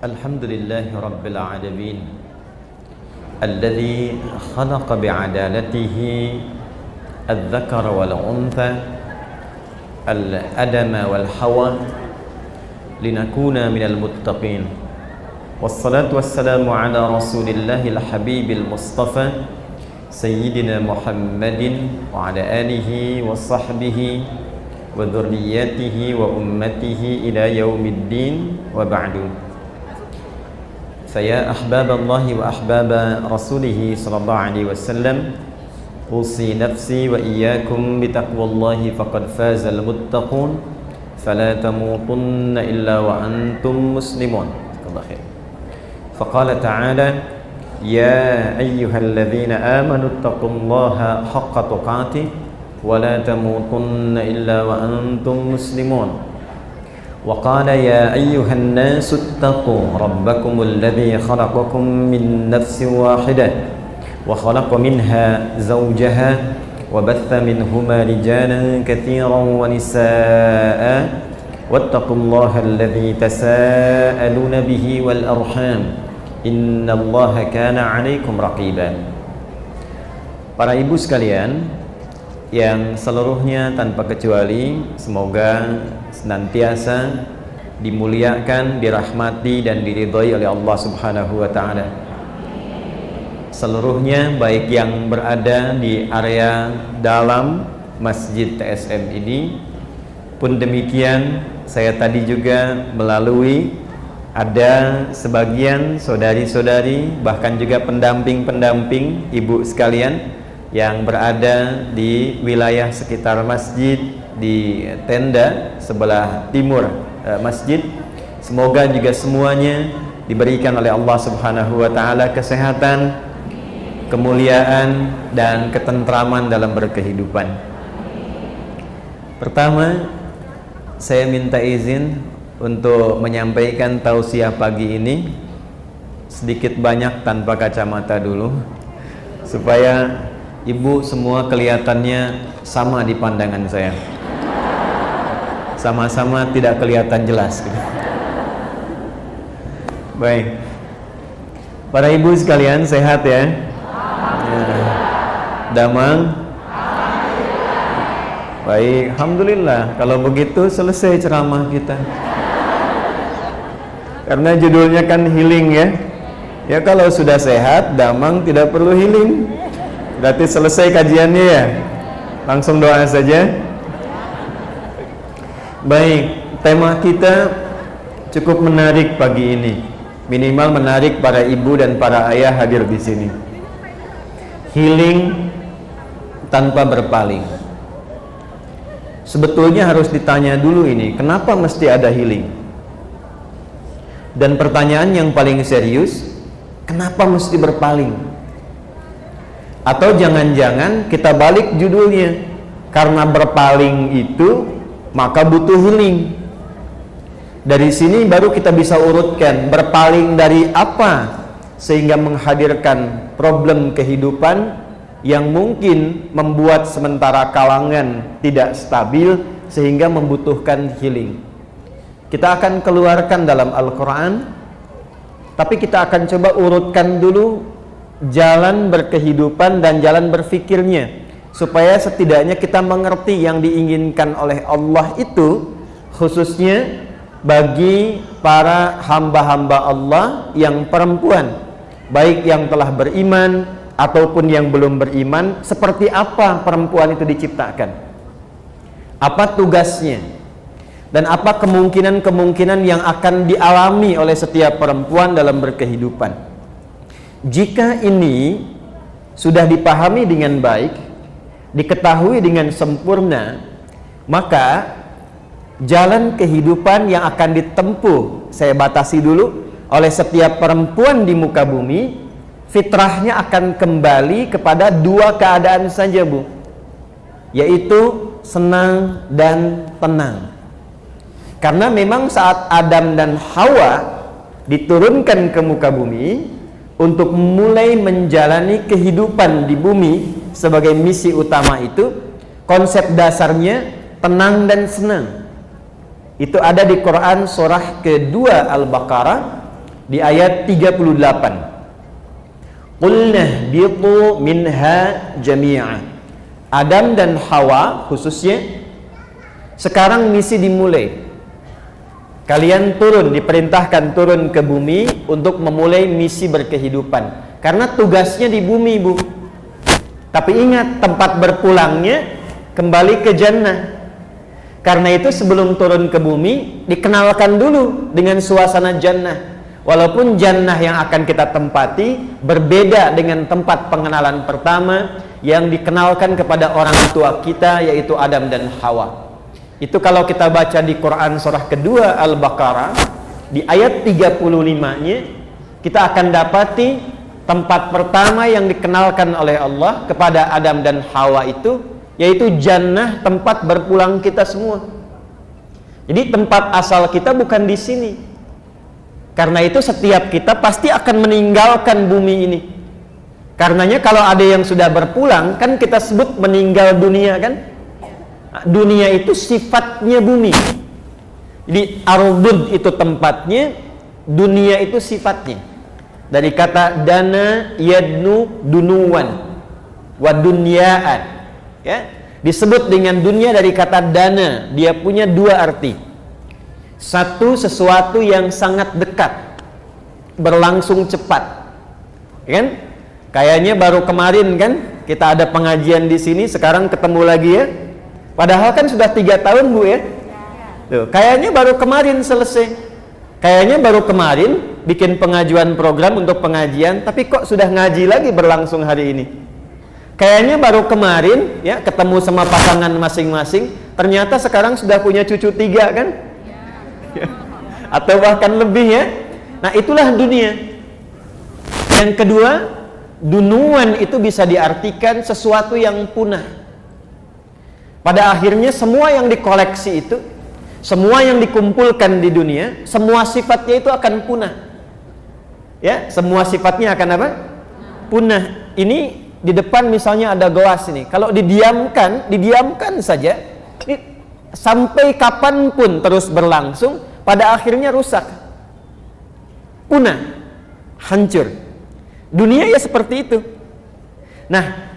الحمد لله رب العالمين الذي خلق بعدالته الذكر والأنثى الآدم والحواء لنكون من المتقين والصلاة والسلام على رسول الله الحبيب المصطفى سيدنا محمد وعلى آله وصحبه وذرياته وأمته إلى يوم الدين وبعد. فيا أحباب الله وأحباب رسوله صلى الله عليه وسلم أوصي نفسي وإياكم بتقوى الله فقد فاز المتقون فلا تموتن إلا وأنتم مسلمون. فقال تعالى يا أيها الذين آمنوا اتقوا الله حق تقاته ولا تموتن إلا وأنتم مسلمون. وقال يا أيها الناس اتقوا ربكم الذي خلقكم من نفس واحدة وخلق منها زوجها وبث منهما رجالا كثيرا ونساء واتقوا الله الذي تساءلون به والأرحام إن الله كان عليكم رقيبا. Para ibu sekalian yang seluruhnya tanpa kecuali semoga senantiasa dimuliakan, dirahmati dan diridhai oleh Allah Subhanahu wa taala. Seluruhnya baik yang berada di area dalam Masjid TSM ini pun demikian, saya tadi juga melalui ada sebagian saudari-saudari bahkan juga pendamping-pendamping ibu sekalian yang berada di wilayah sekitar masjid, di tenda sebelah timur masjid. Semoga juga semuanya diberikan oleh Allah Subhanahu wa taala kesehatan, kemuliaan dan ketentraman dalam berkehidupan. Pertama, saya minta izin untuk menyampaikan tausiah pagi ini sedikit banyak tanpa kacamata dulu supaya ibu semua kelihatannya sama di pandangan saya, sama-sama tidak kelihatan jelas. Baik, para ibu sekalian sehat ya? Damang? Baik, alhamdulillah. Kalau begitu selesai ceramah kita. Karena judulnya kan healing ya. Ya kalau sudah sehat, damang, tidak perlu healing. Berarti selesai kajiannya ya. Langsung doa saja. Baik, tema kita cukup menarik pagi ini. Minimal menarik para ibu dan para ayah hadir di sini. Healing tanpa berpaling. Sebetulnya harus ditanya dulu ini, kenapa mesti ada healing? Dan pertanyaan yang paling serius, kenapa mesti berpaling? Atau jangan-jangan kita balik judulnya, karena berpaling itu maka butuh healing. Dari sini baru kita bisa urutkan berpaling dari apa sehingga menghadirkan problem kehidupan yang mungkin membuat sementara kalangan tidak stabil sehingga membutuhkan healing. Kita akan keluarkan dalam Al-Quran, tapi kita akan coba urutkan dulu jalan berkehidupan dan jalan berfikirnya supaya setidaknya kita mengerti yang diinginkan oleh Allah itu khususnya bagi para hamba-hamba Allah yang perempuan, baik yang telah beriman ataupun yang belum beriman. Seperti apa perempuan itu diciptakan, apa tugasnya, dan apa kemungkinan-kemungkinan yang akan dialami oleh setiap perempuan dalam berkehidupan. Jika ini sudah dipahami dengan baik, diketahui dengan sempurna, maka jalan kehidupan yang akan ditempuh, saya batasi dulu, oleh setiap perempuan di muka bumi, fitrahnya akan kembali kepada dua keadaan saja, Bu, yaitu senang dan tenang. Karena memang saat Adam dan Hawa diturunkan ke muka bumi untuk mulai menjalani kehidupan di bumi sebagai misi utama itu, konsep dasarnya tenang dan senang. Itu ada di Quran surah kedua Al-Baqarah di ayat 38. Qulna bitu minha jami'a. Adam dan Hawa khususnya sekarang misi dimulai. Kalian turun, diperintahkan turun ke bumi untuk memulai misi berkehidupan. Karena tugasnya di bumi, Bu. Tapi ingat, tempat berpulangnya kembali ke jannah. Karena itu sebelum turun ke bumi, dikenalkan dulu dengan suasana jannah. Walaupun jannah yang akan kita tempati berbeda dengan tempat pengenalan pertama yang dikenalkan kepada orang tua kita, yaitu Adam dan Hawa. Itu kalau kita baca di Quran surah kedua Al-Baqarah di ayat 35-nya, kita akan dapati tempat pertama yang dikenalkan oleh Allah kepada Adam dan Hawa itu yaitu jannah, tempat berpulang kita semua. Jadi tempat asal kita bukan di sini. Karena itu setiap kita pasti akan meninggalkan bumi ini. Karenanya kalau ada yang sudah berpulang, kan kita sebut meninggal dunia, kan? Dunia itu sifatnya bumi. Jadi ardun itu tempatnya, dunia itu sifatnya. Dari kata dana yadnu dunuwan wa dunyaan, ya. Disebut dengan dunia dari kata dana, dia punya dua arti. Satu, sesuatu yang sangat dekat, berlangsung cepat, kan? Kayaknya baru kemarin kan kita ada pengajian di sini, sekarang ketemu lagi ya. Padahal kan sudah 3 tahun, Bu, ya. Tuh, kayaknya baru kemarin selesai. Kayaknya baru kemarin bikin pengajuan program untuk pengajian, tapi kok sudah ngaji lagi berlangsung hari ini. Kayaknya baru kemarin ya ketemu sama pasangan masing-masing, ternyata sekarang sudah punya cucu 3, kan? Ya. Atau bahkan lebih, ya. Nah, itulah dunia. Yang kedua, dunuan itu bisa diartikan sesuatu yang punah. Pada akhirnya semua yang dikoleksi itu, semua yang dikumpulkan di dunia, semua sifatnya itu akan punah. Ya, semua sifatnya akan apa? Punah. Ini di depan misalnya ada gelas ini. Kalau didiamkan saja, ini sampai kapanpun terus berlangsung, pada akhirnya rusak. Punah, hancur. Dunia ya seperti itu. Nah,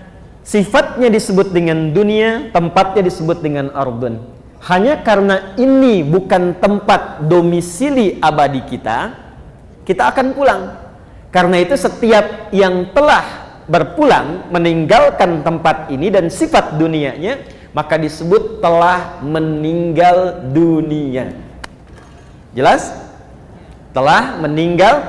sifatnya disebut dengan dunia, tempatnya disebut dengan ardun. Hanya karena ini bukan tempat domisili abadi kita, kita akan pulang. Karena itu setiap yang telah berpulang meninggalkan tempat ini dan sifat dunianya, maka disebut telah meninggal dunia. Jelas? Telah meninggal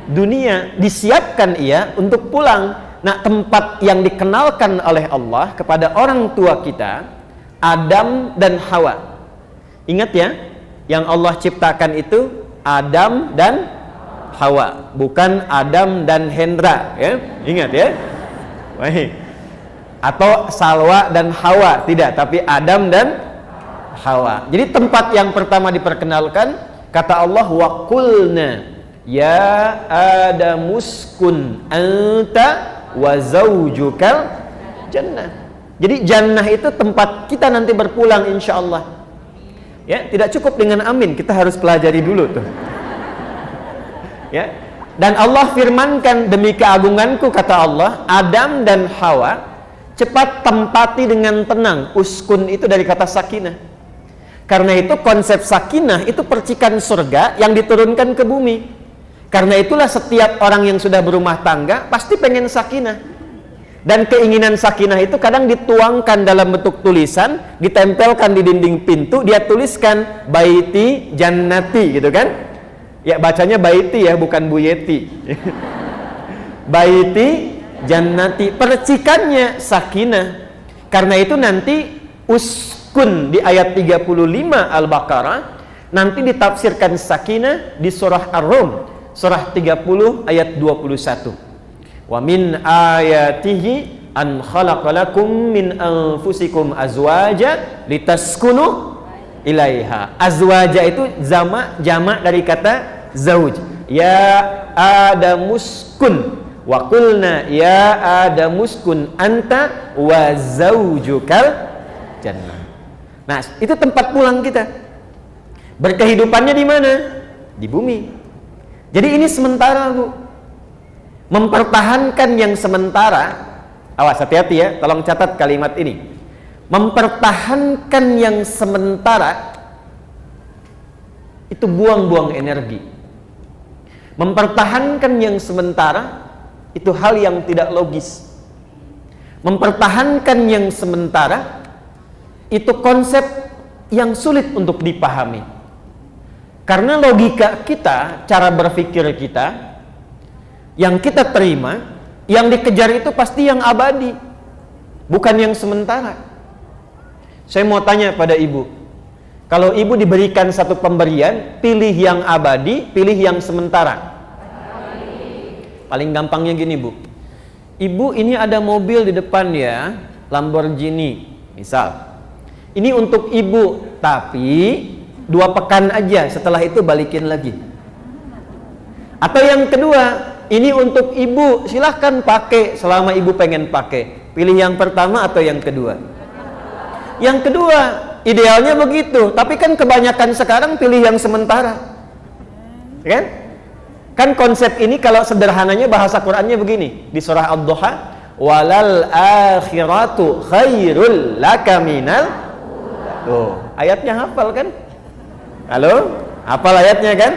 dunia, disiapkan ia untuk pulang. Nah, tempat yang dikenalkan oleh Allah kepada orang tua kita, Adam dan Hawa. Ingat ya, yang Allah ciptakan itu Adam dan Hawa, bukan Adam dan Hendra, ya. Ingat ya. Baik. Atau Salwa dan Hawa, tidak, tapi Adam dan Hawa. Jadi tempat yang pertama diperkenalkan, kata Allah, wa qulna ya Adamuskun anta wa zaujukal jannah. Jadi jannah itu tempat kita nanti berpulang insyaallah. Ya, tidak cukup dengan amin, kita harus pelajari dulu tuh. Ya. Dan Allah firmankan, demi keagunganku kata Allah, Adam dan Hawa cepat tempati dengan tenang. Uskun itu dari kata sakinah. Karena itu konsep sakinah itu percikan surga yang diturunkan ke bumi. Karena itulah setiap orang yang sudah berumah tangga pasti pengen sakinah. Dan keinginan sakinah itu kadang dituangkan dalam bentuk tulisan, ditempelkan di dinding pintu, dia tuliskan baiti jannati, gitu kan? Ya, bacanya baiti ya, bukan buyeti. Baiti jannati, percikannya sakinah. Karena itu nanti uskun di ayat 35 Al-Baqarah nanti ditafsirkan sakinah di surah Ar-Rum. Surah 30 ayat 21. Wa min ayatihi an khalaqalakum min anfusikum azwaja litaskunu ilaiha. Azwaja itu jamak dari kata zauj. Ya Adamuskun wa qulna ya Adamuskun anta wa zaujukal jannah. Nah, itu tempat pulang kita. Berkehidupannya di mana? Di bumi. Jadi ini sementara, Bu. Mempertahankan yang sementara, awas hati-hati ya, tolong catat kalimat ini. Mempertahankan yang sementara itu buang-buang energi. Mempertahankan yang sementara itu hal yang tidak logis. Mempertahankan yang sementara itu konsep yang sulit untuk dipahami. Karena logika kita, cara berpikir kita, yang kita terima, yang dikejar itu pasti yang abadi, bukan yang sementara. Saya mau tanya pada ibu, kalau ibu diberikan satu pemberian, pilih yang abadi, pilih yang sementara. Paling gampangnya gini, Bu. Ibu, ini ada mobil di depan ya, Lamborghini, misal. Ini untuk ibu, tapi 2 pekan aja, setelah itu balikin lagi. Atau yang kedua, ini untuk ibu, silahkan pakai selama ibu pengen pakai. Pilih yang pertama atau yang kedua? Yang kedua, idealnya begitu. Tapi kan kebanyakan sekarang pilih yang sementara. Kan? Kan konsep ini kalau sederhananya bahasa Qur'annya begini. Di surah Ad-Duha, walal akhiratu khairul laka minal. Tuh, ayatnya hafal kan? Halo? Hafal ayatnya kan?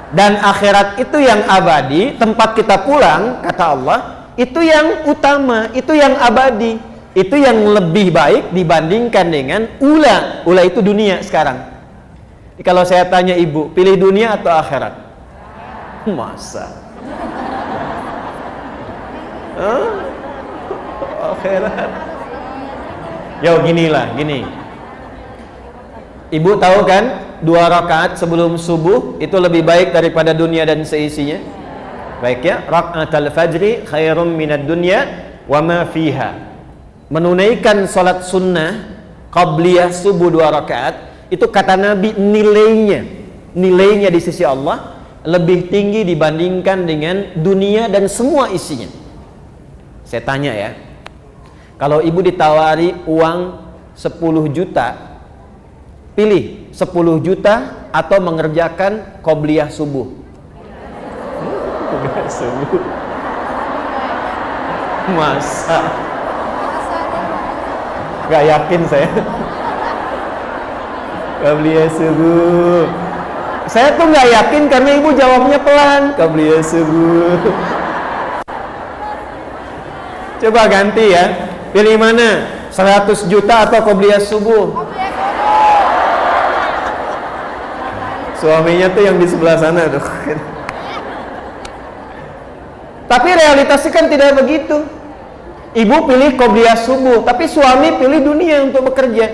Dan akhirat itu yang abadi, tempat kita pulang, kata Allah, itu yang utama, itu yang abadi, itu yang lebih baik dibandingkan dengan ula. Ula itu dunia sekarang. Jadi kalau saya tanya ibu, pilih dunia atau akhirat? Masa? Akhirat. Yo, ginilah, gini. Ibu tahu kan, 2 rakaat sebelum subuh itu lebih baik daripada dunia dan seisinya. Baik ya, rakaatul fajri khairum minad dunya wa ma fiha. Menunaikan salat sunnah qabliyah subuh 2 rakaat itu kata Nabi nilainya di sisi Allah lebih tinggi dibandingkan dengan dunia dan semua isinya. Saya tanya ya, kalau ibu ditawari uang 10 juta, pilih 10 juta atau mengerjakan qobliyah subuh? Subuh. Masa? Gak yakin saya. Qobliyah subuh. Saya tuh gak yakin karena ibu jawabnya pelan. Qobliyah subuh. Coba ganti ya. Pilih mana? 100 juta atau qobliyah subuh? Suaminya tuh yang di sebelah sana tuh. Tapi realitasnya kan tidak begitu. Ibu pilih qobliyah subuh, tapi suami pilih dunia untuk bekerja.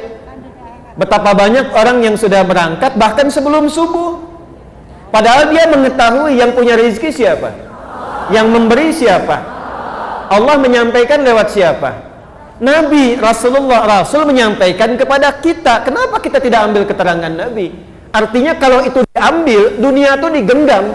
Betapa banyak orang yang sudah berangkat bahkan sebelum subuh. Padahal dia mengetahui yang punya rezeki siapa, yang memberi siapa. Allah menyampaikan lewat siapa? Nabi, Rasul menyampaikan kepada kita. Kenapa kita tidak ambil keterangan Nabi? Artinya kalau itu diambil, dunia itu digenggam.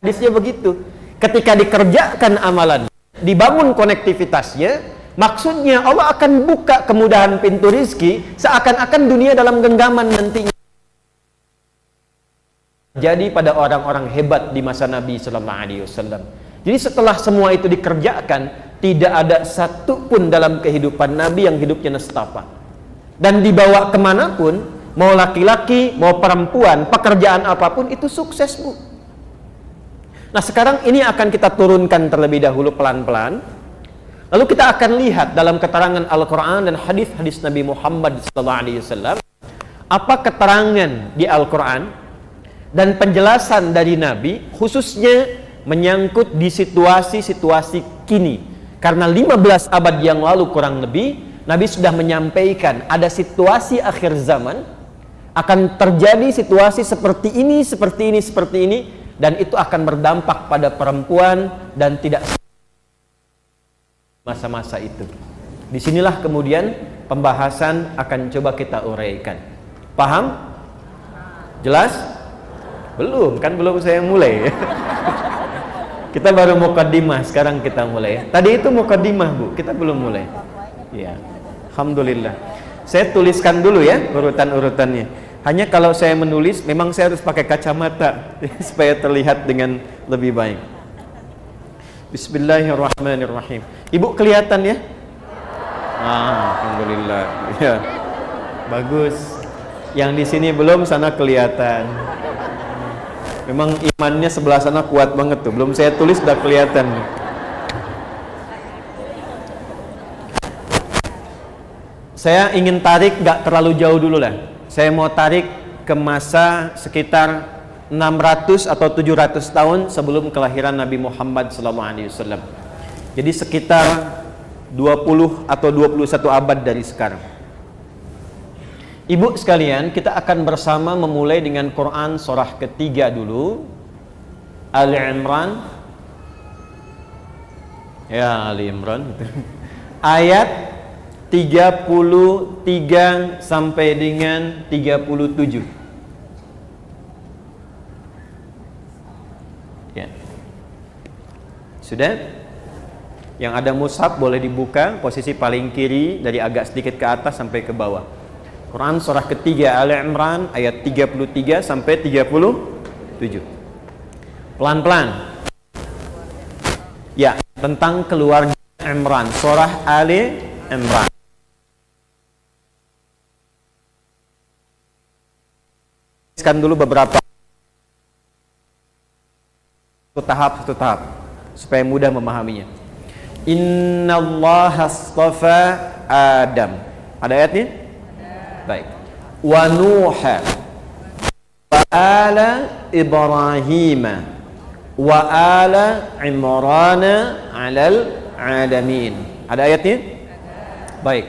Hadisnya begitu. Ketika dikerjakan amalan, dibangun konektivitasnya, maksudnya Allah akan buka kemudahan pintu rizki, seakan-akan dunia dalam genggaman nantinya. Jadi pada orang-orang hebat di masa Nabi Sallallahu Alaihi Wasallam. Jadi setelah semua itu dikerjakan, tidak ada satu pun dalam kehidupan Nabi yang hidupnya nestapa. Dan dibawa kemanapun, mau laki-laki, mau perempuan, pekerjaan apapun itu sukses, Bu. Nah sekarang ini akan kita turunkan terlebih dahulu pelan-pelan. Lalu kita akan lihat dalam keterangan Al-Quran dan hadis-hadis Nabi Muhammad SAW, apa keterangan di Al-Quran dan penjelasan dari Nabi, khususnya menyangkut di situasi-situasi kini. Karena 15 abad yang lalu kurang lebih, Nabi sudah menyampaikan ada situasi akhir zaman, akan terjadi situasi seperti ini, seperti ini, seperti ini, dan itu akan berdampak pada perempuan dan tidak masa-masa itu. Disinilah kemudian pembahasan akan coba kita uraikan. Paham? Jelas? Belum, kan belum saya mulai. Kita baru mukaddimah, sekarang kita mulai. Tadi itu mukaddimah, Bu, kita belum mulai. Ya, alhamdulillah. Saya tuliskan dulu ya urutan-urutannya. Hanya kalau saya menulis memang saya harus pakai kacamata supaya terlihat dengan lebih baik. Bismillahirrahmanirrahim. Ibu kelihatan ya? Alhamdulillah. Ya. Bagus. Yang di sini belum, sana kelihatan. Memang imannya sebelah sana kuat banget tuh. Belum saya tulis sudah kelihatan. Saya ingin tarik gak terlalu jauh dulu lah. Saya mau tarik ke masa sekitar 600 atau 700 tahun sebelum kelahiran Nabi Muhammad SAW. Jadi sekitar 20 atau 21 abad dari sekarang. Ibu sekalian, kita akan bersama memulai dengan Quran surah ketiga dulu. Ali Imran. Ya, Ali Imran. Ayat 33 sampai dengan 37. Ya. Sudah? Yang ada mushaf boleh dibuka posisi paling kiri dari agak sedikit ke atas sampai ke bawah. Quran surah ketiga Ali Imran ayat 33 sampai 37. Pelan-pelan. Ya, tentang keluarga Imran, surah Ali Imran. Kan dulu beberapa satu tahap supaya mudah memahaminya. Innallaha astafa Adam. Ada ayatnya? Baik. Wa Nuha wa ala Ibrahim wa ala Imran 'alal 'alamin. Ada ayatnya? Baik.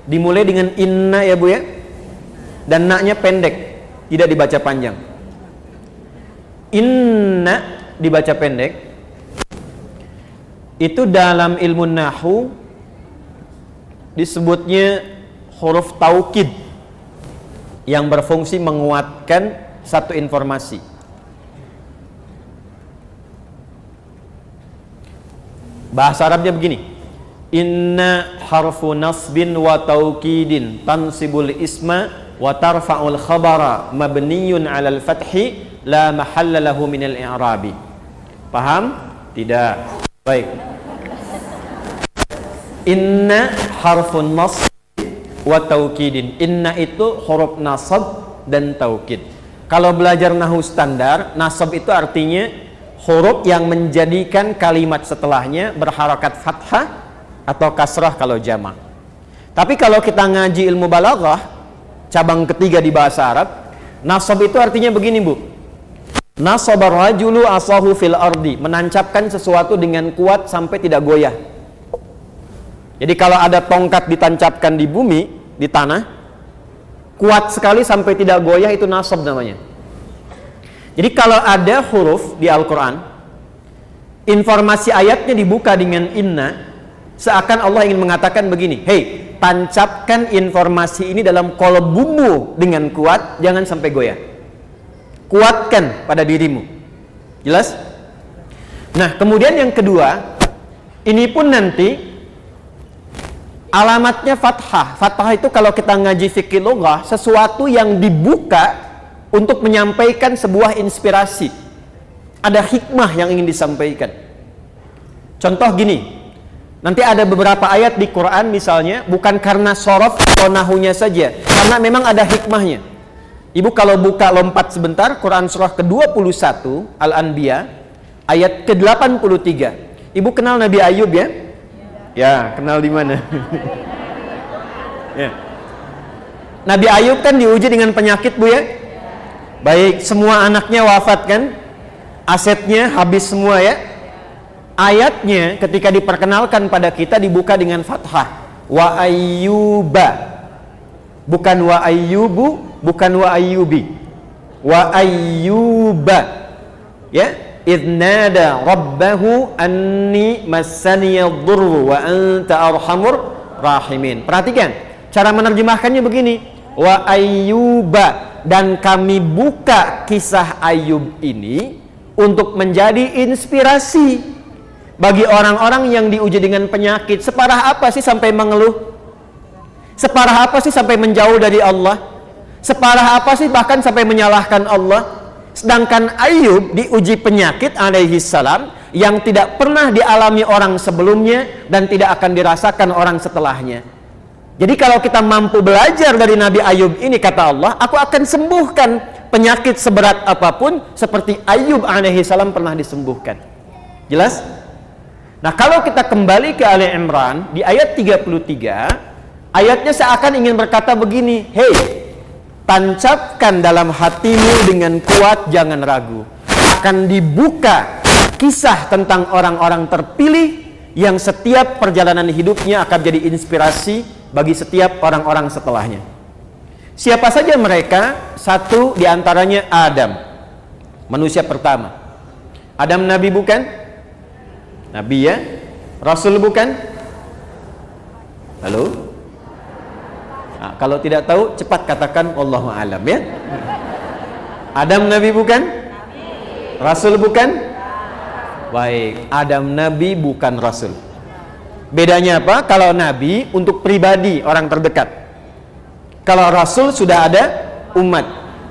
Dimulai dengan inna ya Bu ya. Dan na-nya pendek. Tidak dibaca panjang. Inna dibaca pendek. Itu dalam ilmu nahwu disebutnya huruf taukid yang berfungsi menguatkan satu informasi. Bahasa Arabnya begini. Inna harfu nasbin wa taukidin tansibul isma wa tarfa'ul khabara mabniyun 'alal fathi la mahalla lahu minal i'rabi. Paham? Tidak. Baik. Inna harfun nasb wa taukidin. Inna itu huruf nasab dan taukid. Kalau belajar nahwu standar, nasab itu artinya huruf yang menjadikan kalimat setelahnya berharakat fathah atau kasrah kalau jamak. Tapi kalau kita ngaji ilmu balaghah cabang ketiga di bahasa Arab, nasab itu artinya begini Bu. Nasabar rajulu asahu fil ardi, menancapkan sesuatu dengan kuat sampai tidak goyah. Jadi kalau ada tongkat ditancapkan di bumi, di tanah, kuat sekali sampai tidak goyah, itu nasab namanya. Jadi kalau ada huruf di Al-Quran, informasi ayatnya dibuka dengan inna, seakan Allah ingin mengatakan begini, hey, tancapkan informasi ini dalam qalbumu dengan kuat, jangan sampai goyah. Kuatkan pada dirimu. Jelas? Nah, kemudian yang kedua, ini pun nanti alamatnya fathah. Fathah itu kalau kita ngaji fikih lughah, sesuatu yang dibuka untuk menyampaikan sebuah inspirasi. Ada hikmah yang ingin disampaikan. Contoh gini, nanti ada beberapa ayat di Quran misalnya bukan karena sorof atau nahunya saja, karena memang ada hikmahnya. Ibu kalau buka lompat sebentar, Quran surah ke-21 Al-Anbiya ayat ke-83. Ibu kenal Nabi Ayub ya? Ya, kenal di mana? Ya. Nabi Ayub kan diuji dengan penyakit Bu ya? Baik, semua anaknya wafat kan? Asetnya habis semua ya? Ayatnya ketika diperkenalkan pada kita dibuka dengan fathah. Wa ayyuba. Bukan wa ayyubu, bukan wa ayyubi. Wa ayyuba. Ya, idnada rabbahu anni massaniyadh-dhurru wa anta arhamur rahimin. Perhatikan, cara menerjemahkannya begini. Wa ayyuba, dan kami buka kisah Ayub ini untuk menjadi inspirasi bagi orang-orang yang diuji dengan penyakit. Separah apa sih sampai mengeluh? Separah apa sih sampai menjauh dari Allah? Separah apa sih bahkan sampai menyalahkan Allah? Sedangkan Ayub diuji penyakit alaihi salam yang tidak pernah dialami orang sebelumnya dan tidak akan dirasakan orang setelahnya. Jadi kalau kita mampu belajar dari Nabi Ayub ini, kata Allah, aku akan sembuhkan penyakit seberat apapun seperti Ayub alaihi salam pernah disembuhkan. Jelas? Nah, kalau kita kembali ke Ali Imran di ayat 33, ayatnya seakan ingin berkata begini, hei, tancapkan dalam hatimu dengan kuat, jangan ragu. Akan dibuka kisah tentang orang-orang terpilih yang setiap perjalanan hidupnya akan jadi inspirasi bagi setiap orang-orang setelahnya. Siapa saja mereka? Satu diantaranya Adam, manusia pertama. Adam Nabi bukan? Nabi ya? Rasul bukan? Halo? Nah, kalau tidak tahu cepat katakan Wallahu a'lam ya. Adam Nabi bukan? Rasul bukan? Baik, Adam Nabi bukan Rasul. Bedanya apa? Kalau Nabi untuk pribadi orang terdekat. Kalau Rasul sudah ada umat.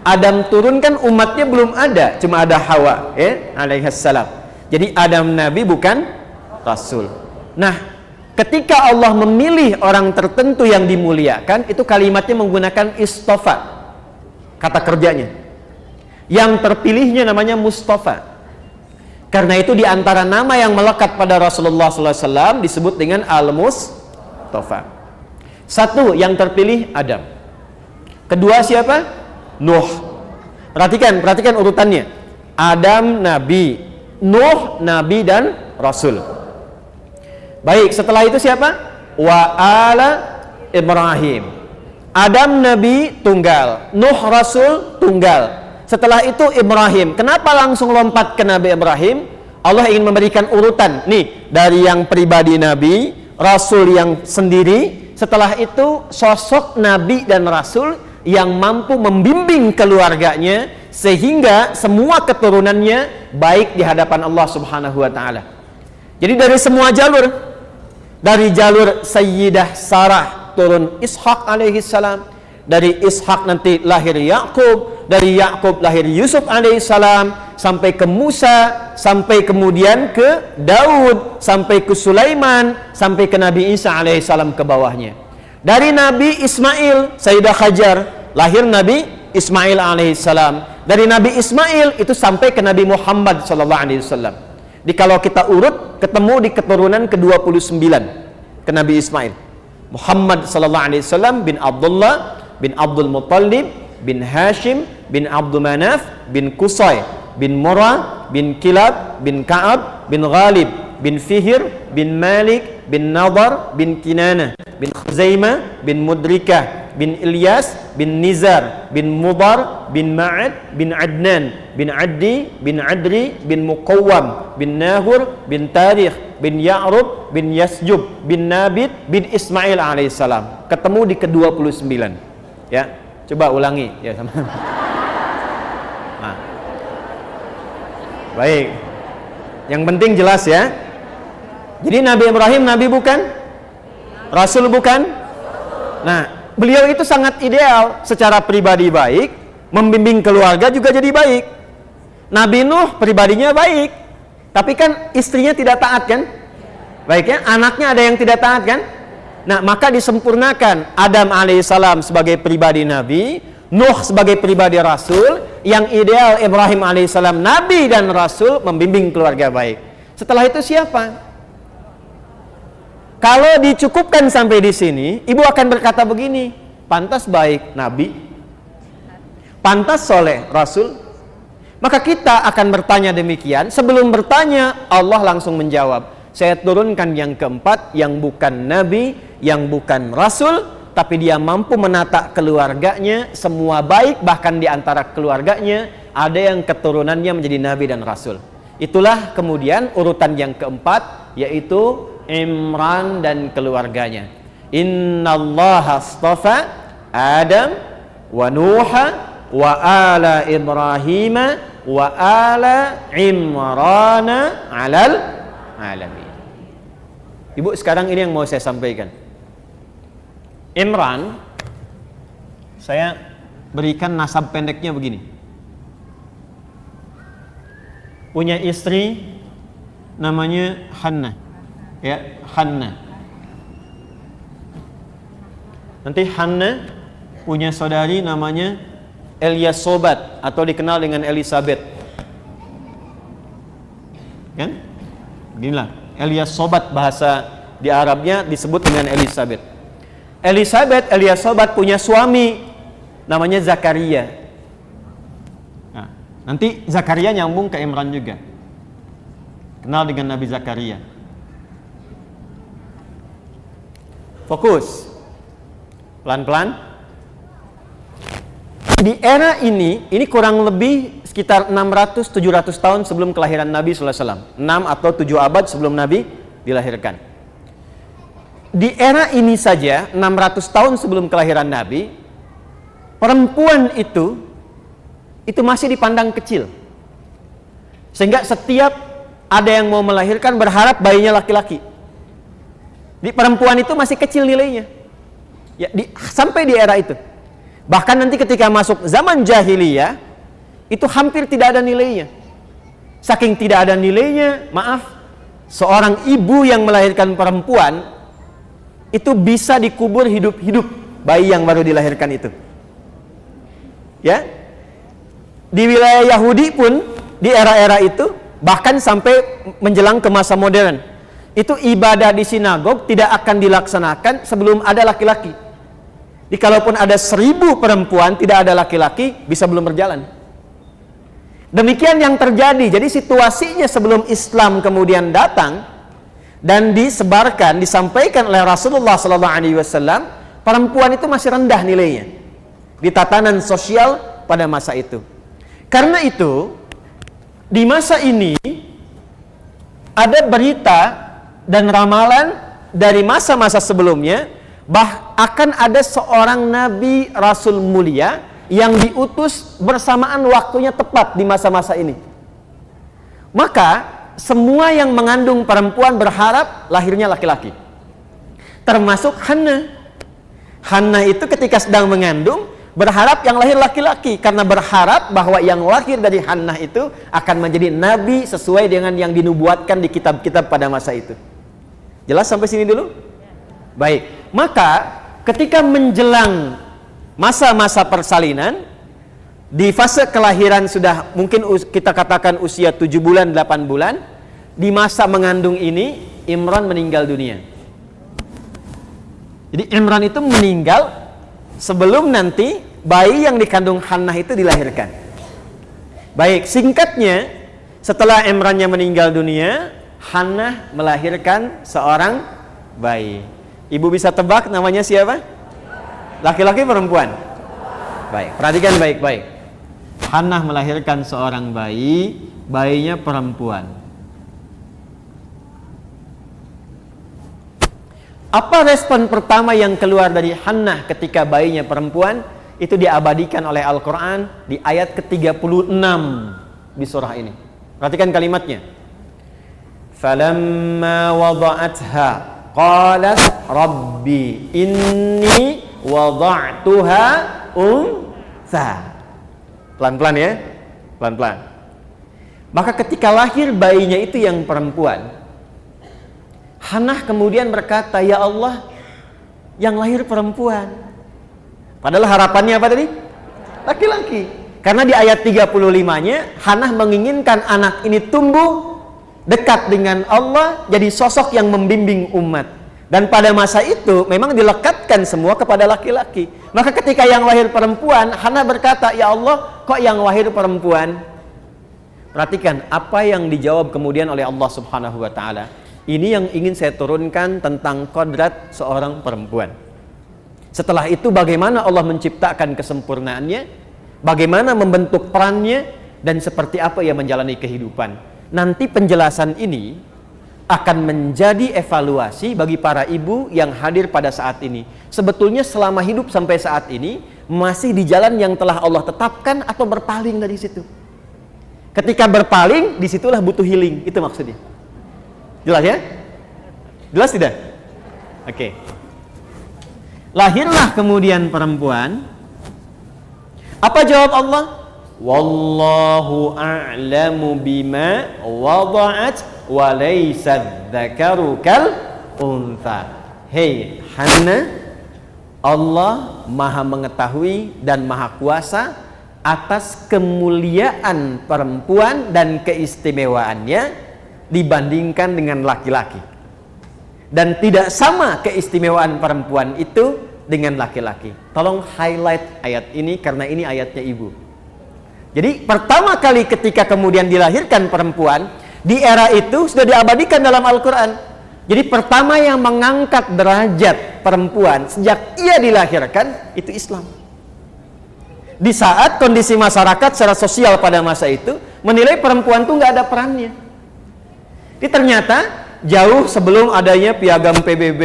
Adam turun kan umatnya belum ada, cuma ada Hawa ya, alaihissalam. Jadi Adam Nabi bukan Rasul. Nah, ketika Allah memilih orang tertentu yang dimuliakan, itu kalimatnya menggunakan istofa, kata kerjanya. Yang terpilihnya namanya Mustafa. Karena itu diantara nama yang melekat pada Rasulullah SAW disebut dengan Al-Mustafa. Satu, yang terpilih Adam. Kedua siapa? Nuh. Perhatikan urutannya. Adam Nabi, Nuh Nabi dan Rasul. Baik, setelah itu siapa? Wa ala Ibrahim. Adam Nabi tunggal, Nuh Rasul tunggal. Setelah itu Ibrahim. Kenapa langsung lompat ke Nabi Ibrahim? Allah ingin memberikan urutan. Nih, dari yang pribadi Nabi, Rasul yang sendiri. Setelah itu sosok Nabi dan Rasul yang mampu membimbing keluarganya sehingga semua keturunannya baik di hadapan Allah Subhanahu wa taala. Jadi dari semua jalur, dari jalur Sayyidah Sarah turun Ishak alaihi salam, dari Ishak nanti lahir Yakub, dari Yakub lahir Yusuf alaihissalam, sampai ke Musa, sampai kemudian ke Daud, sampai ke Sulaiman, sampai ke Nabi Isa alaihissalam ke bawahnya. Dari Nabi Ismail, Sayyidah Hajar, lahir Nabi Ismail alaihissalam. Dari Nabi Ismail itu sampai ke Nabi Muhammad sallallahu alaihi wasallam. Di kalau kita urut, ketemu di keturunan ke-29 ke Nabi Ismail. Muhammad sallallahu alaihi wasallam bin Abdullah bin Abdul Muttalib bin Hashim bin Abdul Manaf bin Qusay bin Murrah bin Kilab bin Ka'ab bin Ghalib bin Fihir bin Malik bin Nadar bin Kinanah bin Khuzaimah bin Mudrikah bin Ilyas bin Nizar bin Mudar bin Ma'ad bin Adnan bin Addi bin Adri bin Muqawwam bin Nahur bin Tarikh bin Ya'rub bin Yasjub bin Nabit bin Ismail alaihissalam. Ketemu di ke-29 ya. Coba ulangi ya sama. Nah. Baik. Yang penting jelas ya. Jadi Nabi Ibrahim Nabi bukan? Rasul bukan? Nah, beliau itu sangat ideal secara pribadi baik, membimbing keluarga juga jadi baik. Nabi Nuh pribadinya baik, tapi kan istrinya tidak taat kan? Baik ya, anaknya ada yang tidak taat kan? Nah, maka disempurnakan Adam alaihissalam sebagai pribadi Nabi, Nuh sebagai pribadi Rasul, yang ideal Ibrahim alaihissalam Nabi dan Rasul membimbing keluarga baik. Setelah itu siapa? Kalau dicukupkan sampai di sini, ibu akan berkata begini, pantas baik Nabi, pantas soleh Rasul. Maka kita akan bertanya demikian. Sebelum bertanya, Allah langsung menjawab. Saya turunkan yang keempat, yang bukan Nabi, yang bukan Rasul, tapi dia mampu menata keluarganya, semua baik, bahkan di antara keluarganya ada yang keturunannya menjadi Nabi dan Rasul. Itulah kemudian urutan yang keempat, yaitu Imran dan keluarganya. Innallaha astafa Adam wa Nuha wa ala Ibrahim wa ala Imrana alal alamin. Ibu, sekarang ini yang mau saya sampaikan. Imran, saya berikan nasab pendeknya begini. Punya istri namanya Hannah. Ya, Hannah. Nanti Hannah punya saudari namanya Elyasobat atau dikenal dengan Elizabeth. Kan? Beginilah, Elyasobat bahasa di Arabnya disebut dengan Elizabeth. Elyasobat punya suami namanya Zakaria. Nah, nanti Zakaria nyambung ke Imran juga. Kenal dengan Nabi Zakaria. Fokus. Pelan-pelan. Di era ini kurang lebih sekitar 600-700 tahun sebelum kelahiran Nabi SAW. 6 atau 7 abad sebelum Nabi dilahirkan. Di era ini saja, 600 tahun sebelum kelahiran Nabi, perempuan itu masih dipandang kecil. Sehingga setiap ada yang mau melahirkan berharap bayinya laki-laki. Di perempuan itu masih kecil nilainya. Ya, sampai di era itu. Bahkan nanti ketika masuk zaman jahiliyah, itu hampir tidak ada nilainya. Saking tidak ada nilainya, maaf, seorang ibu yang melahirkan perempuan itu bisa dikubur hidup-hidup bayi yang baru dilahirkan itu. Ya, di wilayah Yahudi pun di era-era itu, bahkan sampai menjelang ke masa modern, itu ibadah di sinagog tidak akan dilaksanakan sebelum ada laki-laki. Jadi kalaupun ada 1000 perempuan tidak ada laki-laki, bisa belum berjalan. Demikian yang terjadi. Jadi situasinya sebelum Islam kemudian datang dan disebarkan, disampaikan oleh Rasulullah SAW, perempuan itu masih rendah nilainya di tatanan sosial pada masa itu. Karena itu di masa ini ada berita dan ramalan dari masa-masa sebelumnya akan ada seorang nabi rasul mulia yang diutus bersamaan waktunya tepat di masa-masa ini. Maka semua yang mengandung perempuan berharap lahirnya laki-laki, termasuk Hannah. Hannah itu ketika sedang mengandung berharap yang lahir laki-laki, karena berharap bahwa yang lahir dari Hannah itu akan menjadi nabi sesuai dengan yang dinubuatkan di kitab-kitab pada masa itu. Jelas sampai sini dulu? Baik, maka ketika menjelang masa-masa persalinan, di fase kelahiran sudah mungkin kita katakan usia 7 bulan, 8 bulan, di masa mengandung ini Imran meninggal dunia. Jadi Imran itu meninggal sebelum nanti bayi yang dikandung Hannah itu dilahirkan. Baik, singkatnya, setelah Imrannya meninggal dunia, Hannah melahirkan seorang bayi. Ibu bisa tebak namanya siapa? Laki-laki perempuan? Baik, perhatikan baik-baik. Hannah melahirkan seorang bayi, bayinya perempuan. Apa respon pertama yang keluar dari Hannah ketika bayinya perempuan? Itu diabadikan oleh Al-Quran di ayat ke-36 di surah ini. Perhatikan kalimatnya. Falamma wada'atha qalat rabbi inni wada'tuha untha. Pelan-pelan ya, pelan-pelan. Maka ketika lahir bayinya itu yang perempuan, Hannah kemudian berkata, ya Allah, yang lahir perempuan. Padahal harapannya apa tadi? Laki-laki. Karena di ayat 35-nya, Hannah menginginkan anak ini tumbuh dekat dengan Allah, jadi sosok yang membimbing umat. Dan pada masa itu memang dilekatkan semua kepada laki-laki. Maka ketika yang lahir perempuan, Hannah berkata, ya Allah, kok yang lahir perempuan? Perhatikan apa yang dijawab kemudian oleh Allah Subhanahu wa Ta'ala. Ini yang ingin saya turunkan tentang kodrat seorang perempuan. Setelah itu bagaimana Allah menciptakan kesempurnaannya, bagaimana membentuk perannya, dan seperti apa ia menjalani kehidupan. Nanti penjelasan ini akan menjadi evaluasi bagi para ibu yang hadir pada saat ini. Sebetulnya selama hidup sampai saat ini masih di jalan yang telah Allah tetapkan atau berpaling dari situ. Ketika berpaling, disitulah butuh healing. Itu maksudnya. Jelas ya? Jelas tidak? Oke. Lahirlah kemudian perempuan. Apa jawab Allah? Wallahu a'lamu bima wada'at wa laysa dzakaru kal untha. Hei Hana, Allah maha mengetahui dan maha kuasa atas kemuliaan perempuan dan keistimewaannya dibandingkan dengan laki-laki. Dan tidak sama keistimewaan perempuan itu dengan laki-laki. Tolong highlight ayat ini karena ini ayatnya ibu. Jadi pertama kali ketika kemudian dilahirkan perempuan, di era itu sudah diabadikan dalam Al-Quran. Jadi pertama yang mengangkat derajat perempuan sejak ia dilahirkan itu Islam. Di saat kondisi masyarakat secara sosial pada masa itu menilai perempuan itu nggak ada perannya. Jadi ternyata jauh sebelum adanya piagam PBB,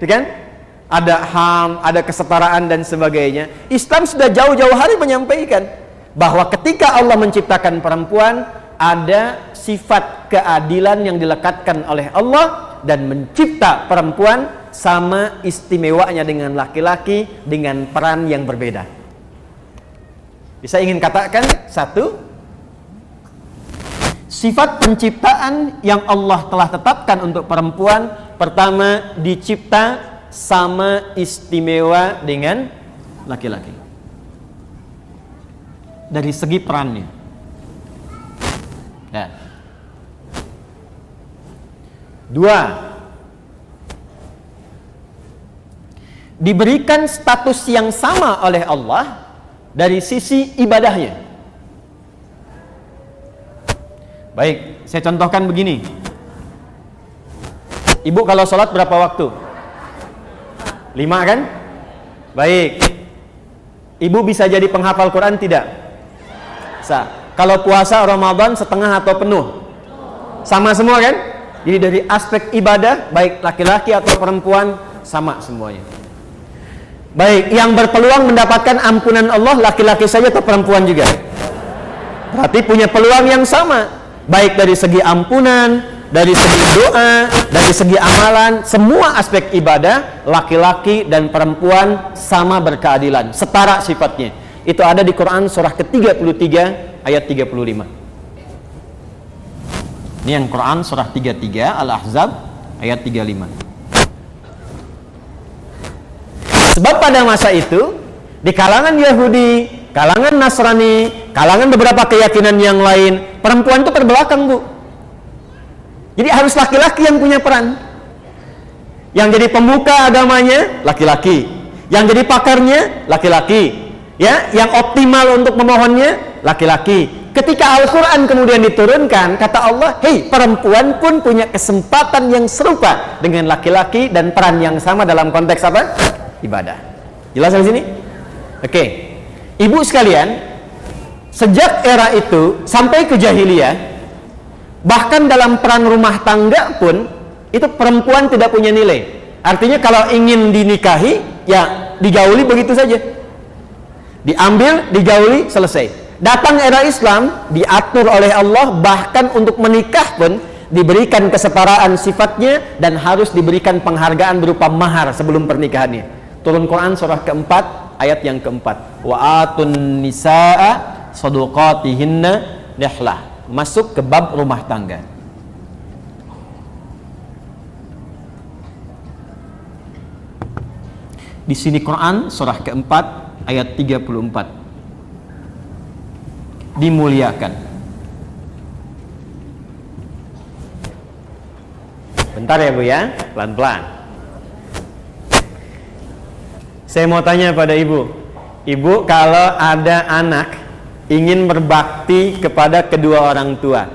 kan? Ada HAM, ada kesetaraan dan sebagainya. Islam sudah jauh-jauh hari menyampaikan bahwa ketika Allah menciptakan perempuan, ada sifat keadilan yang dilekatkan oleh Allah dan mencipta perempuan sama istimewanya dengan laki-laki dengan peran yang berbeda. Saya ingin katakan satu, sifat penciptaan yang Allah telah tetapkan untuk perempuan, pertama dicipta sama istimewa dengan laki-laki dari segi perannya. Dan dua, diberikan status yang sama oleh Allah dari sisi ibadahnya. Baik, saya contohkan begini. Ibu kalau sholat berapa waktu? 5 kan? Baik. Ibu bisa jadi penghafal Quran tidak? Bisa. Kalau puasa Ramadan setengah atau penuh? Sama semua kan? Jadi dari aspek ibadah, baik laki-laki atau perempuan, sama semuanya. Baik, yang berpeluang mendapatkan ampunan Allah laki-laki saja atau perempuan juga? Berarti punya peluang yang sama. Baik dari segi ampunan, dari segi doa, dari segi amalan, semua aspek ibadah, laki-laki dan perempuan sama berkeadilan, setara sifatnya. Itu ada di Quran surah ke-33 ayat 35. Ini yang Quran surah 33 Al-Ahzab ayat 35. Sebab pada masa itu di kalangan Yahudi, kalangan Nasrani, kalangan beberapa keyakinan yang lain, perempuan itu terbelakang, Bu. Jadi harus laki-laki yang punya peran. Yang jadi pembuka agamanya laki-laki, yang jadi pakarnya laki-laki, ya, yang optimal untuk memohonnya laki-laki. Ketika Al-Quran kemudian diturunkan, kata Allah, hei, perempuan pun punya kesempatan yang serupa dengan laki-laki dan peran yang sama dalam konteks apa? Ibadah. Jelas di sini? Oke. Ibu sekalian, sejak era itu sampai ke jahiliyah, bahkan dalam peran rumah tangga pun itu perempuan tidak punya nilai. Artinya kalau ingin dinikahi, ya digauli begitu saja. Diambil, digauli, selesai. Datang era Islam, diatur oleh Allah, bahkan untuk menikah pun diberikan kesetaraan sifatnya dan harus diberikan penghargaan berupa mahar sebelum pernikahannya. Turun Quran surah keempat ayat yang keempat. Wa atun nisaa sadaqatihinna nihlah. Masuk ke bab rumah tangga. Di sini Quran surah keempat ayat 34. Dimuliakan. Bentar ya Bu ya, pelan-pelan. Saya mau tanya pada Ibu. Ibu kalau ada anak ingin berbakti kepada kedua orang tua,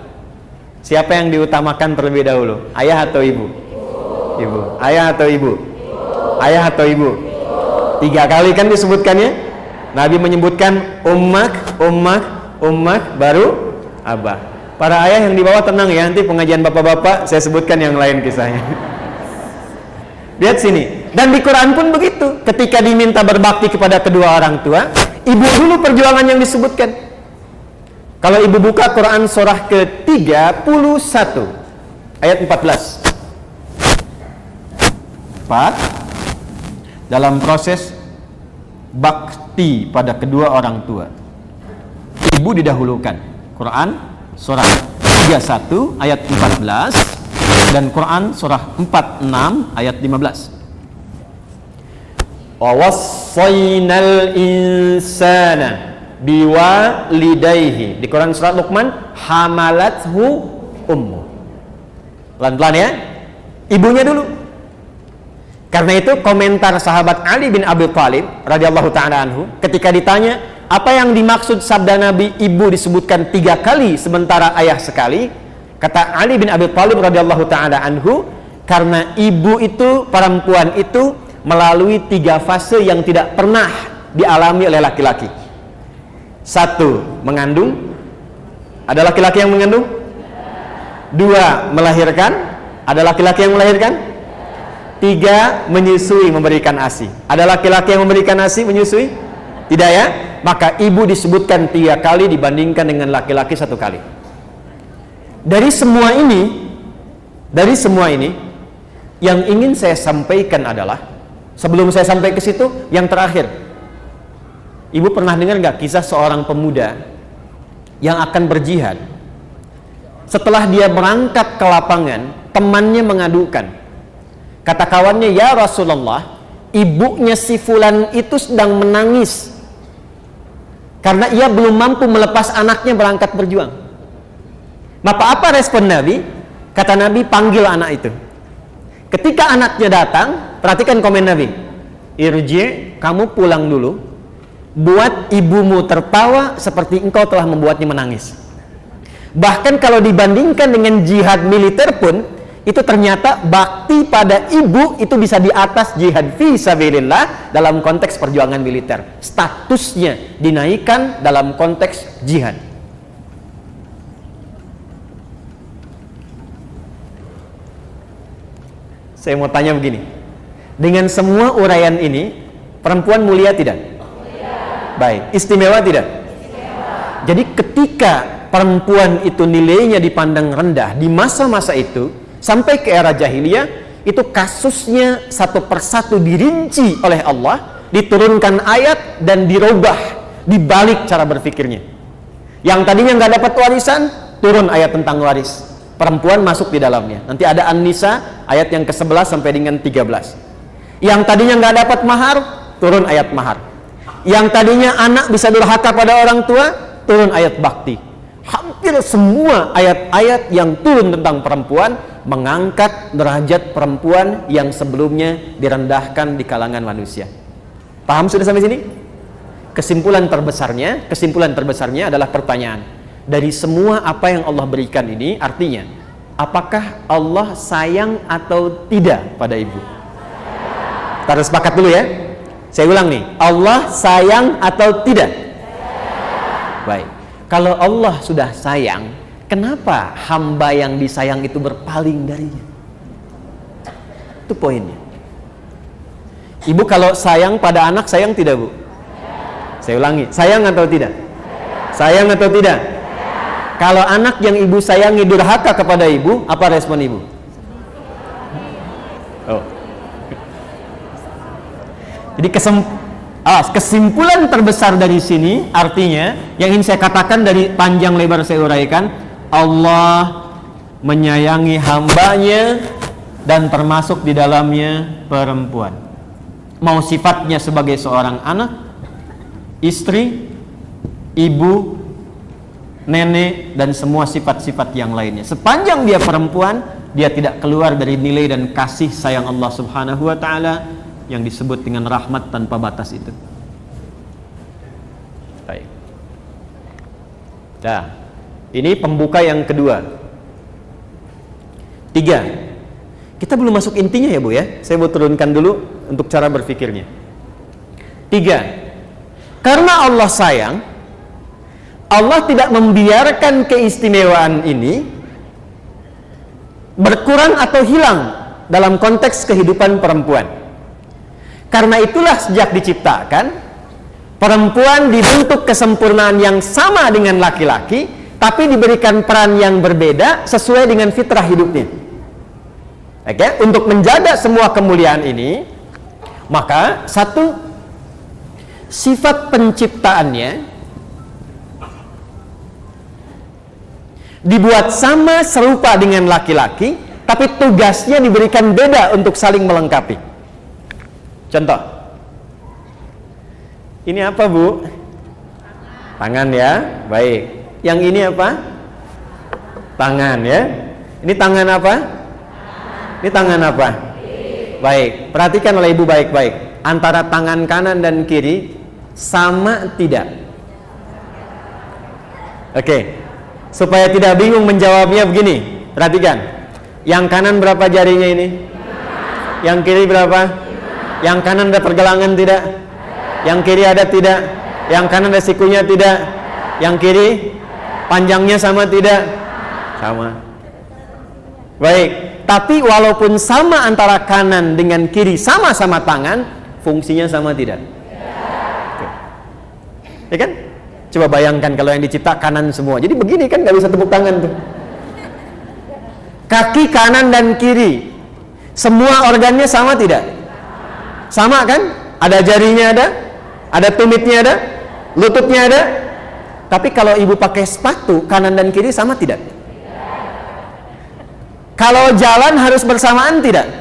siapa yang diutamakan terlebih dahulu? Ayah atau ibu? Ibu. Ayah atau ibu? Ayah atau ibu? 3 kali kan disebutkannya. Nabi menyebutkan ummak, baru abah. Para ayah yang di bawah tenang ya, nanti pengajian bapak-bapak saya sebutkan yang lain kisahnya. Lihat sini. Dan di Quran pun begitu. Ketika diminta berbakti kepada kedua orang tua, ibu dulu perjuangan yang disebutkan. Kalau ibu buka Quran surah ke-31 ayat 14. 4. Dalam proses bakti pada kedua orang tua. Ibu didahulukan. Quran surah 31 ayat 14 dan Quran surah 46 ayat 15. Wa wassaynal insana biwalidayhi. Di Quran surat Luqman, hamalathu ummu. Pelan-pelan ya. Ibunya dulu. Karena itu komentar sahabat Ali bin Abi Thalib radhiyallahu taala anhu ketika ditanya apa yang dimaksud sabda Nabi ibu disebutkan 3 kali sementara ayah sekali, kata Ali bin Abi Thalib radhiyallahu taala anhu, karena ibu itu, perempuan itu melalui 3 fase yang tidak pernah dialami oleh laki-laki. 1, mengandung. Ada laki-laki yang mengandung? 2, melahirkan. Ada laki-laki yang melahirkan? 3, menyusui, memberikan ASI. Ada laki-laki yang memberikan ASI, menyusui? Tidak ya? Maka ibu disebutkan 3 kali dibandingkan dengan laki-laki 1 kali. Dari semua ini, yang ingin saya sampaikan adalah, sebelum saya sampai ke situ, yang terakhir, ibu pernah dengar nggak kisah seorang pemuda yang akan berjihad? Setelah dia berangkat ke lapangan, temannya mengadukan, kata kawannya, ya Rasulullah, ibunya si fulan itu sedang menangis karena ia belum mampu melepas anaknya berangkat berjuang. Maka apa respon Nabi? Kata Nabi, panggil anak itu. Ketika anaknya datang, perhatikan komen Nabi, irji, kamu pulang dulu, buat ibumu tertawa seperti engkau telah membuatnya menangis. Bahkan kalau dibandingkan dengan jihad militer pun, itu ternyata bakti pada ibu itu bisa di atas jihad fi sabilillah dalam konteks perjuangan militer. Statusnya dinaikkan dalam konteks jihad. Saya mau tanya begini, dengan semua uraian ini, perempuan mulia tidak? Mulia. Baik, istimewa tidak? Istimewa. Jadi ketika perempuan itu nilainya dipandang rendah di masa-masa itu, sampai ke era jahiliyah, itu kasusnya satu persatu dirinci oleh Allah, diturunkan ayat dan dirubah, dibalik cara berpikirnya. Yang tadinya nggak dapat warisan, turun ayat tentang waris. Perempuan masuk di dalamnya. Nanti ada An-Nisa ayat yang ke-11 sampai dengan 13. Yang tadinya nggak dapat mahar, turun ayat mahar. Yang tadinya anak bisa durhaka pada orang tua, turun ayat bakti. Hampir semua ayat-ayat yang turun tentang perempuan mengangkat derajat perempuan yang sebelumnya direndahkan di kalangan manusia. Paham sudah sampai sini? Kesimpulan terbesarnya adalah pertanyaan. Dari semua apa yang Allah berikan ini, artinya apakah Allah sayang atau tidak pada ibu? Kita harus sepakat dulu ya. Saya ulang nih, Allah sayang atau tidak? Baik. Kalau Allah sudah sayang, kenapa hamba yang disayang itu berpaling darinya? Itu poinnya. Ibu kalau sayang pada anak, sayang tidak Bu? Saya ulangi, sayang atau tidak? Sayang atau tidak? Kalau anak yang ibu sayangi durhaka kepada ibu, apa respon ibu? Oh. Jadi kesimpulan terbesar dari sini, artinya yang ingin saya katakan dari panjang lebar saya uraikan, Allah menyayangi hambanya dan termasuk di dalamnya perempuan. Mau sifatnya sebagai seorang anak, istri, ibu, nenek, dan semua sifat-sifat yang lainnya. Sepanjang dia perempuan, dia tidak keluar dari nilai dan kasih sayang Allah Subhanahu wa ta'ala yang disebut dengan rahmat tanpa batas itu. Baik. Nah, ini pembuka yang kedua. 3. Kita belum masuk intinya ya Bu ya. Saya mau turunkan dulu untuk cara berpikirnya. 3. Karena Allah sayang, Allah tidak membiarkan keistimewaan ini berkurang atau hilang dalam konteks kehidupan perempuan. Karena itulah sejak diciptakan, perempuan dibentuk kesempurnaan yang sama dengan laki-laki, tapi diberikan peran yang berbeda sesuai dengan fitrah hidupnya. Oke, untuk menjaga semua kemuliaan ini, maka sifat penciptaannya dibuat sama serupa dengan laki-laki, tapi tugasnya diberikan beda untuk saling melengkapi. Contoh, ini apa Bu? Tangan ya, baik. Yang ini apa? Tangan ya. Ini tangan apa? Ini tangan apa? Baik, perhatikan oleh Ibu baik-baik. Antara tangan kanan dan kiri sama tidak? Oke. Supaya tidak bingung menjawabnya begini, perhatikan. Yang kanan berapa jarinya ini? Yang kiri berapa? Yang kanan ada pergelangan tidak? Yang kiri ada tidak? Yang kanan ada sikunya tidak? Yang kiri panjangnya sama tidak? Sama. Baik, tapi walaupun sama antara kanan dengan kiri, sama-sama tangan, fungsinya sama tidak? Oke. Ya kan? Coba bayangkan kalau yang dicipta kanan semua. Jadi begini kan, nggak bisa tepuk tangan tuh. Kaki kanan dan kiri, semua organnya sama tidak? Sama kan? Ada jarinya ada tumitnya ada, lututnya ada. Tapi kalau Ibu pakai sepatu kanan dan kiri sama tidak? Kalau jalan harus bersamaan tidak?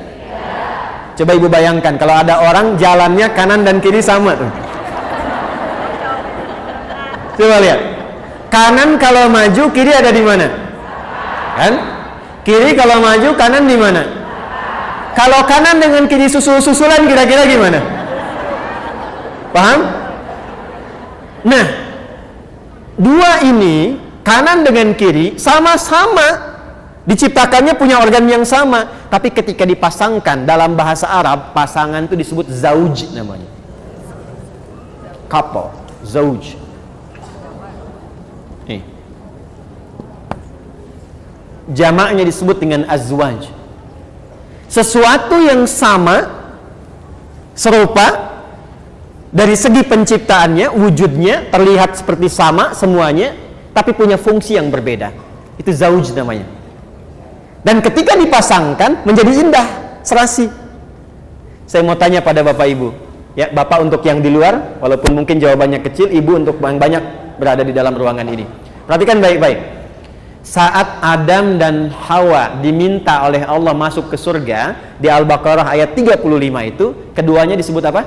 Coba Ibu bayangkan kalau ada orang jalannya kanan dan kiri sama tuh. Coba lihat. Kanan kalau maju, kiri ada di mana? Kan? Kiri kalau maju, kanan di mana? Kalau kanan dengan kiri susul-susulan kira-kira gimana? Paham? Nah, dua ini, kanan dengan kiri, sama-sama diciptakannya punya organ yang sama, tapi ketika dipasangkan dalam bahasa Arab, pasangan itu disebut zauj namanya. Couple, zauj. Jamaknya disebut dengan azwaj. Sesuatu yang sama, serupa dari segi penciptaannya, wujudnya terlihat seperti sama semuanya, tapi punya fungsi yang berbeda. Itu zauj namanya. Dan ketika dipasangkan menjadi indah, serasi. Saya mau tanya pada Bapak Ibu, ya, Bapak untuk yang di luar, walaupun mungkin jawabannya kecil, Ibu untuk yang banyak berada di dalam ruangan ini. Perhatikan baik-baik. Saat Adam dan Hawa diminta oleh Allah masuk ke surga, di Al-Baqarah ayat 35 itu, keduanya disebut apa?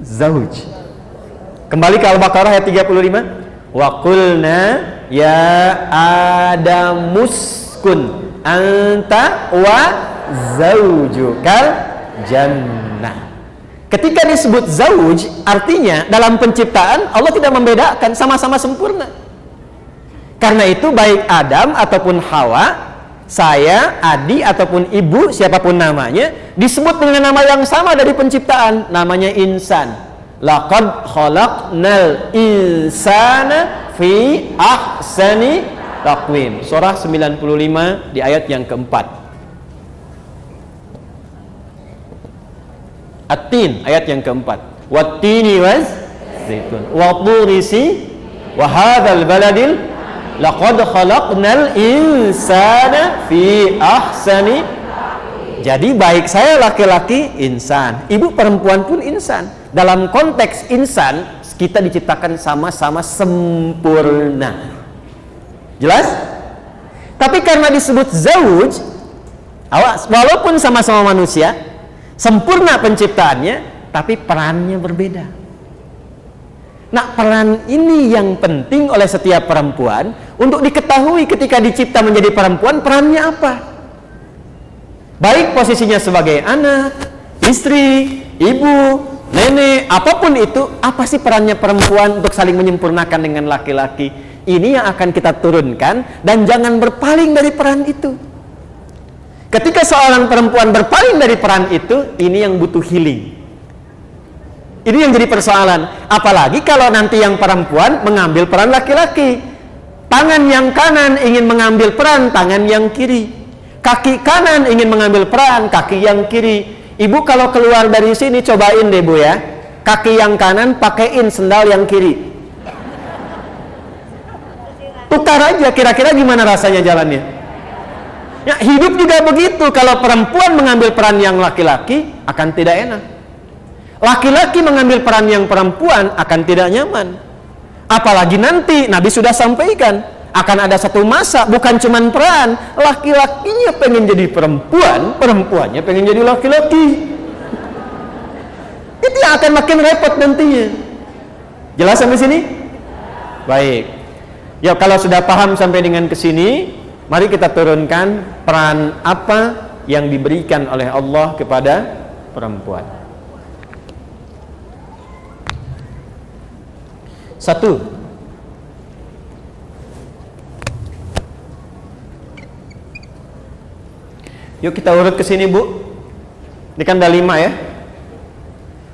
Zauj. Kembali ke Al-Baqarah ayat 35. Wa qulna ya Adamuskun anta wa zaujukal jannah. Ketika disebut zauj, artinya dalam penciptaan Allah tidak membedakan, sama-sama sempurna. Karena itu baik Adam ataupun Hawa, saya, Adi ataupun Ibu, siapapun namanya, disebut dengan nama yang sama dari penciptaan, namanya insan. Laqad khalaqnal insana fi ahsani taqwim. Surah 95 di ayat yang keempat. At-Tin ayat yang keempat. Wat-tini waz zaitun wa turisi wa hadzal baladil laqad khalaqnal insana fi ahsani. Jadi baik saya laki-laki insan, ibu perempuan pun insan. Dalam konteks insan, kita diciptakan sama-sama sempurna. Jelas? Tapi karena disebut zauj, walaupun sama-sama manusia, sempurna penciptaannya, tapi perannya berbeda. Nah, peran ini yang penting oleh setiap perempuan untuk diketahui ketika dicipta menjadi perempuan, perannya apa? Baik posisinya sebagai anak, istri, ibu, nenek, apapun itu, apa sih perannya perempuan untuk saling menyempurnakan dengan laki-laki? Ini yang akan kita turunkan, dan jangan berpaling dari peran itu. Ketika seorang perempuan berpaling dari peran itu, ini yang butuh healing. Ini yang jadi persoalan. Apalagi kalau nanti yang perempuan mengambil peran laki-laki. Tangan yang kanan ingin mengambil peran tangan yang kiri. Kaki kanan ingin mengambil peran kaki yang kiri. Ibu kalau keluar dari sini cobain deh Bu ya. Kaki yang kanan pakaiin sendal yang kiri. Tukar aja, kira-kira gimana rasanya jalannya? Ya, hidup juga begitu. Kalau perempuan mengambil peran yang laki-laki akan tidak enak. Laki-laki mengambil peran yang perempuan akan tidak nyaman. Apalagi nanti Nabi sudah sampaikan akan ada satu masa bukan cuman peran, laki-lakinya pengen jadi perempuan, perempuannya pengen jadi laki-laki. Itu yang akan makin repot nantinya. Jelas sampai sini? Baik. Ya, kalau sudah paham sampai dengan ke sini, mari kita turunkan peran apa yang diberikan oleh Allah kepada perempuan. Satu, yuk kita urut ke sini, Bu. Ini kan ada 5 ya.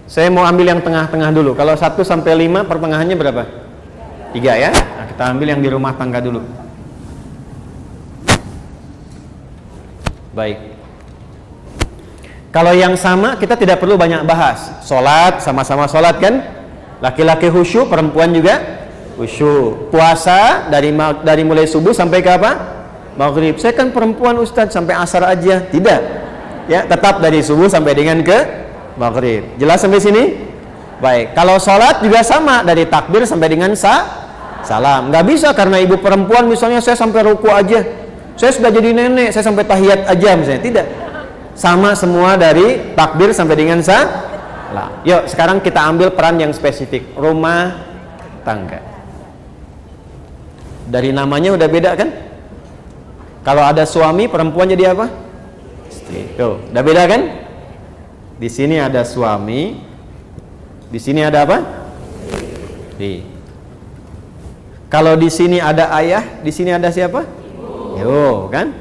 Saya mau ambil yang tengah-tengah dulu. Kalau 1 sampai 5 pertengahannya berapa? 3 ya. Nah, kita ambil yang di rumah tangga dulu. Baik. Kalau yang sama kita tidak perlu banyak bahas. Sholat, sama-sama sholat kan? Laki-laki khusyuk, perempuan juga khusyuk. Puasa dari mulai subuh sampai ke apa? Maghrib. Saya kan perempuan Ustadz, sampai asar aja. Tidak. Ya, tetap dari subuh sampai dengan ke maghrib. Jelas sampai sini? Baik. Kalau sholat juga sama, dari takbir sampai dengan salam. Nggak bisa karena ibu perempuan misalnya saya sampai ruku aja. Saya sudah jadi nenek, saya sampai tahiyat aja misalnya. Tidak. Sama semua dari takbir sampai dengan salam. Yuk, sekarang kita ambil peran yang spesifik. Rumah tangga. Dari namanya udah beda kan? Kalau ada suami, perempuan jadi apa? Istri. Tuh, udah beda kan? Di sini ada suami, di sini ada apa? Kalau di sini ada ayah, di sini ada siapa? Yo, kan?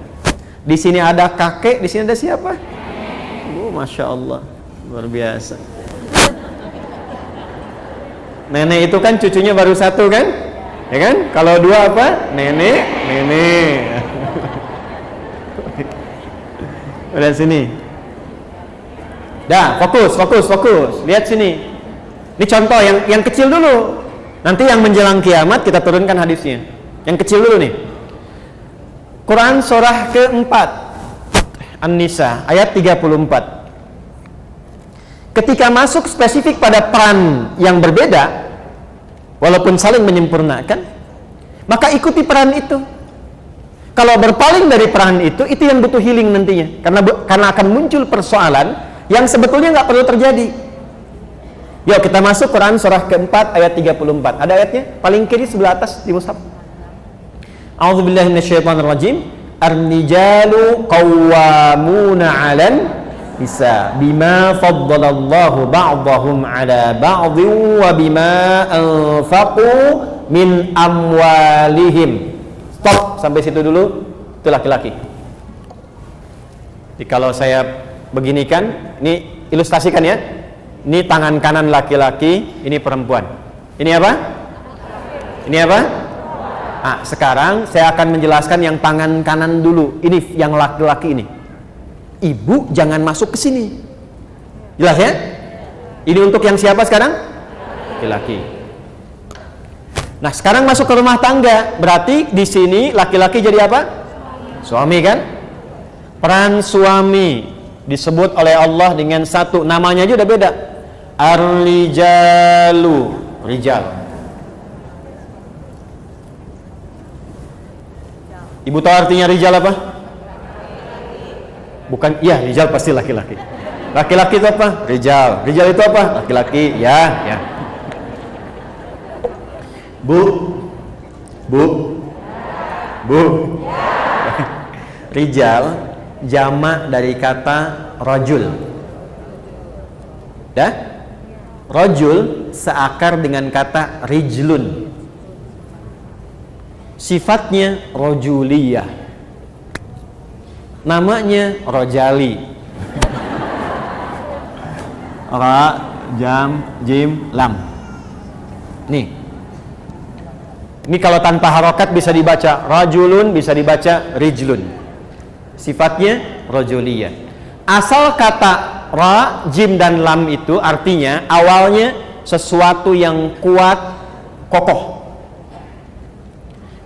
Di sini ada kakek, di sini ada siapa? Masya Allah, luar biasa. Nenek itu kan cucunya baru 1 kan? Ya kan? Kalau 2 apa? Nenek. Udah sini. Dah, fokus. Lihat sini. Ini contoh yang kecil dulu. Nanti yang menjelang kiamat kita turunkan hadisnya. Yang kecil dulu nih. Quran surah ke-4 An-Nisa ayat 34. Ketika masuk spesifik pada peran yang berbeda, walaupun saling menyempurnakan, maka ikuti peran itu. Kalau berpaling dari peran itu yang butuh healing nantinya. Karena akan muncul persoalan yang sebetulnya nggak perlu terjadi. Yuk kita masuk Quran surah ke-4 ayat 34. Ada ayatnya? Paling kiri sebelah atas di mushaf. A'udzubillahi minasyaitonirrajim. Ar-rijalu qawwamuna 'alan nisa bima faddalallahu ba'dahum 'ala ba'dhin wa bima anfaqu min amwalihim. Stop sampai situ dulu. Itu laki-laki. Jadi kalau saya beginikan, ini ilustrasikan ya. Ini tangan kanan laki-laki, ini perempuan. Ini apa? Ini apa? Nah, sekarang saya akan menjelaskan yang tangan kanan dulu. Ini yang laki-laki ini. Ibu jangan masuk ke sini. Jelas ya? Ini untuk yang siapa sekarang? Laki-laki. Nah, sekarang masuk ke rumah tangga. Berarti di sini laki-laki jadi apa? Suami kan? Peran suami disebut oleh Allah dengan satu, namanya aja udah beda. Ar-rijalu, rijal. Ibu tahu artinya rijal apa? Bukan, iya rijal pasti laki-laki. Laki-laki itu apa? Rijal. Rijal itu apa? Laki-laki. Ya. Bu. Rijal jamak dari kata rajul. Dah? Rajul seakar dengan kata rijlun. Sifatnya rajuliyah. Namanya rojali. Ra, jam, jim, lam. Nih. Ini kalau tanpa harokat bisa dibaca rajulun, bisa dibaca rijlun. Sifatnya rajuliyah. Asal kata ra, jim dan lam itu artinya awalnya sesuatu yang kuat, kokoh.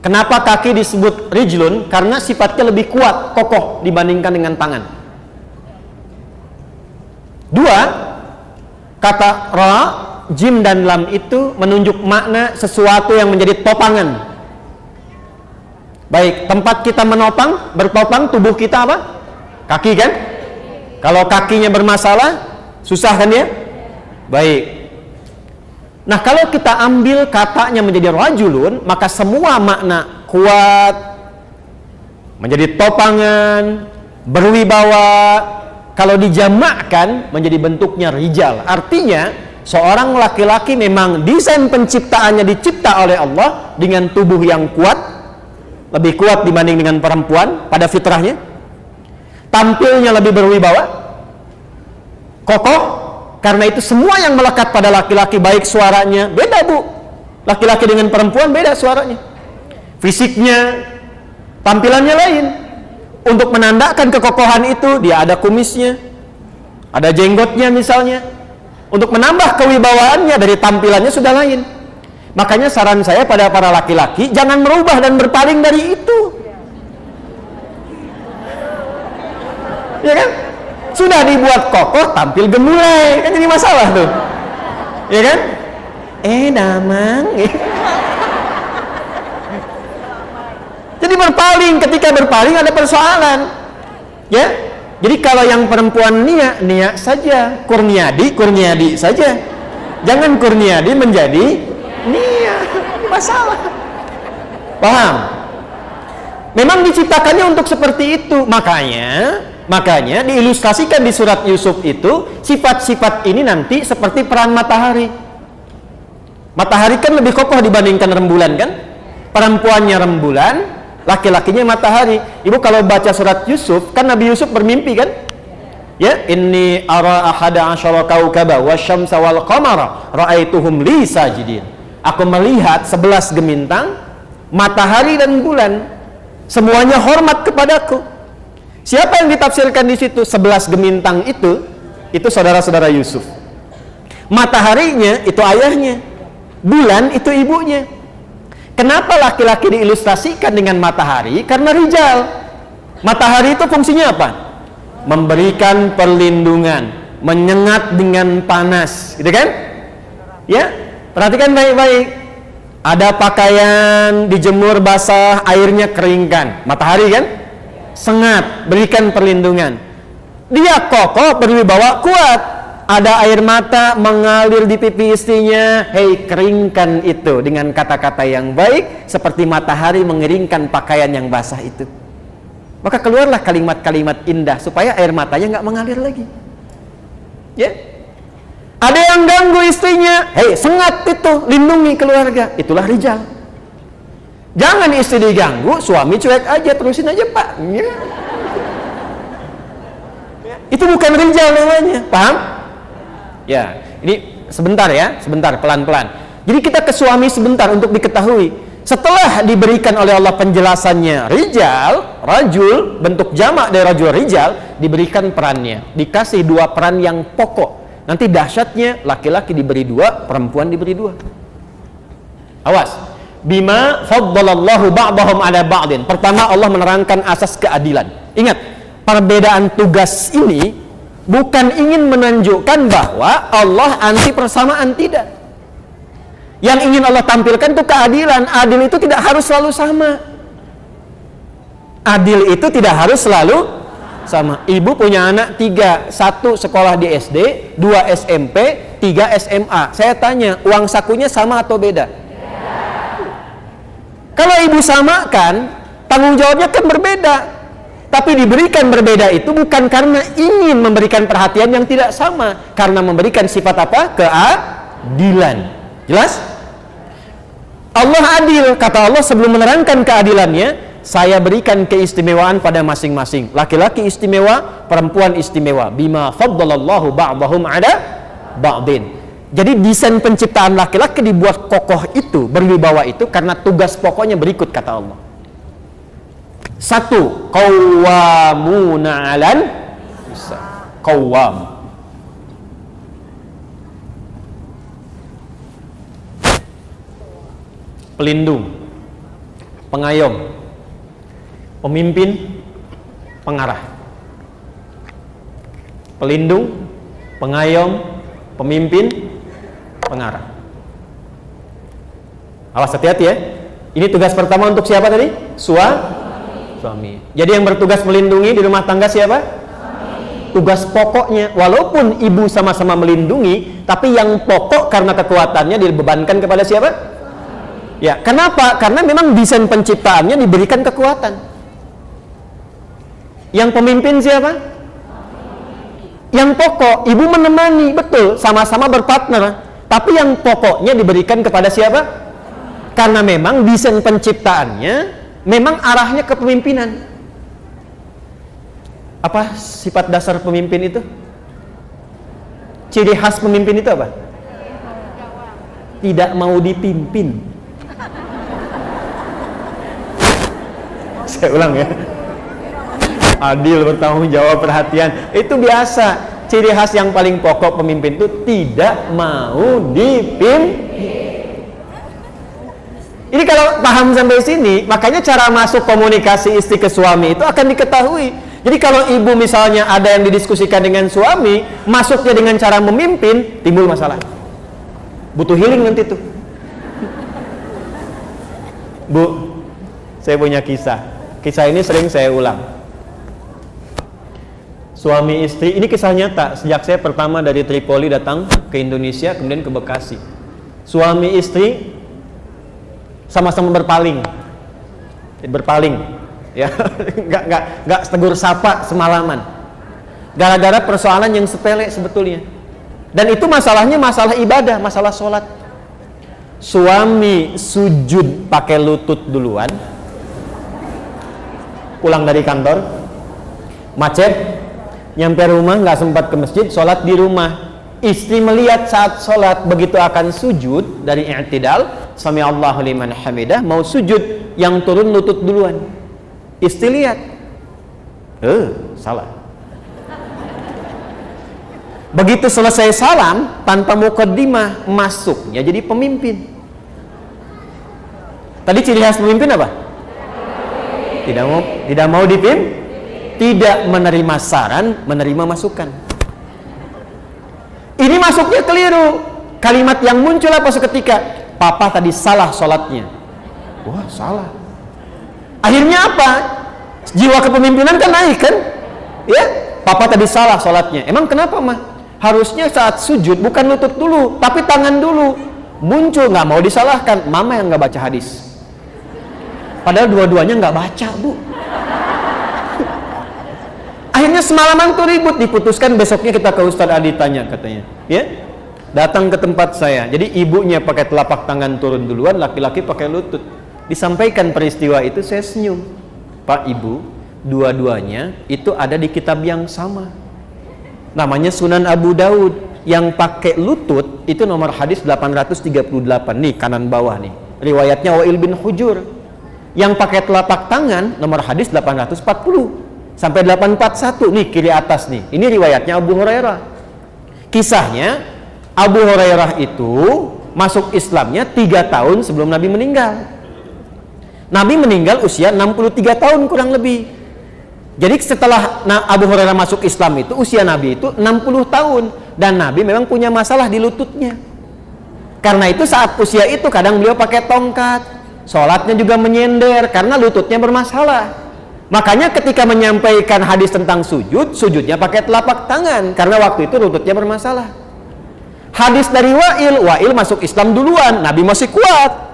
Kenapa kaki disebut rijlun? Karena sifatnya lebih kuat, kokoh dibandingkan dengan tangan. Dua, Kata ra, jim dan lam itu menunjuk makna sesuatu yang menjadi topangan. Baik, tempat kita menopang, bertopang tubuh kita apa? Kaki kan? Kalau kakinya bermasalah, susah kan ya? Baik. Nah, kalau kita ambil katanya menjadi rajulun, maka semua makna kuat, menjadi topangan, berwibawa, kalau dijamakkan menjadi bentuknya rijal. Artinya, seorang laki-laki memang desain penciptaannya dicipta oleh Allah dengan tubuh yang kuat, lebih kuat dibanding dengan perempuan pada fitrahnya. Tampilnya lebih berwibawa, kokoh. Karena itu semua yang melekat pada laki-laki, baik suaranya, beda bu. Laki-laki dengan perempuan beda suaranya. Fisiknya, tampilannya lain. Untuk menandakan kekokohan itu, dia ada kumisnya, ada jenggotnya misalnya. Untuk menambah kewibawaannya, dari tampilannya sudah lain. Makanya saran saya pada para laki-laki, jangan merubah dan berpaling dari itu. Ya kan? Sudah dibuat kokoh, tampil gemulai, kan jadi masalah tuh. Ya kan? Damang. Jadi berpaling, ketika berpaling ada persoalan. Ya. Jadi kalau yang perempuan Nia saja, Kurniadi saja. Jangan Kurniadi menjadi Nia. Masalah. Paham? Memang diciptakannya untuk seperti itu. Makanya diilustrasikan di surat Yusuf itu, sifat-sifat ini nanti seperti peran matahari. Matahari kan lebih kokoh dibandingkan rembulan kan? Perempuannya rembulan, laki-lakinya matahari. Ibu kalau baca surat Yusuf, kan Nabi Yusuf bermimpi kan? Ya, inni ara ahada asyara kaukaba wasyamsa wal qamara ra'aituhum li sajidin. Aku melihat 11 gemintang, matahari dan bulan. Semuanya hormat kepadaku. Siapa yang ditafsirkan di situ? 11 gemintang itu saudara-saudara Yusuf. Mataharinya itu ayahnya, bulan itu ibunya. Kenapa laki-laki diilustrasikan dengan matahari? Karena rijal. Matahari itu fungsinya apa? Memberikan perlindungan, menyengat dengan panas, gitu kan? Ya, perhatikan baik-baik. Ada pakaian dijemur basah, airnya keringkan. Matahari kan? Sengat, berikan perlindungan. Dia kokoh, berwibawa, kuat. Ada air mata mengalir di pipi istrinya, hei, keringkan itu dengan kata-kata yang baik, seperti matahari mengeringkan pakaian yang basah itu. Maka keluarlah kalimat-kalimat indah supaya air matanya nggak mengalir lagi. Ya, ada yang ganggu istrinya, hei, sengat itu, lindungi keluarga. Itulah rijal. Jangan istri diganggu, suami cuek aja, terusin aja pak. Ya. Itu bukan rijal namanya, paham? Ya, ini sebentar ya, sebentar, pelan-pelan. Jadi kita ke suami sebentar untuk diketahui. Setelah diberikan oleh Allah penjelasannya rijal, rajul, bentuk jamak dari rajul rijal, diberikan perannya. Dikasih 2 peran yang pokok. Nanti dahsyatnya, laki-laki diberi 2, perempuan diberi 2. Awas. Bima faddalallahu ba'dahum ala ba'din. Pertama, Allah menerangkan asas keadilan. Ingat, perbedaan tugas ini bukan ingin menunjukkan bahwa Allah anti persamaan, tidak. Yang ingin Allah tampilkan itu keadilan. Adil itu tidak harus selalu sama. Adil itu tidak harus selalu sama. Ibu punya anak 3, 1 sekolah di SD, 2 SMP, 3 SMA. Saya tanya, uang sakunya sama atau beda? Kalau ibu samakan, tanggung jawabnya kan berbeda. Tapi diberikan berbeda itu bukan karena ingin memberikan perhatian yang tidak sama, karena memberikan sifat apa? Keadilan. Jelas? Allah adil. Kata Allah sebelum menerangkan keadilannya, saya berikan keistimewaan pada masing-masing. Laki-laki istimewa, perempuan istimewa. Bima faddalallahu ba'dahum ala ba'din. Jadi desain penciptaan laki-laki dibuat kokoh itu, berwibawa itu, karena tugas pokoknya berikut kata Allah. 1, qawwamuna 'alan nisa. Qawwam. Pelindung, pengayom, pemimpin, pengarah. Pelindung, pengayom, pemimpin, pengarah. Awas, hati-hati ya. Ini tugas pertama untuk siapa tadi? Suami. Jadi yang bertugas melindungi di rumah tangga siapa? Suami. Tugas pokoknya, walaupun ibu sama-sama melindungi, tapi yang pokok karena kekuatannya dibebankan kepada siapa? Suami. Ya, kenapa? Karena memang desain penciptaannya diberikan kekuatan. Yang pemimpin siapa? Yang pokok, ibu menemani, betul, sama-sama berpartner. Tapi yang pokoknya diberikan kepada siapa? Karena memang desain penciptaannya, memang arahnya ke pemimpinan. Apa sifat dasar pemimpin itu? Ciri khas pemimpin itu apa? Tidak mau dipimpin. Saya ulang ya. Adil, bertanggung jawab, perhatian. Itu biasa. Ciri khas yang paling pokok pemimpin itu tidak mau dipimpin. Ini kalau paham sampai sini, makanya cara masuk komunikasi istri ke suami itu akan diketahui. Jadi kalau ibu misalnya ada yang didiskusikan dengan suami, masuknya dengan cara memimpin, timbul masalah. Butuh healing nanti tuh. Bu, saya punya kisah. Kisah ini sering saya ulang. Suami istri, ini kisah nyata. Sejak saya pertama dari Tripoli datang ke Indonesia, kemudian ke Bekasi. Suami istri sama-sama berpaling, ya, nggak tegur sapa semalaman. Gara-gara persoalan yang sepele sebetulnya. Dan itu masalahnya masalah ibadah, masalah sholat. Suami sujud pakai lutut duluan, pulang dari kantor, macet. Nyampe rumah nggak sempat ke masjid, sholat di rumah. Istri melihat saat sholat, begitu akan sujud dari i'tidal, sami Allahu liman hamidah, mau sujud, yang turun lutut duluan. Istri lihat, salah. Begitu selesai salam, tanpa muqaddimah, masuknya jadi pemimpin. Tadi ciri khas pemimpin apa? Tidak mau dipimpin. Tidak menerima saran, menerima masukan. Ini masuknya keliru. Kalimat yang muncul apa seketika? Papa tadi salah sholatnya. Wah, salah. Akhirnya apa? Jiwa kepemimpinan kan naik kan? Ya, papa tadi salah sholatnya. Emang kenapa mah? Harusnya saat sujud bukan lutut dulu, tapi tangan dulu. Muncul, nggak mau disalahkan. Mama yang nggak baca hadis. Padahal dua-duanya nggak baca, Bu. Akhirnya semalaman tuh ribut, diputuskan besoknya kita ke Ustadz Adi tanya katanya, ya, datang ke tempat saya. Jadi ibunya pakai telapak tangan turun duluan, laki-laki pakai lutut. Disampaikan peristiwa itu, saya senyum. Pak, Ibu, dua-duanya itu ada di kitab yang sama. Namanya Sunan Abu Daud. Yang pakai lutut itu nomor hadis 838 nih, kanan bawah nih. Riwayatnya Wa'il bin Hujur. Yang pakai telapak tangan nomor hadis 840. Sampai 841 nih, kiri atas nih. Ini riwayatnya Abu Hurairah. Kisahnya, Abu Hurairah itu masuk Islamnya 3 tahun sebelum Nabi meninggal. Nabi meninggal usia 63 tahun kurang lebih. Jadi setelah Abu Hurairah masuk Islam itu, usia Nabi itu 60 tahun. Dan Nabi memang punya masalah di lututnya. Karena itu saat usia itu kadang beliau pakai tongkat. Sholatnya juga menyender karena lututnya bermasalah. Makanya ketika menyampaikan hadis tentang sujud, sujudnya pakai telapak tangan karena waktu itu lututnya bermasalah. Hadis dari Wa'il masuk Islam duluan, Nabi masih kuat.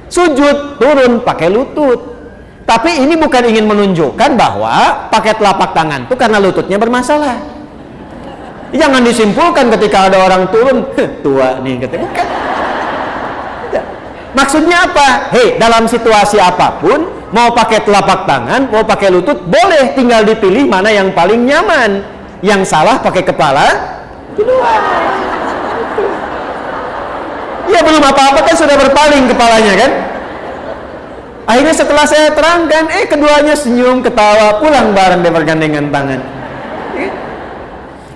Sujud, turun pakai lutut. Tapi ini bukan ingin menunjukkan bahwa pakai telapak tangan itu karena lututnya bermasalah. Jangan disimpulkan ketika ada orang turun, tua nih katanya. Bukan. Maksudnya apa? Hei, dalam situasi apapun, mau pakai telapak tangan, mau pakai lutut, boleh, tinggal dipilih mana yang paling nyaman. Yang salah pakai kepala kedua. Ya belum apa-apa kan sudah berpaling kepalanya kan. Akhirnya setelah saya terangkan, keduanya senyum, ketawa, pulang bareng dia bergandengan tangan.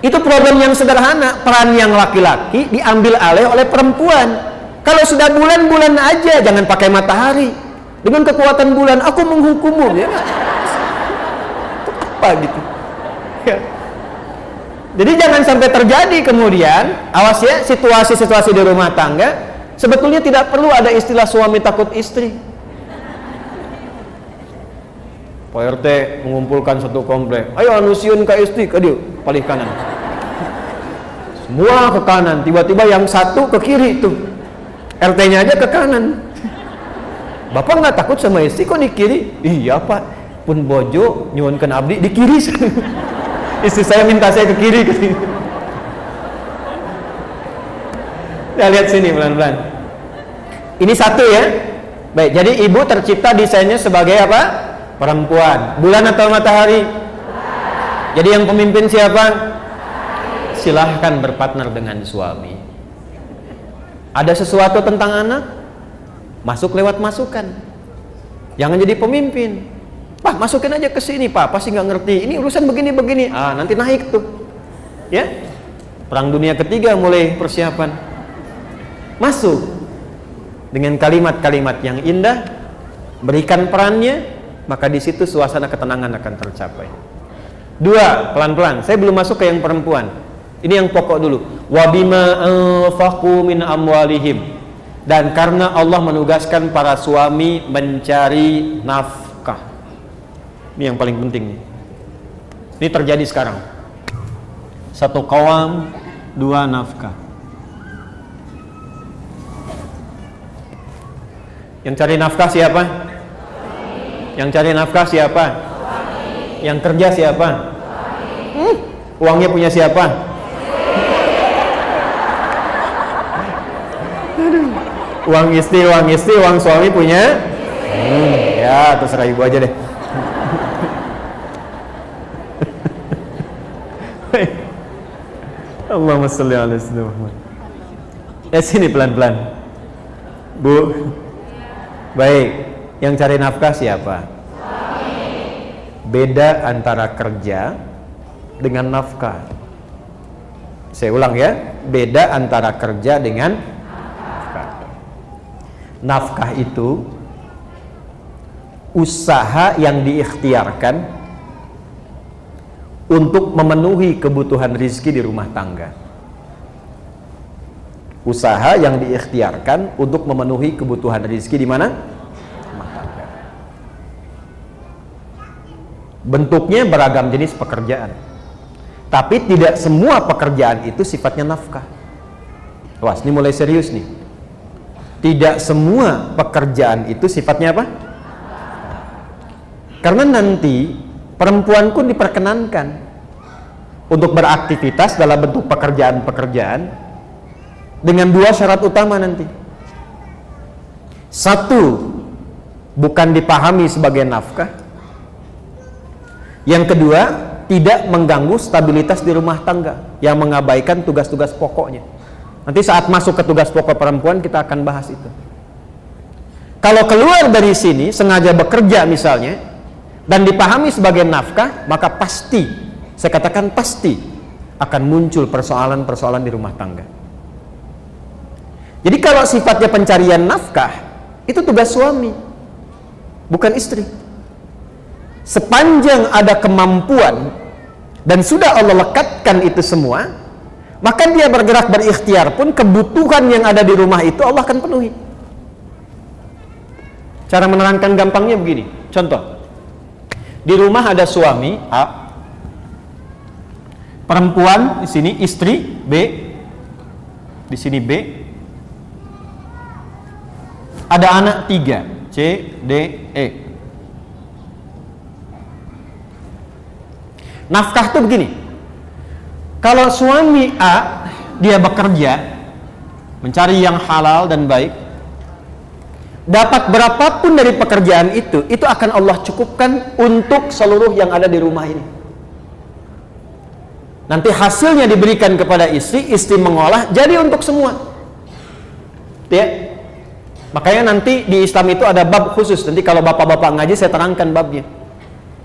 Itu problem yang sederhana. Peran yang laki-laki diambil alih oleh perempuan. Kalau sudah bulan-bulan aja, jangan pakai matahari. Dengan kekuatan bulan, aku menghukummu, ya. Apa gitu? Ya. Jadi jangan sampai terjadi kemudian, awas ya, situasi-situasi di rumah tangga sebetulnya tidak perlu ada istilah suami takut istri. Pak RT mengumpulkan satu komplek, ayo anusiun ke istri, ke dia paling kanan, semua ke kanan, tiba-tiba yang satu ke kiri tuh, RT-nya aja ke kanan. Bapak nggak takut sama istri kok di kiri? Iya pak, pun bojo nyuwunkeun abdi di kiri. Istri saya minta saya ke kiri. Kita lihat sini pelan-pelan. Ini satu ya. Baik, jadi ibu tercipta desainnya sebagai apa? Perempuan. Bulan atau matahari? Jadi yang pemimpin siapa? Silahkan berpartner dengan suami. Ada sesuatu tentang anak? Masuk lewat masukan. Jangan jadi pemimpin. Pak, masukin aja ke sini, Pak. Pasti nggak ngerti. Ini urusan begini-begini. Ah, nanti naik tuh. Ya. Perang Dunia Ketiga mulai persiapan. Masuk dengan kalimat-kalimat yang indah, berikan perannya, maka di situ suasana ketenangan akan tercapai. Dua, pelan-pelan. Saya belum masuk ke yang perempuan. Ini yang pokok dulu. Wa bima anfaqu min amwalihim. Dan karena Allah menugaskan para suami mencari nafkah. Ini yang paling penting nih. Ini terjadi sekarang. Satu qawam, dua nafkah. Yang cari nafkah siapa? Yang cari nafkah siapa? Yang kerja siapa? Uangnya punya siapa? Uang istri, uang suami punya? Ya, terserah ibu aja deh. Allahumma sholli ala sayyidina Muhammad. Sini pelan-pelan. Bu. Baik, yang cari nafkah siapa? Beda antara kerja dengan nafkah. Saya ulang ya, beda antara kerja dengan nafkah. Nafkah itu usaha yang diikhtiarkan untuk memenuhi kebutuhan rizki di rumah tangga. Usaha yang diikhtiarkan untuk memenuhi kebutuhan rizki di mana? Rumah tangga. Bentuknya beragam jenis pekerjaan, tapi tidak semua pekerjaan itu sifatnya nafkah. Awas, ini mulai serius nih. Tidak semua pekerjaan itu sifatnya apa? Karena nanti perempuan pun diperkenankan untuk beraktivitas dalam bentuk pekerjaan-pekerjaan dengan dua syarat utama nanti. Satu, bukan dipahami sebagai nafkah. Yang kedua, tidak mengganggu stabilitas di rumah tangga, yang mengabaikan tugas-tugas pokoknya. Nanti saat masuk ke tugas pokok perempuan kita akan bahas itu. Kalau keluar dari sini sengaja bekerja misalnya dan dipahami sebagai nafkah, maka pasti, saya katakan pasti akan muncul persoalan-persoalan di rumah tangga. Jadi kalau sifatnya pencarian nafkah, itu tugas suami, bukan istri. Sepanjang ada kemampuan dan sudah Allah lekatkan itu semua, maka dia bergerak berikhtiar pun kebutuhan yang ada di rumah itu Allah akan penuhi. Cara menerangkan gampangnya begini, contoh. Di rumah ada suami A, perempuan di sini istri B, di sini B, ada anak 3 C, D, E. Nafkah tuh begini. Kalau suami A dia bekerja mencari yang halal dan baik, dapat berapapun dari pekerjaan itu akan Allah cukupkan untuk seluruh yang ada di rumah ini. Nanti hasilnya diberikan kepada istri, istri mengolah jadi untuk semua. Ya. Makanya nanti di Islam itu ada bab khusus. Nanti kalau bapak-bapak ngaji saya terangkan babnya.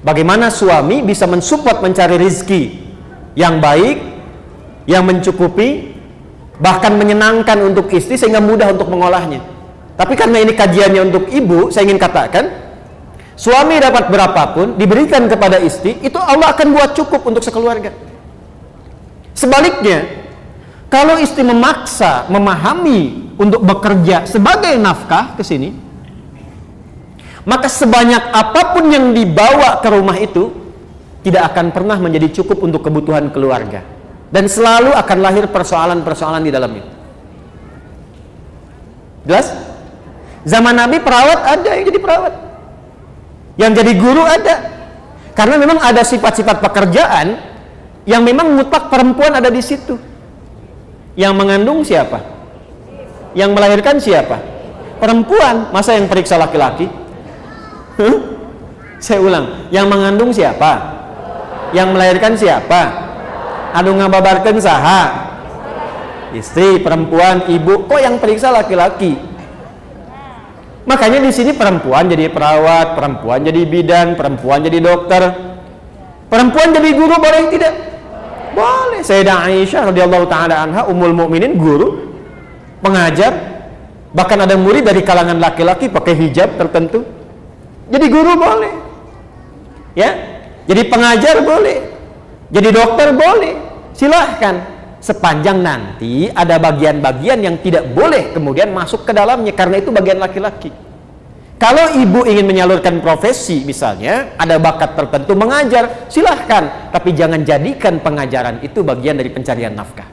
Bagaimana suami bisa mensupport mencari rizki yang baik, yang mencukupi, bahkan menyenangkan untuk istri sehingga mudah untuk mengolahnya. Tapi karena ini kajiannya untuk ibu, saya ingin katakan, suami dapat berapapun diberikan kepada istri, itu Allah akan buat cukup untuk sekeluarga. Sebaliknya, kalau istri memaksa, memahami untuk bekerja sebagai nafkah ke sini, maka sebanyak apapun yang dibawa ke rumah itu tidak akan pernah menjadi cukup untuk kebutuhan keluarga, dan selalu akan lahir persoalan-persoalan di dalamnya. Jelas? Zaman Nabi perawat ada yang jadi perawat, yang jadi guru ada, karena memang ada sifat-sifat pekerjaan yang memang mutlak perempuan ada di situ. Yang mengandung siapa? Yang melahirkan siapa? Perempuan. Masa yang periksa laki-laki? Saya ulang, yang mengandung siapa? Yang melahirkan siapa? Anu ngababarkeun saha? Istri, perempuan, ibu. Kok yang periksa laki-laki? Makanya di sini perempuan jadi perawat, perempuan jadi bidan, perempuan jadi dokter, perempuan jadi guru, boleh tidak? Boleh. Sayyidah Aisyah radhiyallahu taala anha, ummul mukminin, guru, pengajar, bahkan ada murid dari kalangan laki-laki pakai hijab tertentu. Jadi guru boleh, ya. Jadi pengajar boleh, jadi dokter boleh, silahkan, sepanjang nanti ada bagian-bagian yang tidak boleh kemudian masuk ke dalamnya, karena itu bagian laki-laki. Kalau ibu ingin menyalurkan profesi, misalnya ada bakat tertentu mengajar, silahkan, tapi jangan jadikan pengajaran itu bagian dari pencarian nafkah.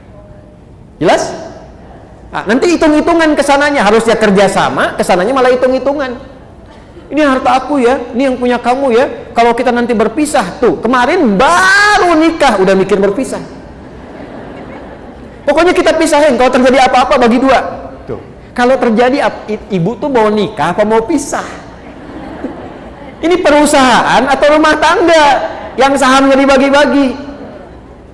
Jelas? Nah, nanti hitung-hitungan kesananya, harusnya kerjasama, kesananya malah hitung-hitungan. Ini harta aku ya, ini yang punya kamu ya. Kalau kita nanti berpisah, tuh kemarin baru nikah udah mikir berpisah. Pokoknya kita pisahin, kalau terjadi apa-apa bagi dua. Tuh. Kalau terjadi, ibu tuh mau nikah apa mau pisah? Ini perusahaan atau rumah tangga yang sahamnya dibagi-bagi.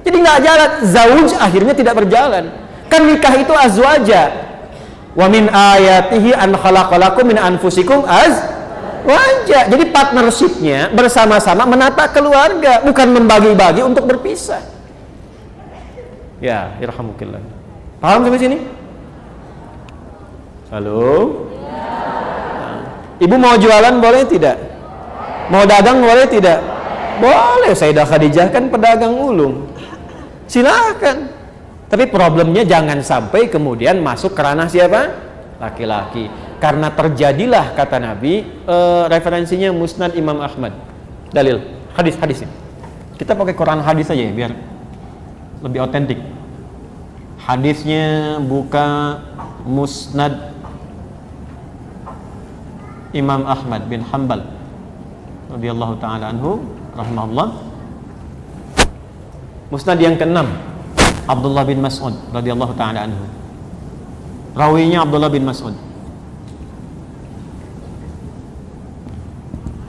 Jadi nggak jalan, zauj akhirnya tidak berjalan. Kan nikah itu azwaja. Wa min ayatihi an khalaqalakum min anfusikum azwaja. Jadi partnershipnya bersama-sama menata keluarga, bukan membagi-bagi untuk berpisah. Ya, irhamukillah. Paham sampai sini? Halo? Ibu mau jualan boleh tidak? Mau dagang boleh tidak? Boleh. Sayyidah Khadijah kan pedagang ulung. Silakan. Tapi problemnya jangan sampai kemudian masuk ke ranah siapa? Laki-laki. Karena terjadilah, kata Nabi, referensinya Musnad Imam Ahmad. Dalil, hadisnya. Kita pakai Quran hadis aja ya, biar lebih otentik. Hadisnya buka Musnad Imam Ahmad bin Hanbal radhiyallahu taala anhu rahimahullah. Musnad yang ke-6, Abdullah bin Mas'ud radhiyallahu taala anhu. Rawinya Abdullah bin Mas'ud.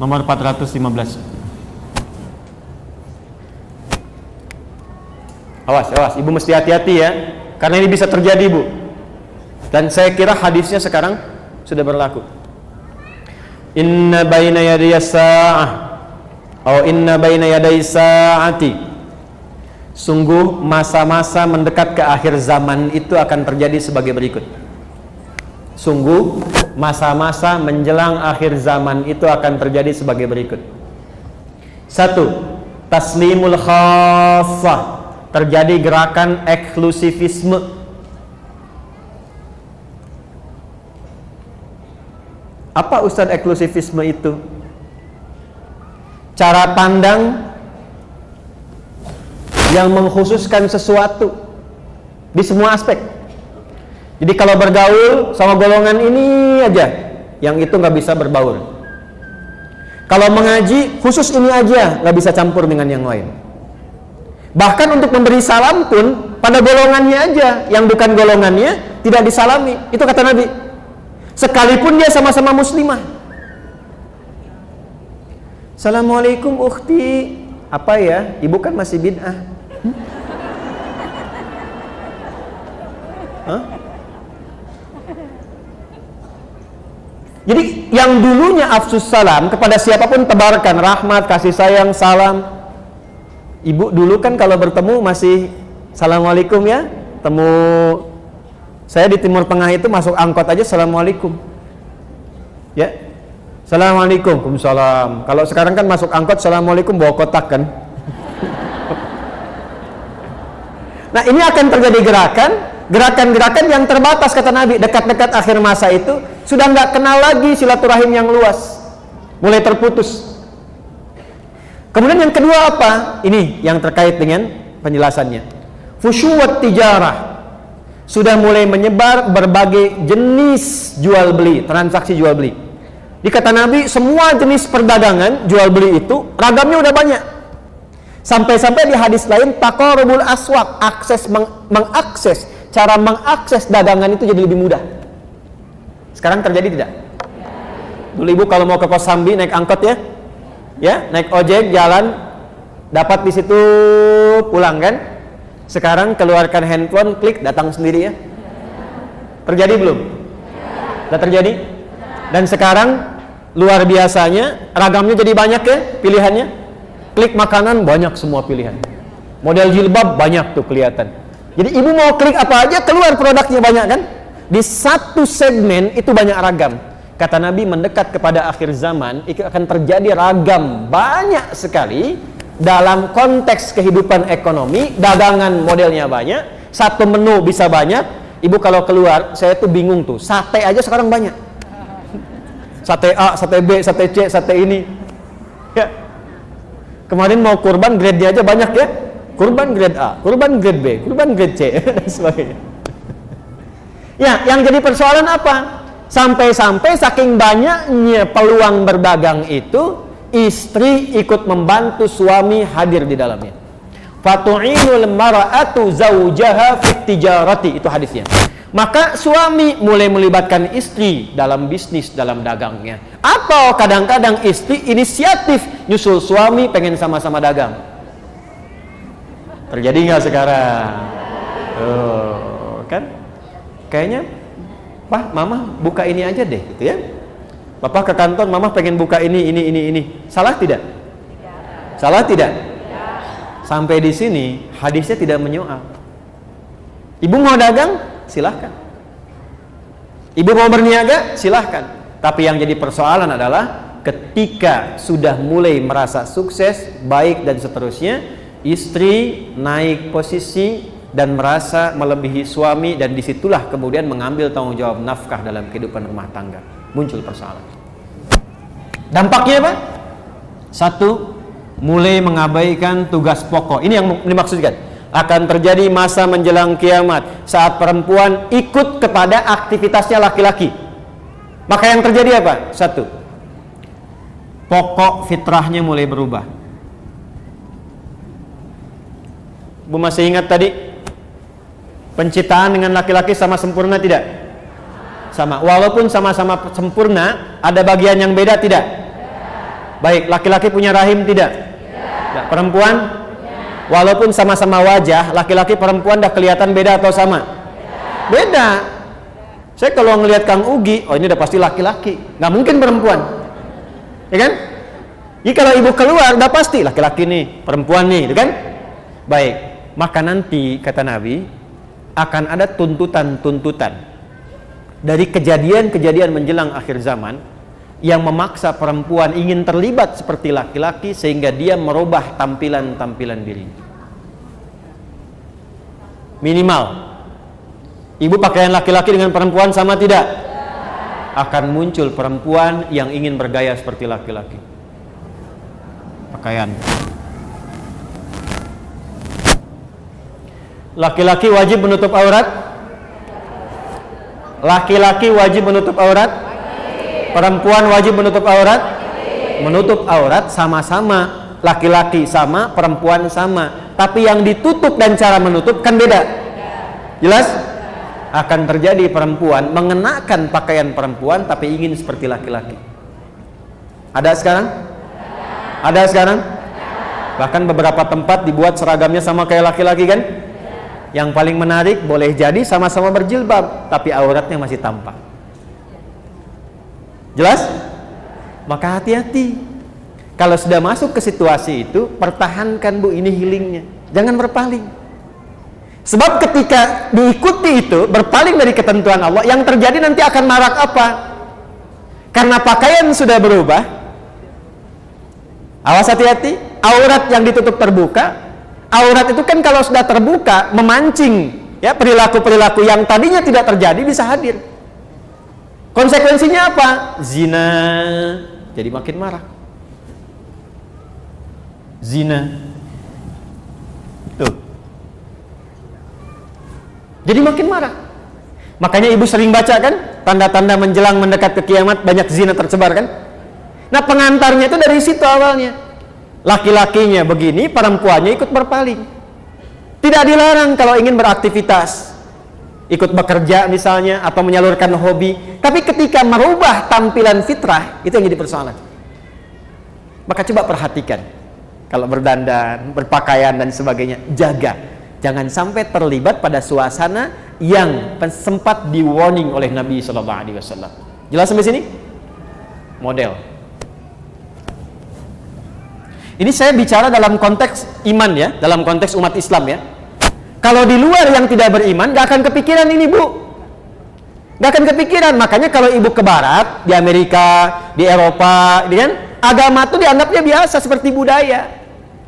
Nomor 415. Awas, ibu mesti hati-hati ya, karena ini bisa terjadi, Bu. Dan saya kira hadisnya sekarang sudah berlaku. Inna baina yaday sa'ah atau inna baina yaday sa'ati, sungguh masa-masa mendekat ke akhir zaman itu akan terjadi sebagai berikut. Sungguh masa-masa menjelang akhir zaman itu akan terjadi sebagai berikut. 1. Taslimul khassah, terjadi gerakan eksklusivisme. Apa Ustadz eksklusivisme itu? Cara pandang yang mengkhususkan sesuatu di semua aspek. Jadi kalau bergaul sama golongan ini aja, yang itu nggak bisa berbaur. Kalau mengaji khusus ini aja, nggak bisa campur dengan yang lain. Bahkan untuk memberi salam pun pada golongannya aja, yang bukan golongannya tidak disalami. Itu kata Nabi. Sekalipun dia sama-sama muslimah. Assalamualaikum ukhti. Apa ya? Ibu kan masih bid'ah. Hah? Jadi yang dulunya afsus salam kepada siapapun, tebarkan rahmat, kasih sayang, salam. Ibu dulu kan kalau bertemu masih Assalamualaikum ya. Temu saya di Timur Tengah itu masuk angkot aja Assalamualaikum. Ya. Assalamualaikum. Waalaikumsalam. Kalau sekarang kan masuk angkot Assalamualaikum bawa kotak kan. Nah, ini akan terjadi gerakan yang terbatas, kata Nabi. Dekat-dekat akhir masa itu sudah nggak kenal lagi silaturahim yang luas, mulai terputus. Kemudian yang kedua apa? Ini yang terkait dengan penjelasannya. Fusyuwat tijarah, sudah mulai menyebar berbagai jenis jual beli, transaksi jual beli. Di kata Nabi, semua jenis perdagangan jual beli itu ragamnya udah banyak. Sampai-sampai di hadis lain, taqarrubul aswaq, cara mengakses dagangan itu jadi lebih mudah. Sekarang terjadi tidak? Dulu ibu kalau mau ke Kosambi naik angkot ya, naik ojek jalan, dapat di situ pulang kan? Sekarang keluarkan handphone, klik, datang sendiri ya. Terjadi belum? Sudah terjadi? Dan sekarang luar biasanya ragamnya jadi banyak ya pilihannya. Klik makanan banyak semua pilihan. Model jilbab banyak tuh kelihatan. Jadi ibu mau klik apa aja keluar produknya banyak kan? Di satu segmen itu banyak ragam. Kata Nabi, mendekat kepada akhir zaman itu akan terjadi ragam banyak sekali. Dalam konteks kehidupan ekonomi, dagangan modelnya banyak, satu menu bisa banyak. Ibu kalau keluar, saya tuh bingung tuh, sate aja sekarang banyak. Sate A, sate B, sate C, sate ini ya. Kemarin mau kurban, grade-nya aja banyak ya. Kurban grade A, kurban grade B, kurban grade C dan sebagainya. Ya, yang jadi persoalan apa? Sampai-sampai saking banyaknya peluang berdagang itu, istri ikut membantu suami hadir di dalamnya. Fatu'inul mara'atu zawjaha fit tijarati, itu hadisnya. Maka suami mulai melibatkan istri dalam bisnis, dalam dagangnya. Atau kadang-kadang istri inisiatif nyusul suami pengen sama-sama dagang. Terjadi nggak sekarang? Kan? Kayaknya, Pak, Mama buka ini aja deh, gitu ya. Bapak ke kantor, Mama pengen buka ini. Salah tidak? Salah tidak? Sampai di sini hadisnya tidak menyoal. Ibu mau dagang, silahkan. Ibu mau berniaga, silahkan. Tapi yang jadi persoalan adalah ketika sudah mulai merasa sukses, baik dan seterusnya, istri naik posisi dan merasa melebihi suami, dan disitulah kemudian mengambil tanggung jawab nafkah dalam kehidupan rumah tangga. Muncul persoalan. Dampaknya apa? Satu, mulai mengabaikan tugas pokok. Ini yang dimaksudkan. Akan terjadi masa menjelang kiamat saat perempuan ikut kepada aktivitasnya laki-laki. Maka yang terjadi apa? Satu, pokok fitrahnya mulai berubah. Bu masih ingat tadi penciptaan dengan laki-laki sama sempurna tidak? Sama. Walaupun sama-sama sempurna, ada bagian yang beda tidak? Baik, laki-laki punya rahim tidak? Tidak. Perempuan? Walaupun sama-sama wajah, laki-laki perempuan dah kelihatan beda atau sama? Beda. Saya kalau ngelihat Kang Ugi, oh ini udah pasti laki-laki, nggak mungkin perempuan, ya kan? Jadi kalau ibu keluar, udah pasti laki-laki nih, perempuan nih, kan? Baik, maka nanti kata Nabi akan ada tuntutan-tuntutan dari kejadian-kejadian menjelang akhir zaman yang memaksa perempuan ingin terlibat seperti laki-laki sehingga dia merubah tampilan-tampilan diri. Minimal ibu pakaian laki-laki dengan perempuan sama tidak? Akan muncul perempuan yang ingin bergaya seperti laki-laki. Pakaian. Laki-laki wajib menutup aurat? Laki-laki wajib menutup aurat? Perempuan wajib menutup aurat? Menutup aurat sama-sama, laki-laki sama, perempuan sama. Tapi yang ditutup dan cara menutup kan beda. Jelas? Akan terjadi perempuan mengenakan pakaian perempuan tapi ingin seperti laki-laki. Ada sekarang? Ada sekarang? Bahkan beberapa tempat dibuat seragamnya sama kayak laki-laki kan? Yang paling menarik, boleh jadi sama-sama berjilbab tapi auratnya masih tampak. Jelas? Maka hati-hati. Kalau sudah masuk ke situasi itu, pertahankan Bu ini healingnya. Jangan berpaling. Sebab ketika diikuti itu, berpaling dari ketentuan Allah, yang terjadi nanti akan marak apa? Karena pakaian sudah berubah. Awas hati-hati, aurat yang ditutup terbuka, Aurat itu kan kalau sudah terbuka memancing ya perilaku-perilaku yang tadinya tidak terjadi bisa hadir. Konsekuensinya apa? Zina. Jadi makin marah. Zina. Tuh. Jadi makin marah. Makanya ibu sering baca kan, tanda-tanda menjelang mendekat ke kiamat banyak zina tersebar kan? Nah, pengantarnya itu dari situ awalnya. Laki-lakinya begini, perempuannya ikut berpaling. Tidak dilarang kalau ingin beraktivitas, ikut bekerja misalnya atau menyalurkan hobi, tapi ketika merubah tampilan fitrah itu yang jadi persoalan. Maka coba perhatikan, kalau berdandan, berpakaian dan sebagainya, jaga jangan sampai terlibat pada suasana yang sempat di warning oleh Nabi Shallallahu Alaihi Wasallam. Jelas sampai sini? Model. Ini saya bicara dalam konteks iman ya, dalam konteks umat Islam ya. Kalau di luar yang tidak beriman, gak akan kepikiran ini bu, gak akan kepikiran. Makanya kalau ibu ke barat, di Amerika, di Eropa, kan, agama itu dianggapnya biasa seperti budaya.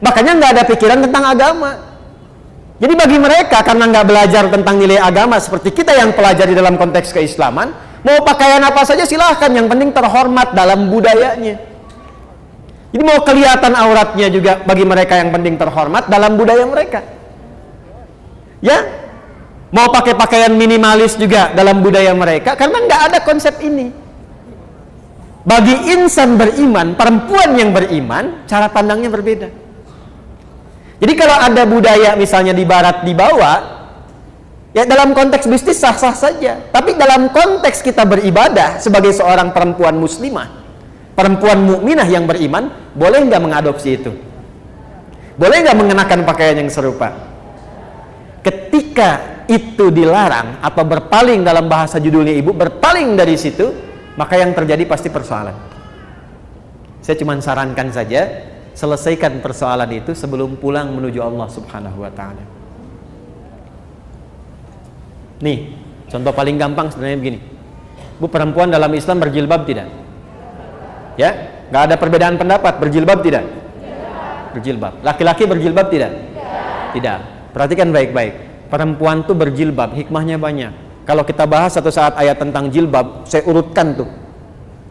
Makanya nggak ada pikiran tentang agama. Jadi bagi mereka karena nggak belajar tentang nilai agama seperti kita yang pelajari dalam konteks keislaman, mau pakaian apa saja silahkan, yang penting terhormat dalam budayanya. Jadi mau kelihatan auratnya juga bagi mereka yang penting terhormat dalam budaya mereka. Ya, mau pakai pakaian minimalis juga dalam budaya mereka karena nggak ada konsep ini. Bagi insan beriman, perempuan yang beriman, cara pandangnya berbeda. Jadi kalau ada budaya misalnya di barat dibawa, ya dalam konteks bisnis sah-sah saja. Tapi dalam konteks kita beribadah sebagai seorang perempuan muslimah, perempuan mukminah yang beriman, boleh nggak mengadopsi itu? Boleh nggak mengenakan pakaian yang serupa? Ketika itu dilarang atau berpaling, dalam bahasa judulnya ibu, berpaling dari situ, maka yang terjadi pasti persoalan. Saya cuma sarankan saja, selesaikan persoalan itu sebelum pulang menuju Allah Subhanahu wa Ta'ala. Nih, contoh paling gampang sebenarnya begini. Bu, perempuan dalam Islam berjilbab tidak? Ya, nggak ada perbedaan pendapat, berjilbab tidak? Berjilbab. Laki-laki berjilbab tidak? Tidak. Perhatikan baik-baik. Perempuan tuh berjilbab, hikmahnya banyak. Kalau kita bahas satu saat ayat tentang jilbab, saya urutkan tuh.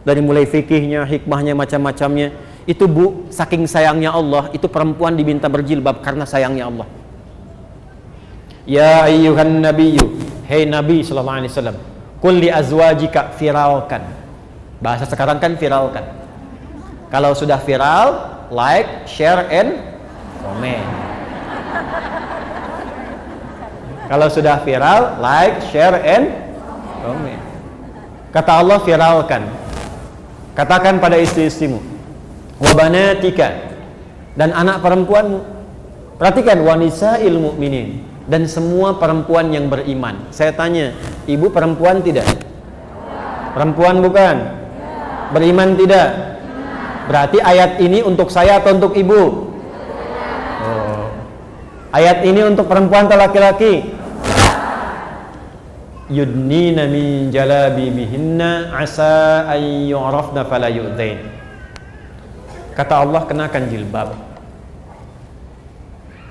Dari mulai fikihnya, hikmahnya, macam-macamnya. Itu bu, saking sayangnya Allah, itu perempuan diminta berjilbab karena sayangnya Allah. Ya ayyuhan nabiyyu, hei Nabi sallallahu alaihi wasallam, qul li azwajika viralkan. Bahasa sekarang kan viralkan. Kalau sudah viral, like, share and comment. Kalau sudah viral, like, share and comment. Kata Allah viralkan. Katakan pada istri-istrimu, wa banatika, dan anak perempuanmu. Perhatikan, wa nisa'il mu'minin, dan semua perempuan yang beriman. Saya tanya, ibu perempuan tidak? Perempuan bukan? Beriman tidak? Berarti ayat ini untuk saya atau untuk ibu? Oh. Ayat ini untuk perempuan atau laki-laki? Yudnina min jalabibihinna asa an yu'rafna fala yu'dzain. Kata Allah, kenakan jilbab.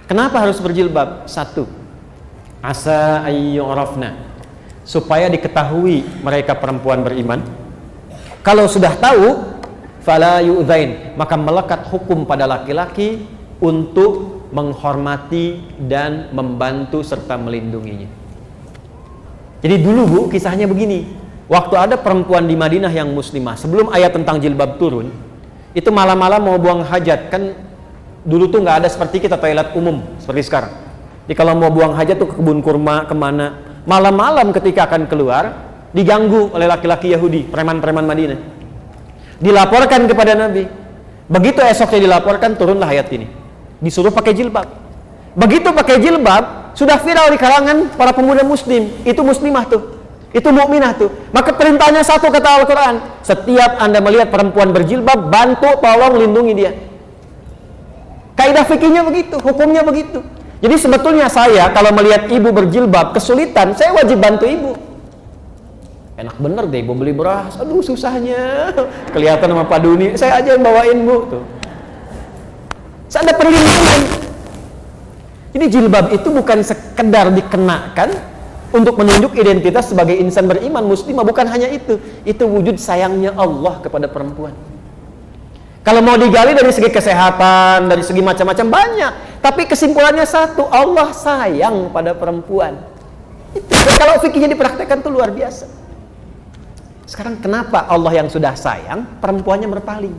Kenapa harus berjilbab? Satu, asa an yu'rafna, supaya diketahui mereka perempuan beriman. Kalau sudah tahu, fala yu'dzain, maka melekat hukum pada laki-laki untuk menghormati dan membantu serta melindunginya. Jadi dulu bu, kisahnya begini. Waktu ada perempuan di Madinah yang muslimah, sebelum ayat tentang jilbab turun, itu malam-malam mau buang hajat. Kan dulu tuh nggak ada seperti kita toilet umum seperti sekarang. Jadi kalau mau buang hajat tuh ke kebun kurma, kemana. Malam-malam ketika akan keluar, diganggu oleh laki-laki Yahudi, preman-preman Madinah. Dilaporkan kepada Nabi. Begitu esoknya dilaporkan, turunlah ayat ini. Disuruh pakai jilbab. Begitu pakai jilbab, sudah viral di kalangan para pemuda muslim. Itu muslimah tuh, itu mukminah tuh. Maka perintahnya satu, kata Al-Quran, setiap anda melihat perempuan berjilbab, bantu, tolong, lindungi dia. Kaidah fikihnya begitu, hukumnya begitu. Jadi sebetulnya saya kalau melihat ibu berjilbab kesulitan, saya wajib bantu ibu. Enak bener deh ibu beli beras, aduh susahnya, kelihatan sama Pak Duni, saya aja yang bawain bu tuh. Saya ada perlindungan. Jadi jilbab itu bukan sekedar dikenakan untuk menunjuk identitas sebagai insan beriman muslimah, bukan hanya itu. Itu wujud sayangnya Allah kepada perempuan. Kalau mau digali dari segi kesehatan, dari segi macam-macam banyak, tapi kesimpulannya satu, Allah sayang pada perempuan. Itu. Dan kalau fikihnya dipraktekkan itu luar biasa. Sekarang kenapa Allah yang sudah sayang, perempuannya berpaling?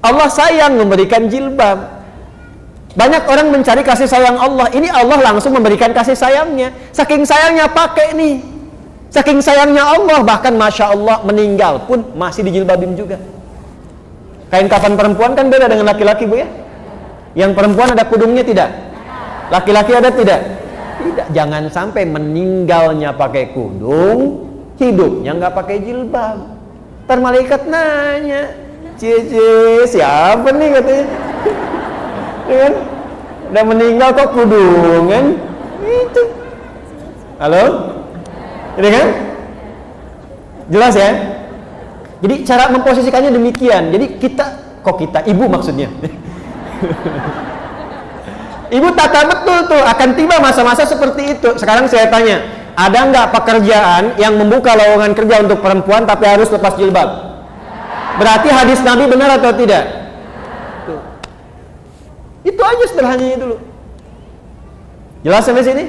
Allah sayang memberikan jilbab. Banyak orang mencari kasih sayang Allah. Ini Allah langsung memberikan kasih sayangnya. Saking sayangnya pakai nih. Saking sayangnya Allah, bahkan Masya Allah meninggal pun masih dijilbabin juga. Kain kafan perempuan kan beda dengan laki-laki, Bu ya. Yang perempuan ada kudungnya tidak? Laki-laki ada tidak? Tidak. Jangan sampai meninggalnya pakai kudung, hidupnya nggak pakai jilbab. Ntar malaikat nanya, Cie, siapa nih katanya? Kan? Udah meninggal kok kudungan? Itu. Halo? Ini kan? Jelas ya? Jadi cara memposisikannya demikian. Jadi ibu maksudnya. Ibu tata betul tuh, akan tiba masa-masa seperti itu. Sekarang saya tanya, ada nggak pekerjaan yang membuka lowongan kerja untuk perempuan tapi harus lepas jilbab? Berarti hadis Nabi benar atau tidak? Tuh. Itu aja sederhananya dulu. Jelas sampai sini?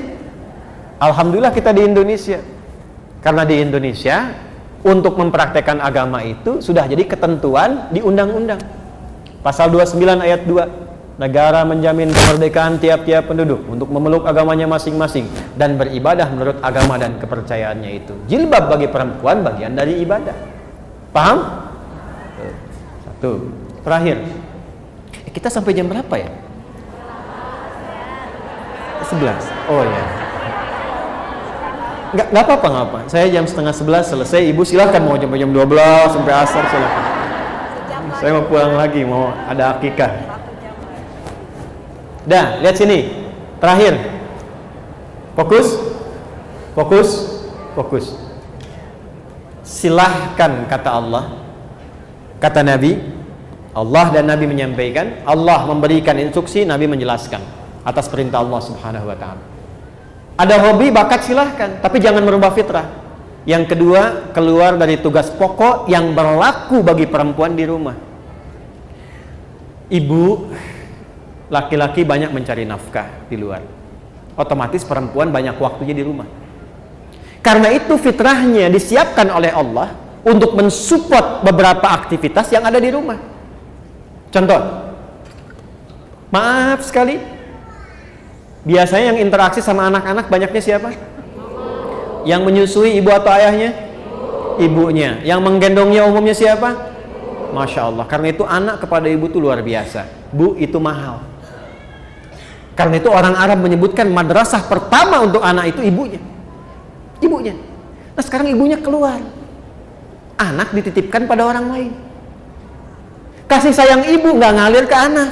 Alhamdulillah kita di Indonesia. Karena di Indonesia untuk mempraktekkan agama itu sudah jadi ketentuan di undang-undang. Pasal 29 ayat 2, negara menjamin kemerdekaan tiap-tiap penduduk untuk memeluk agamanya masing-masing dan beribadah menurut agama dan kepercayaannya itu. Jilbab bagi perempuan bagian dari ibadah. Paham? Satu. Terakhir. Kita sampai jam berapa ya? 11. Oh ya. Nggak apa-apa. Saya jam setengah 11 selesai. Ibu silakan mau jam 12 sampai asar silakan. Saya mau pulang lagi, mau ada akikah. Dah, lihat sini. Terakhir. Fokus. Silahkan kata Allah. Kata Nabi, Allah dan Nabi menyampaikan, Allah memberikan instruksi, Nabi menjelaskan atas perintah Allah Subhanahu wa taala. Ada hobi, bakat silahkan, tapi jangan merubah fitrah. Yang kedua, keluar dari tugas pokok yang berlaku bagi perempuan di rumah. Ibu, laki-laki banyak mencari nafkah di luar. Otomatis perempuan banyak waktunya di rumah. Karena itu fitrahnya disiapkan oleh Allah untuk mensupport beberapa aktivitas yang ada di rumah. Contoh, maaf sekali, biasanya yang interaksi sama anak-anak banyaknya siapa? Yang menyusui ibu atau ayahnya? Ibunya. Yang menggendongnya umumnya siapa? Masya Allah. Karena itu anak kepada ibu itu luar biasa. Bu, itu mahal. Karena itu orang Arab menyebutkan madrasah pertama untuk anak itu ibunya. Nah sekarang ibunya keluar, anak dititipkan pada orang lain. Kasih sayang ibu nggak ngalir ke anak.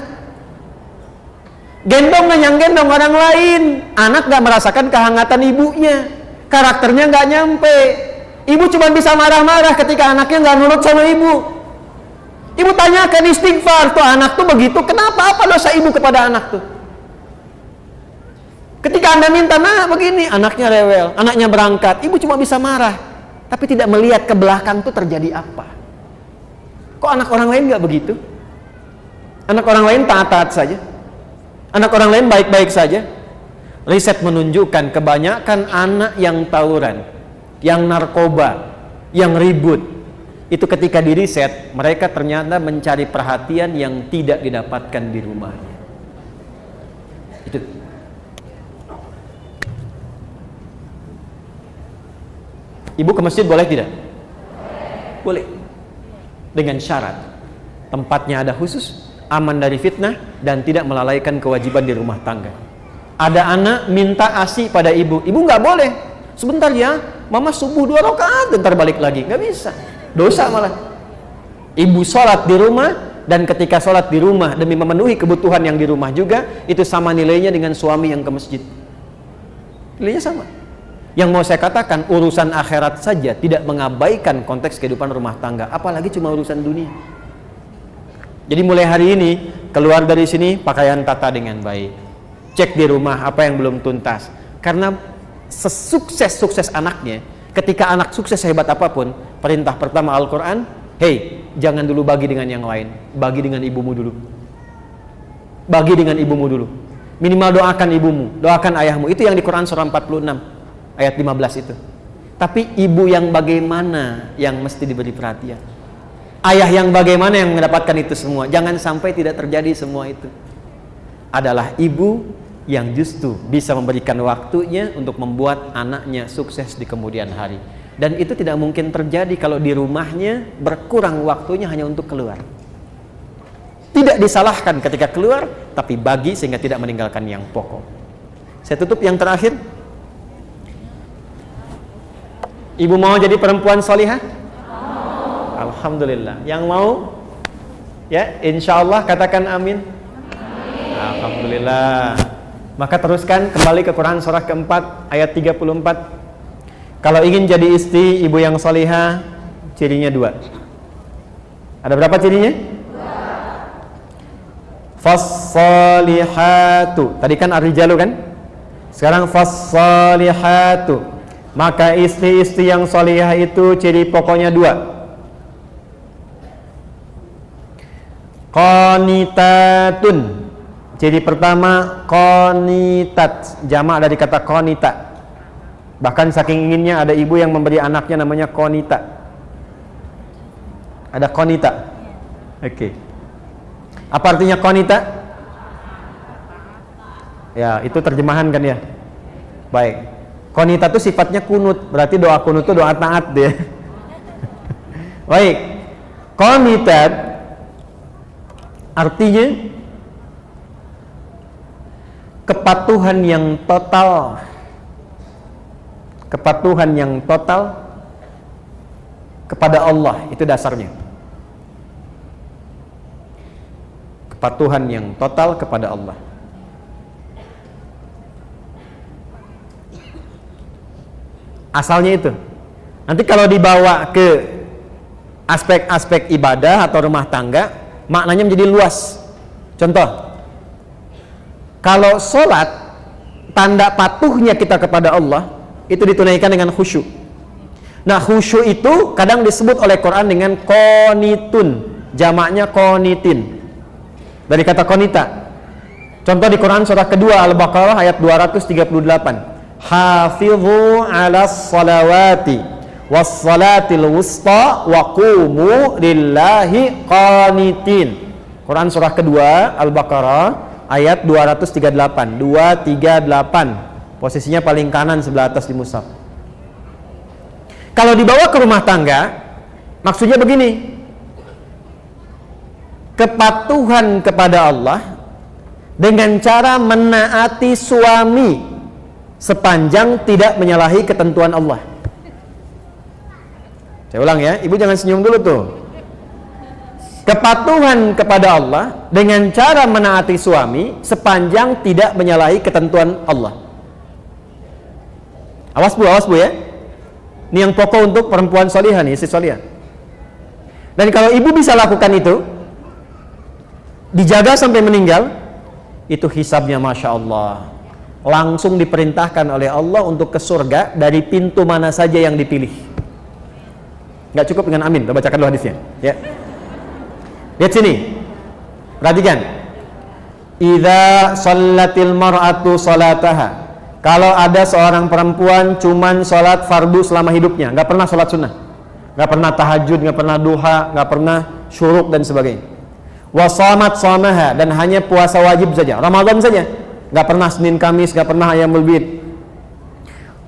Gendong yang gendong orang lain, anak nggak merasakan kehangatan ibunya. Karakternya nggak nyampe. Ibu cuma bisa marah-marah ketika anaknya nggak nurut sama ibu. Ibu tanyakan istighfar, tuh anak tuh begitu, kenapa? Apa dosa ibu kepada anak tuh? Ketika Anda minta, nah begini, anaknya rewel, anaknya berangkat, ibu cuma bisa marah, tapi tidak melihat ke belakang tuh terjadi apa. Kok anak orang lain nggak begitu? Anak orang lain taat-taat saja, anak orang lain baik-baik saja. Riset menunjukkan kebanyakan anak yang tawuran, yang narkoba, yang ribut, itu ketika di riset, mereka ternyata mencari perhatian yang tidak didapatkan di rumahnya. Itu. Ibu ke masjid boleh tidak? Boleh. Dengan syarat tempatnya ada khusus, aman dari fitnah, dan tidak melalaikan kewajiban di rumah tangga. Ada anak minta ASI pada ibu, ibu nggak boleh. Sebentar ya, mama subuh 2 rakaat, bentar balik lagi. Nggak bisa, dosa malah. Ibu sholat di rumah, dan ketika sholat di rumah demi memenuhi kebutuhan yang di rumah juga, itu sama nilainya dengan suami yang ke masjid. Nilainya sama. Yang mau saya katakan, urusan akhirat saja tidak mengabaikan konteks kehidupan rumah tangga, apalagi cuma urusan dunia. Jadi mulai hari ini, keluar dari sini pakaian tata dengan baik. Cek di rumah apa yang belum tuntas. Karena sesukses-sukses anaknya, ketika anak sukses hebat apapun, perintah pertama Al-Quran, hey, jangan dulu bagi dengan yang lain, bagi dengan ibumu dulu. Bagi dengan ibumu dulu. Minimal doakan ibumu, doakan ayahmu. Itu yang di Quran surah 46 ayat 15 itu. Tapi ibu yang bagaimana yang mesti diberi perhatian? Ayah yang bagaimana yang mendapatkan itu semua? Jangan sampai tidak terjadi semua itu. Adalah ibu yang justru bisa memberikan waktunya untuk membuat anaknya sukses di kemudian hari. Dan itu tidak mungkin terjadi kalau di rumahnya berkurang waktunya hanya untuk keluar. Tidak disalahkan ketika keluar, tapi bagi sehingga tidak meninggalkan yang pokok. Saya tutup yang terakhir. Ibu mau jadi perempuan solihah? Alhamdulillah. Yang mau? Ya, insya Allah katakan amin. Alhamdulillah. Maka teruskan kembali ke Quran surah keempat ayat 34. Kalau ingin jadi istri ibu yang solihah, cirinya 2. Ada berapa cirinya? 2. Fas-solihatu. Tadi kan ar-rijalu kan? Sekarang fas-solihatu. Maka istri-istri yang solihah itu ciri pokoknya 2. Qanitatun. Ciri pertama qanitat, jamak dari kata qanita. Bahkan saking inginnya ada ibu yang memberi anaknya namanya qanita. Ada qanita. Oke. Apa artinya qanita? Ya, itu terjemahan kan ya. Baik. Qanita itu sifatnya kunut, berarti doa kunut itu doa taat dia. Baik. Qanitat artinya kepatuhan yang total. Kepatuhan yang total kepada Allah, itu dasarnya. Kepatuhan yang total kepada Allah. Asalnya itu. Nanti kalau dibawa ke aspek-aspek ibadah atau rumah tangga, maknanya menjadi luas. Contoh, kalau sholat, tanda patuhnya kita kepada Allah itu ditunaikan dengan khusyuk. Nah, khusyuk itu kadang disebut oleh Quran dengan qanitun, jamaknya qanitin, dari kata qanita. Contoh di Quran surah kedua Al-Baqarah ayat 238. Hafidhu 'alas salawati was salatil wusta wa qumu lillahi qanitin. Quran surah kedua Al-Baqarah ayat 238. Posisinya paling kanan sebelah atas di mushaf. Kalau dibawa ke rumah tangga, maksudnya begini. Kepatuhan kepada Allah dengan cara menaati suami sepanjang tidak menyalahi ketentuan Allah. Saya ulang ya, ibu jangan senyum dulu tuh. Kepatuhan kepada Allah dengan cara menaati suami sepanjang tidak menyalahi ketentuan Allah. Awas bu ya. Ini yang pokok untuk perempuan solihah nih, istri solihah. Dan kalau ibu bisa lakukan itu, dijaga sampai meninggal, itu hisabnya Masya Allah. Langsung diperintahkan oleh Allah untuk ke surga dari pintu mana saja yang dipilih. Nggak cukup dengan amin, kita bacakan dulu hadisnya ya. Lihat sini, perhatikan. Idza shallatil mar'atu salataha. Kalau ada seorang perempuan cuman sholat fardu selama hidupnya, nggak pernah sholat sunnah, nggak pernah tahajud, nggak pernah duha, nggak pernah syuruk dan sebagainya. Wa shamat shamaha, dan hanya puasa wajib saja, Ramadan saja. Nggak pernah Senin Kamis, nggak pernah Ayyamul Bid.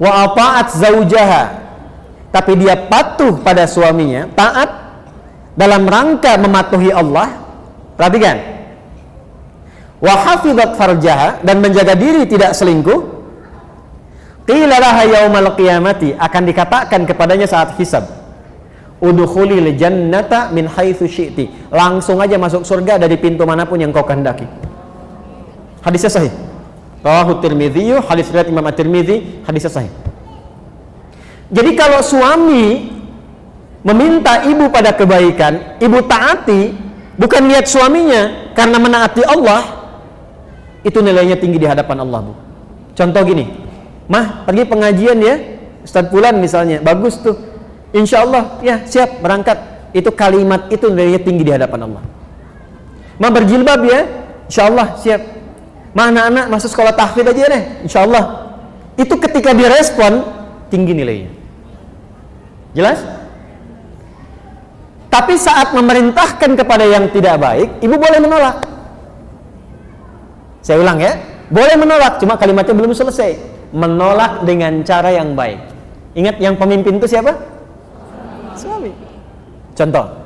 Wa ata'at zaujaha, tapi dia patuh pada suaminya, taat dalam rangka mematuhi Allah. Perhatikan. Wa hafizat farjaha, dan menjaga diri tidak selingkuh. Qila laha yaumal qiyamati, akan dikatakan kepadanya saat hisab, udkhulil jannata min haitsu syi'ti, langsung aja masuk surga dari pintu manapun yang kau kehendaki. Hadisnya sahih. Rawahu Tirmidzi, hadis riwayat Imam At-Tirmidzi, hadisnya sahih. Jadi kalau suami meminta ibu pada kebaikan, ibu taati, bukan lihat suaminya karena menaati Allah, itu nilainya tinggi di hadapan Allah, Bu. Contoh gini, Mah pergi pengajian ya, Ustadz Fulan misalnya, bagus tuh, insya Allah ya siap berangkat. Itu kalimat itu nilainya tinggi di hadapan Allah. Mah berjilbab ya, insya Allah siap. Mah anak-anak masuk sekolah tahfidz aja deh, insya Allah. Itu ketika direspon tinggi nilainya. Jelas? Tapi saat memerintahkan kepada yang tidak baik, ibu boleh menolak. Saya ulang ya, boleh menolak, cuma kalimatnya belum selesai. Menolak dengan cara yang baik. Ingat yang pemimpin itu siapa? Suami. Contoh,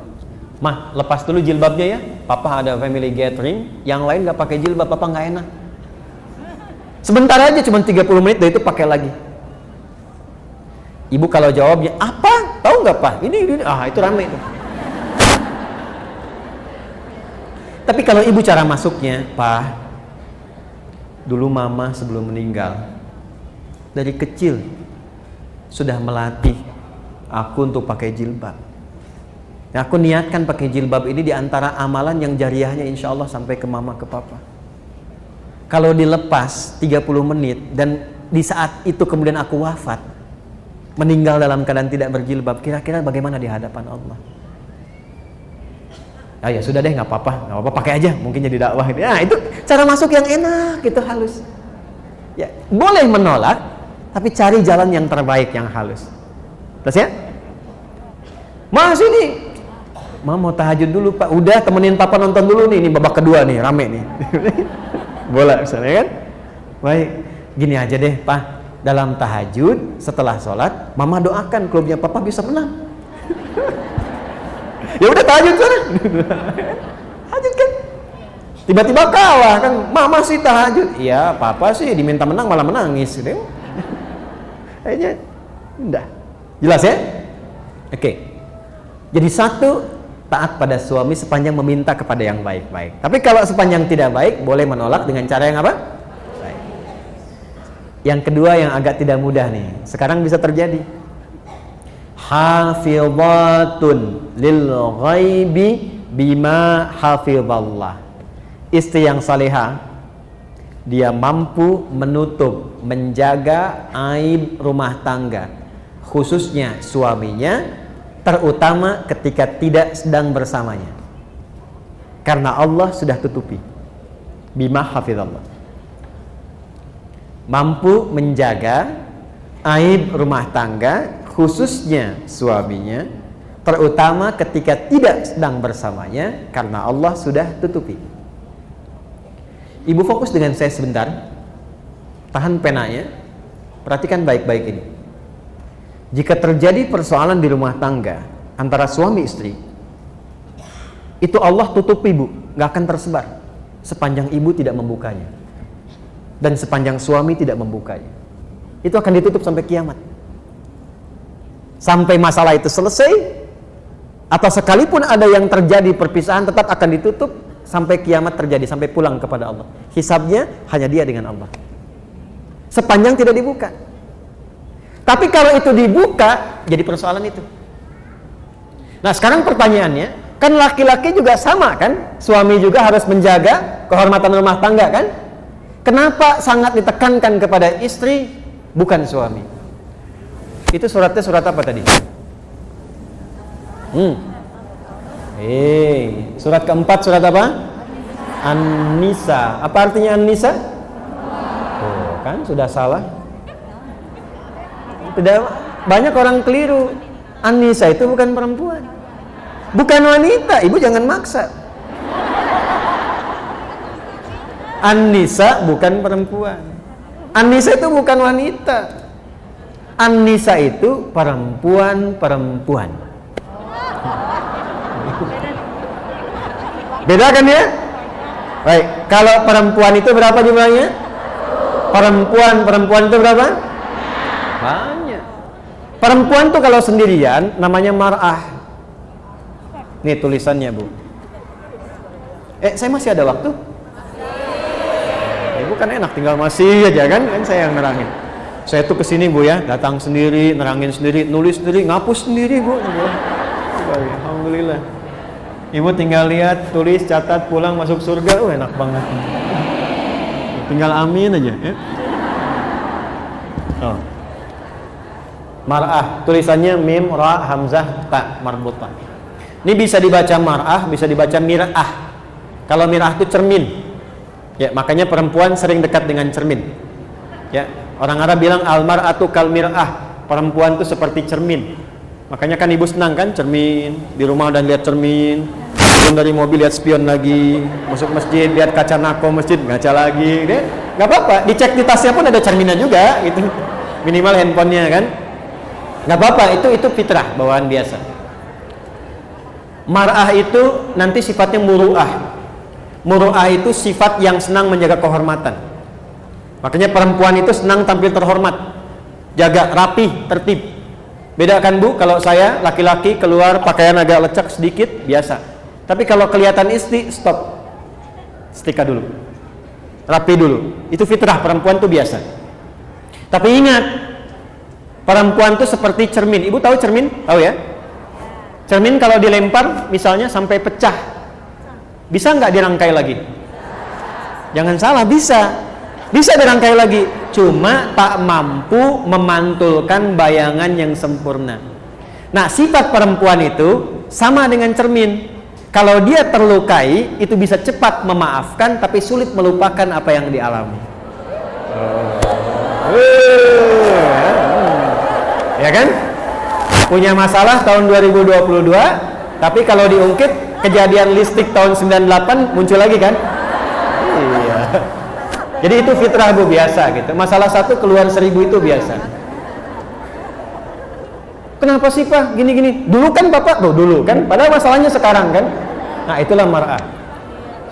Mah lepas dulu jilbabnya ya, Papa ada family gathering, yang lain gak pakai jilbab, Papa gak enak. Sebentar aja, cuma 30 menit, dari itu pakai lagi. Ibu kalau jawabnya, apa? Tahu nggak Pak? Ini, itu rame itu. Tapi kalau ibu cara masuknya, Pak, dulu Mama sebelum meninggal, dari kecil sudah melatih aku untuk pakai jilbab. Nah, aku niatkan pakai jilbab ini di antara amalan yang jariahnya insya Allah sampai ke Mama, ke Papa. Kalau dilepas 30 menit dan di saat itu kemudian aku wafat, meninggal dalam keadaan tidak berjilbab, kira-kira bagaimana di hadapan Allah? Ya sudah deh, nggak apa-apa, pakai aja, mungkin jadi dakwah. Ya itu cara masuk yang enak, itu halus. Ya boleh menolak, tapi cari jalan yang terbaik, yang halus. Terus ya, Mas ini, Mama mau tahajud dulu Pak. Udah, temenin Papa nonton dulu nih, ini babak kedua nih, rame nih. Bola misalnya kan. Baik, gini aja deh Pak, dalam tahajud setelah sholat Mama doakan klubnya Papa bisa menang. Ya udah tahajud sana. Tahajud kan. Tiba-tiba kalah kan, Mama sih tahajud. Iya, Papa sih diminta menang malah menangis gitu. Kayaknya udah. Jelas ya? Oke. Jadi satu, taat pada suami sepanjang meminta kepada yang baik-baik. Tapi kalau sepanjang tidak baik, boleh menolak dengan cara yang apa? Baik. Yang kedua yang agak tidak mudah nih, sekarang bisa terjadi. Hafizatun lil ghaibi bima hafizallah. Istri yang salihah, dia mampu menutup, menjaga aib rumah tangga, khususnya suaminya, terutama ketika tidak sedang bersamanya, karena Allah sudah tutupi. Bima hafizallah, mampu menjaga aib rumah tangga, khususnya suaminya, terutama ketika tidak sedang bersamanya, karena Allah sudah tutupi. Ibu fokus dengan saya sebentar, tahan penanya, perhatikan baik-baik ini. Jika terjadi persoalan di rumah tangga antara suami istri, itu Allah tutupi Bu, gak akan tersebar sepanjang ibu tidak membukanya dan sepanjang suami tidak membukanya. Itu akan ditutup sampai kiamat, sampai masalah itu selesai, atau sekalipun ada yang terjadi perpisahan tetap akan ditutup sampai kiamat terjadi, sampai pulang kepada Allah. Hisabnya hanya dia dengan Allah sepanjang tidak dibuka. Tapi kalau itu dibuka, jadi persoalan itu. Nah sekarang pertanyaannya, kan laki-laki juga sama kan? Suami juga harus menjaga kehormatan rumah tangga kan? Kenapa sangat ditekankan kepada istri, bukan suami? Itu suratnya surat apa tadi? Surat keempat surat apa? An-Nisa. Apa artinya An-Nisa? Oh, kan sudah salah. Tidak, banyak orang keliru. An-Nisa itu bukan perempuan, bukan wanita. Ibu jangan maksa. An-Nisa bukan perempuan. An-Nisa itu bukan wanita. An-Nisa itu perempuan-perempuan. Beda kan ya? Baik, kalau perempuan itu berapa jumlahnya? Perempuan itu berapa? Banyak. Perempuan tuh kalau sendirian namanya mar'ah. Nih tulisannya Bu. Saya masih ada waktu? Ibu kan enak tinggal masih aja kan saya yang nerangin. Saya tuh kesini Bu ya, datang sendiri, nerangin sendiri, nulis sendiri, ngapus sendiri Bu. Alhamdulillah. Ibu tinggal lihat, tulis, catat, pulang, masuk surga. Enak banget. Tinggal amin aja ya. Oh. Mar'ah, tulisannya mim, ra, hamzah, ta, marbutah. Ini bisa dibaca mar'ah, bisa dibaca mir'ah. Kalau mir'ah itu cermin. Ya, makanya perempuan sering dekat dengan cermin. Ya, orang Arab bilang al mar'atu kal mir'ah. Perempuan itu seperti cermin. Makanya kan ibu senang kan cermin, di rumah udah lihat cermin, turun dari mobil lihat spion lagi, masuk masjid lihat kaca nako masjid, ngaca lagi, deh. Nggak apa-apa, dicek di tasnya pun ada cerminnya juga, gitu. Minimal handphonenya kan. Nggak apa-apa, itu fitrah, bawaan biasa. Mar'ah itu nanti sifatnya muru'ah. Muru'ah itu sifat yang senang menjaga kehormatan. Makanya perempuan itu senang tampil terhormat, jaga rapi, tertib. Beda kan Bu, kalau saya laki-laki keluar pakaian agak lecek sedikit, biasa. Tapi kalau kelihatan istri, stop, setrika dulu, rapi dulu. Itu fitrah, perempuan itu biasa. Tapi ingat, perempuan itu seperti cermin. Ibu tahu cermin? Tahu ya? Cermin kalau dilempar misalnya sampai pecah, bisa nggak dirangkai lagi? Jangan salah, bisa dirangkai lagi. Cuma tak mampu memantulkan bayangan yang sempurna. Nah, sifat perempuan itu sama dengan cermin. Kalau dia terlukai, itu bisa cepat memaafkan, tapi sulit melupakan apa yang dialami. Ya kan? Punya masalah tahun 2022, tapi kalau diungkit kejadian listrik tahun 98 muncul lagi kan? Iya. Jadi itu fitrah Bu, biasa gitu. Masalah satu keluar 1000 itu biasa. Kenapa sih Pak gini-gini? Dulu kan Bapak dulu kan, padahal masalahnya sekarang kan. Nah, itulah mar'ah.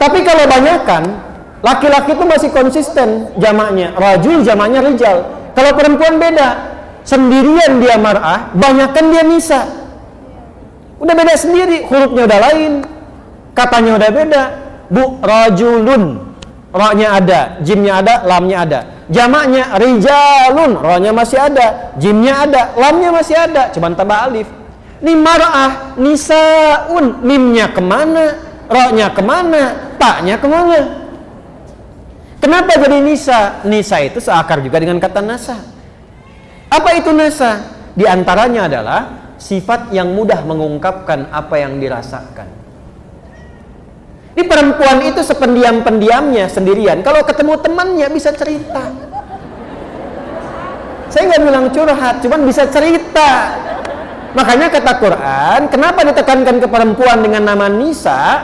Tapi kalau banyakan laki-laki itu masih konsisten jamaknya, rajul jamaknya rijal. Kalau perempuan beda. Sendirian dia mar'ah, banyakkan dia nisa. Udah beda sendiri, hurufnya udah lain, katanya udah beda. Bu, rajulun, ra-nya ada, jimnya ada, lamnya ada. Jamaknya rijalun, ra-nya masih ada, jimnya ada, lamnya masih ada, cuman tambah alif. Ini mar'ah, nisaun, mimnya kemana, ra-nya kemana, ta-nya kemana? Kenapa jadi nisa? Nisa itu seakar juga dengan kata nasa. Apa itu nasa? Di antaranya adalah sifat yang mudah mengungkapkan apa yang dirasakan. Di perempuan itu sependiam-pendiamnya sendirian. Kalau ketemu temannya bisa cerita. Saya nggak bilang curhat, cuman bisa cerita. Makanya kata Quran, kenapa ditekankan ke perempuan dengan nama nisa?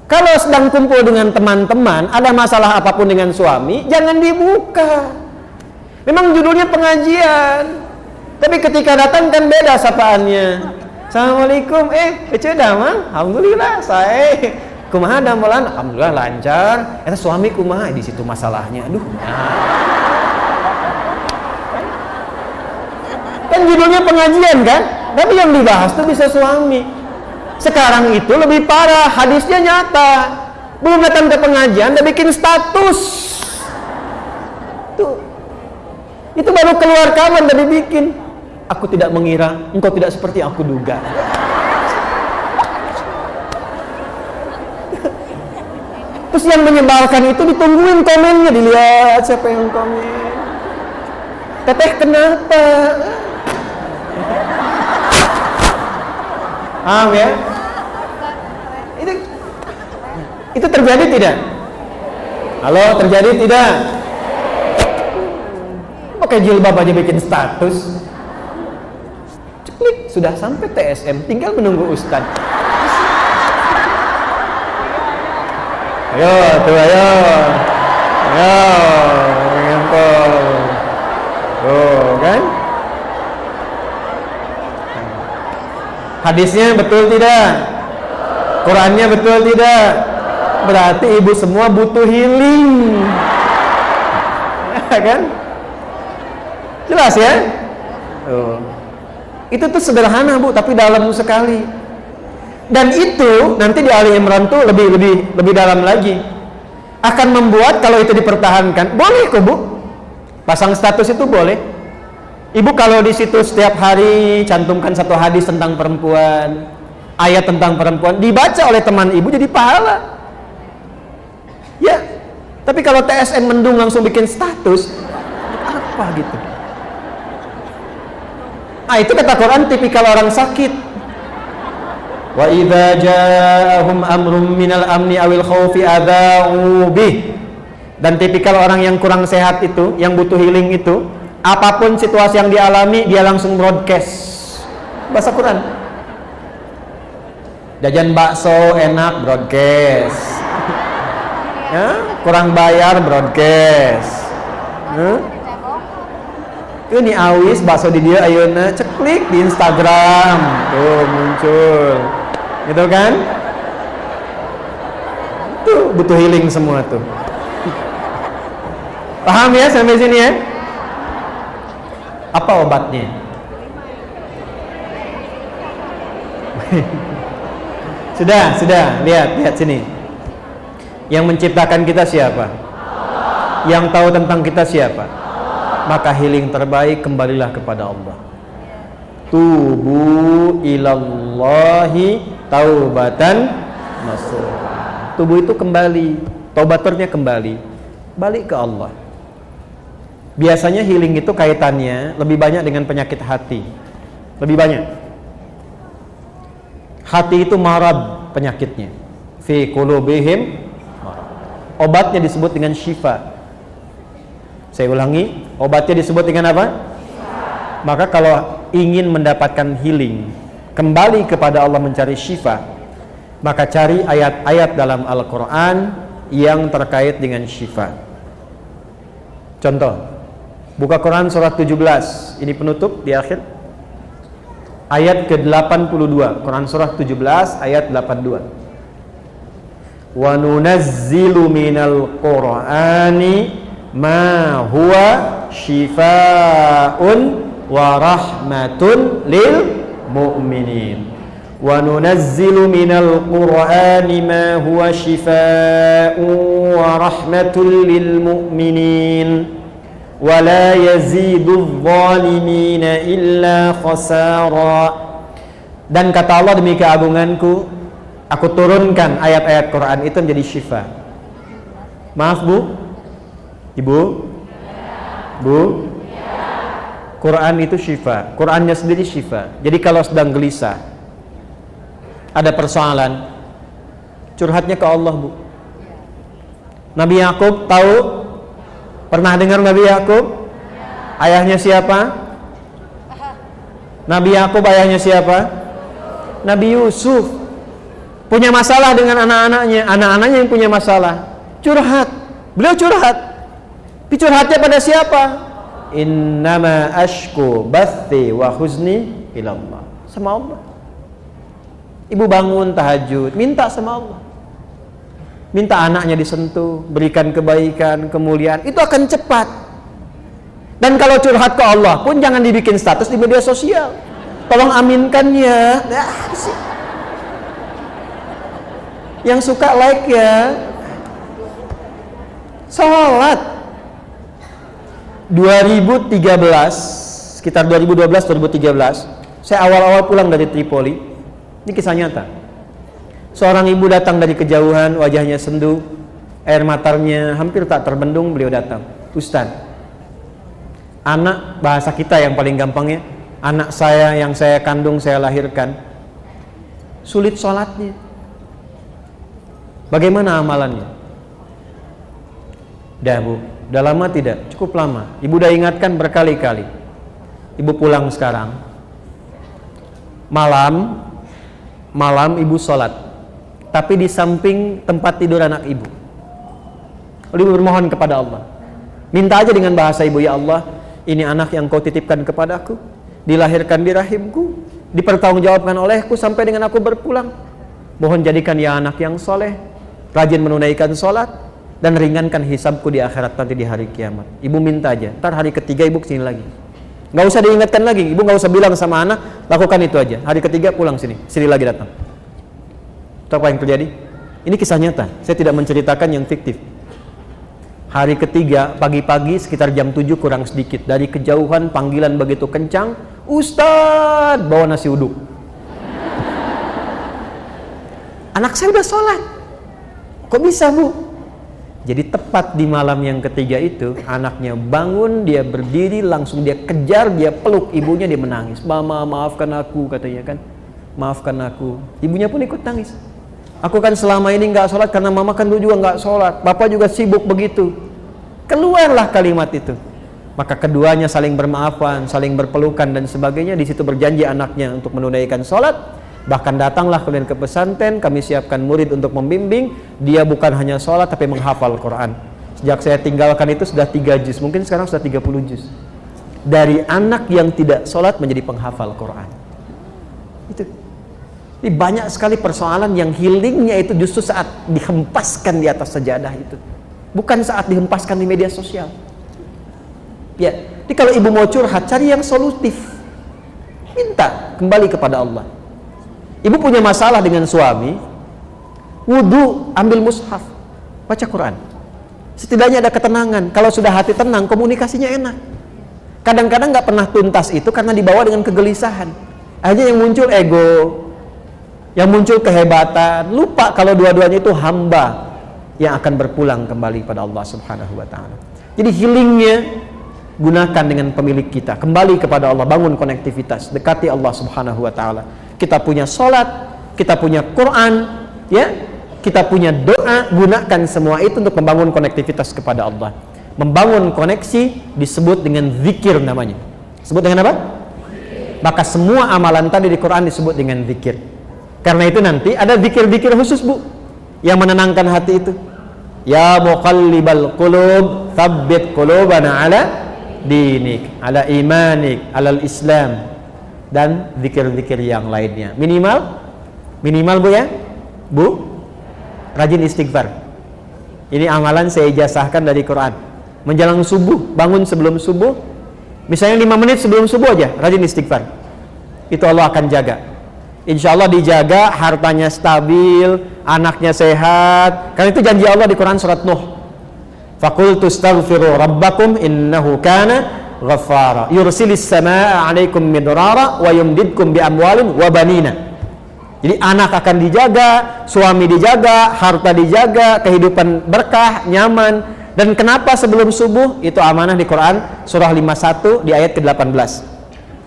Kalau sedang kumpul dengan teman-teman, ada masalah apapun dengan suami, jangan dibuka. Memang judulnya pengajian, tapi ketika datang kan beda sapaannya. Assalamualaikum, kece damang, alhamdulillah saya. Kumaha damelan, alhamdulillah lancar. Eta suami kumaha, di situ masalahnya. Aduh. Kan judulnya pengajian kan, tapi yang dibahas tuh bisa suami. Sekarang itu lebih parah, hadisnya nyata. Belum datang ke pengajian, udah bikin status. Tuh. Itu baru keluar kawan dari bikin. Aku tidak mengira engkau tidak seperti aku duga. Terus yang menyebalkan itu ditungguin komennya, dilihat siapa yang komen. Teteh kenapa? Paham ya? Itu terjadi tidak? Halo, terjadi tidak? Pakai jilbab aja bikin status. Ceklik, sudah sampai TSM, tinggal menunggu Ustadz. Ayo, tuh ayo. Ngempel. Tuh, kan? Hadisnya betul tidak? Qurannya betul tidak? Berarti ibu semua butuh healing. Kan? Jelas ya? Itu tuh sederhana Bu, tapi dalam sekali. Dan itu nanti di Ali Imran tuh lebih dalam lagi. Akan membuat kalau itu dipertahankan, boleh kok Bu. Pasang status itu boleh. Ibu kalau di situ setiap hari cantumkan satu hadis tentang perempuan, ayat tentang perempuan dibaca oleh teman ibu jadi pahala. Ya, tapi kalau TSN mendung langsung bikin status, apa gitu? Itu kata Quran tipikal orang sakit. Wa idza ja'ahum amrun minal amni awil khaufi adza'u bih. Dan tipikal orang yang kurang sehat itu, yang butuh healing itu, apapun situasi yang dialami dia langsung broadcast. Bahasa Quran. Jajan bakso enak broadcast. Ya, kurang bayar broadcast. Ini awis bakso di dia ayeuna ceklik di Instagram. Tuh muncul. Gitu kan? Tuh butuh healing semua tuh. Paham ya sampai sini ya? Apa obatnya? Sudah, lihat sini. Yang menciptakan kita siapa? Yang tahu tentang kita siapa? Maka healing terbaik kembalilah kepada Allah. Tubu ilallahi taubatan nasuha. Tubuh itu kembali, taubatornya kembali, balik ke Allah. Biasanya healing itu kaitannya lebih banyak dengan penyakit hati. Lebih banyak. Hati itu marad penyakitnya. Fi qulubihim marad. Obatnya disebut dengan syifa. Saya ulangi, obatnya disebut dengan apa? Maka kalau ingin mendapatkan healing, kembali kepada Allah mencari syifa, maka cari ayat-ayat dalam Al-Quran yang terkait dengan syifa. Contoh, buka Quran surat 17, ini penutup di akhir, ayat ke-82, Quran surah 17 ayat 82. Wa nunazzilu minal Qur'ani ma huwa shifaa'un wa rahmatun lil mu'minin. Wa nunazzilu minal Qur'ani ma huwa shifaa'un wa rahmatun lil mu'minin. Wa la yazidudz zalimina illa khasara. Dan kata Allah, demi keagunganku aku turunkan ayat-ayat Quran itu menjadi syifa. Maaf Bu, Ibu, Bu, Quran itu syifa. Qurannya sendiri syifa. Jadi kalau sedang gelisah, ada persoalan, curhatnya ke Allah Bu. Nabi Yakub tahu, pernah dengar Nabi Yakub? Ayahnya siapa? Nabi Yakub ayahnya siapa? Nabi Yusuf. Punya masalah dengan anak-anaknya yang punya masalah. Curhat. Beliau curhat. Curhatnya pada siapa? Innama ashku bathi wa huzni ilallah. Sama Allah. Ibu bangun tahajud, minta sama Allah. Minta anaknya disentuh, berikan kebaikan, kemuliaan. Itu akan cepat. Dan kalau curhat ke Allah pun jangan dibikin status di media sosial. Tolong aminkan ya. Yang suka like ya. Salat 2013, sekitar 2012-2013, saya awal-awal pulang dari Tripoli. Ini kisah nyata. Seorang ibu datang dari kejauhan, wajahnya sendu, air matanya hampir tak terbendung. Beliau datang, Ustaz, anak, bahasa kita yang paling gampangnya, anak saya yang saya kandung, saya lahirkan, sulit sholatnya. Bagaimana amalannya? Dah Bu, udah lama tidak? Cukup lama. Ibu udah ingatkan berkali-kali. Ibu pulang sekarang. Malam ibu sholat, tapi di samping tempat tidur anak ibu. Lalu ibu bermohon kepada Allah. Minta aja dengan bahasa ibu, ya Allah, ini anak yang kau titipkan kepadaku, dilahirkan di rahimku, dipertanggungjawabkan olehku sampai dengan aku berpulang. Mohon jadikan ya anak yang soleh, rajin menunaikan sholat, dan ringankan hisabku di akhirat nanti di hari kiamat. Ibu minta aja, ntar hari ketiga ibu kesini lagi. Nggak usah diingatkan lagi, ibu nggak usah bilang sama anak, lakukan itu aja. Hari ketiga pulang sini lagi datang. Itu apa yang terjadi? Ini kisah nyata, saya tidak menceritakan yang fiktif. Hari ketiga, pagi-pagi sekitar jam 7 kurang sedikit, dari kejauhan panggilan begitu kencang, Ustadz, bawa nasi uduk. Anak saya udah sholat. Kok bisa, Bu? Jadi tepat di malam yang ketiga itu, anaknya bangun, dia berdiri, langsung dia kejar, dia peluk ibunya, dia menangis. Mama, maafkan aku, katanya kan. Maafkan aku. Ibunya pun ikut nangis. Aku kan selama ini nggak sholat karena mama kan dulu juga nggak sholat. Bapak juga sibuk begitu. Keluarlah kalimat itu. Maka keduanya saling bermaafan, saling berpelukan dan sebagainya. Di situ berjanji anaknya untuk menunaikan sholat. Bahkan datanglah kalian ke pesantren, kami siapkan murid untuk membimbing. Dia bukan hanya sholat tapi menghafal Quran. Sejak saya tinggalkan itu sudah 3 juz, mungkin sekarang sudah 30 juz. Dari anak yang tidak sholat menjadi penghafal Quran. Itu. Ini banyak sekali persoalan yang healingnya itu justru saat dihempaskan di atas sajadah itu. Bukan saat dihempaskan di media sosial. Ya, jadi kalau ibu mau curhat, cari yang solutif. Minta kembali kepada Allah. Ibu punya masalah dengan suami, wudu, ambil mushaf, baca Quran. Setidaknya ada ketenangan. Kalau sudah hati tenang, komunikasinya enak. Kadang-kadang nggak pernah tuntas itu karena dibawa dengan kegelisahan. Akhirnya yang muncul ego, yang muncul kehebatan. Lupa kalau dua-duanya itu hamba yang akan berpulang kembali pada Allah Subhanahu wa Ta'ala. Jadi healingnya gunakan dengan pemilik kita. Kembali kepada Allah, bangun konektivitas, dekati Allah Subhanahu wa Ta'ala. Kita punya sholat, kita punya Quran, ya, kita punya doa, gunakan semua itu untuk membangun konektivitas kepada Allah. Membangun koneksi disebut dengan zikir namanya. Sebut dengan apa? Maka semua amalan tadi di Quran disebut dengan zikir. Karena itu nanti ada zikir-zikir khusus, Bu, yang menenangkan hati itu. Ya muqallibal qulub, tsabbit qulubana ala dinik, ala imanik, alal islam. Dan zikir-zikir yang lainnya. Minimal Bu ya, Bu, rajin istighfar. Ini amalan saya ijazahkan dari Quran. Menjelang subuh, bangun sebelum subuh, misalnya 5 menit sebelum subuh aja, rajin istighfar. Itu Allah akan jaga. Insya Allah dijaga, hartanya stabil, anaknya sehat. Karena itu janji Allah di Quran surat Nuh. Faqultu astaghfiru rabbakum innahu kana ghaffara yursilis samaa 'alaikum midrara wa yumdidkum bi amwalin wa banina. Jadi anak akan dijaga, suami dijaga, harta dijaga, kehidupan berkah, nyaman. Dan kenapa sebelum subuh? Itu amanah di Quran surah 51 di ayat ke-18.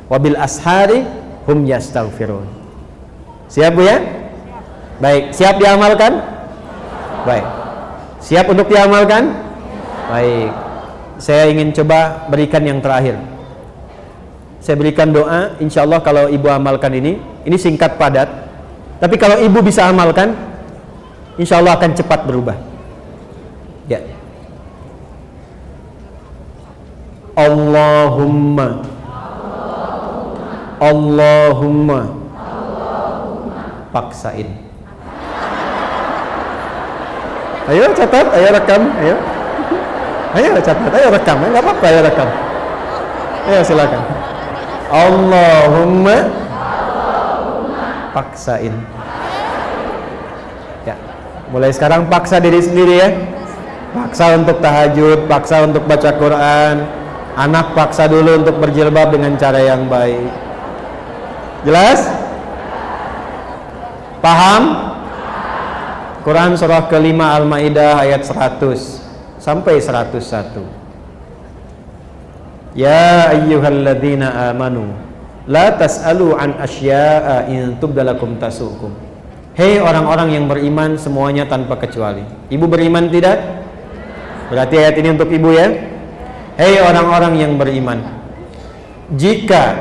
Wabil ashari hum yastaghfirun. Siap Bu ya? Baik, siap diamalkan? Baik. Siap untuk diamalkan? Baik. Saya ingin coba berikan yang terakhir. Saya berikan doa, insya Allah kalau ibu amalkan ini singkat padat. Tapi kalau ibu bisa amalkan, insya Allah akan cepat berubah. Ya. Allahumma paksain. Ayo catat, ayo rekam, ayo. Ayo catat, ayo rekam, nggak apa-apa, ayo rekam. Ayo silakan. Allahumma paksain. Ya, mulai sekarang paksa diri sendiri ya. Paksa untuk tahajud, paksa untuk baca Quran. Anak paksa dulu untuk berjilbab dengan cara yang baik. Jelas? Paham? Quran surah kelima Al-Maidah ayat 100 sampai 101. Ya ayyuhalladzina amanu la tas'alu an asya'a in tubdalakum tasukum. Hei orang-orang yang beriman semuanya tanpa kecuali. Ibu beriman tidak? Berarti ayat ini untuk ibu ya. Hei orang-orang yang beriman, jika,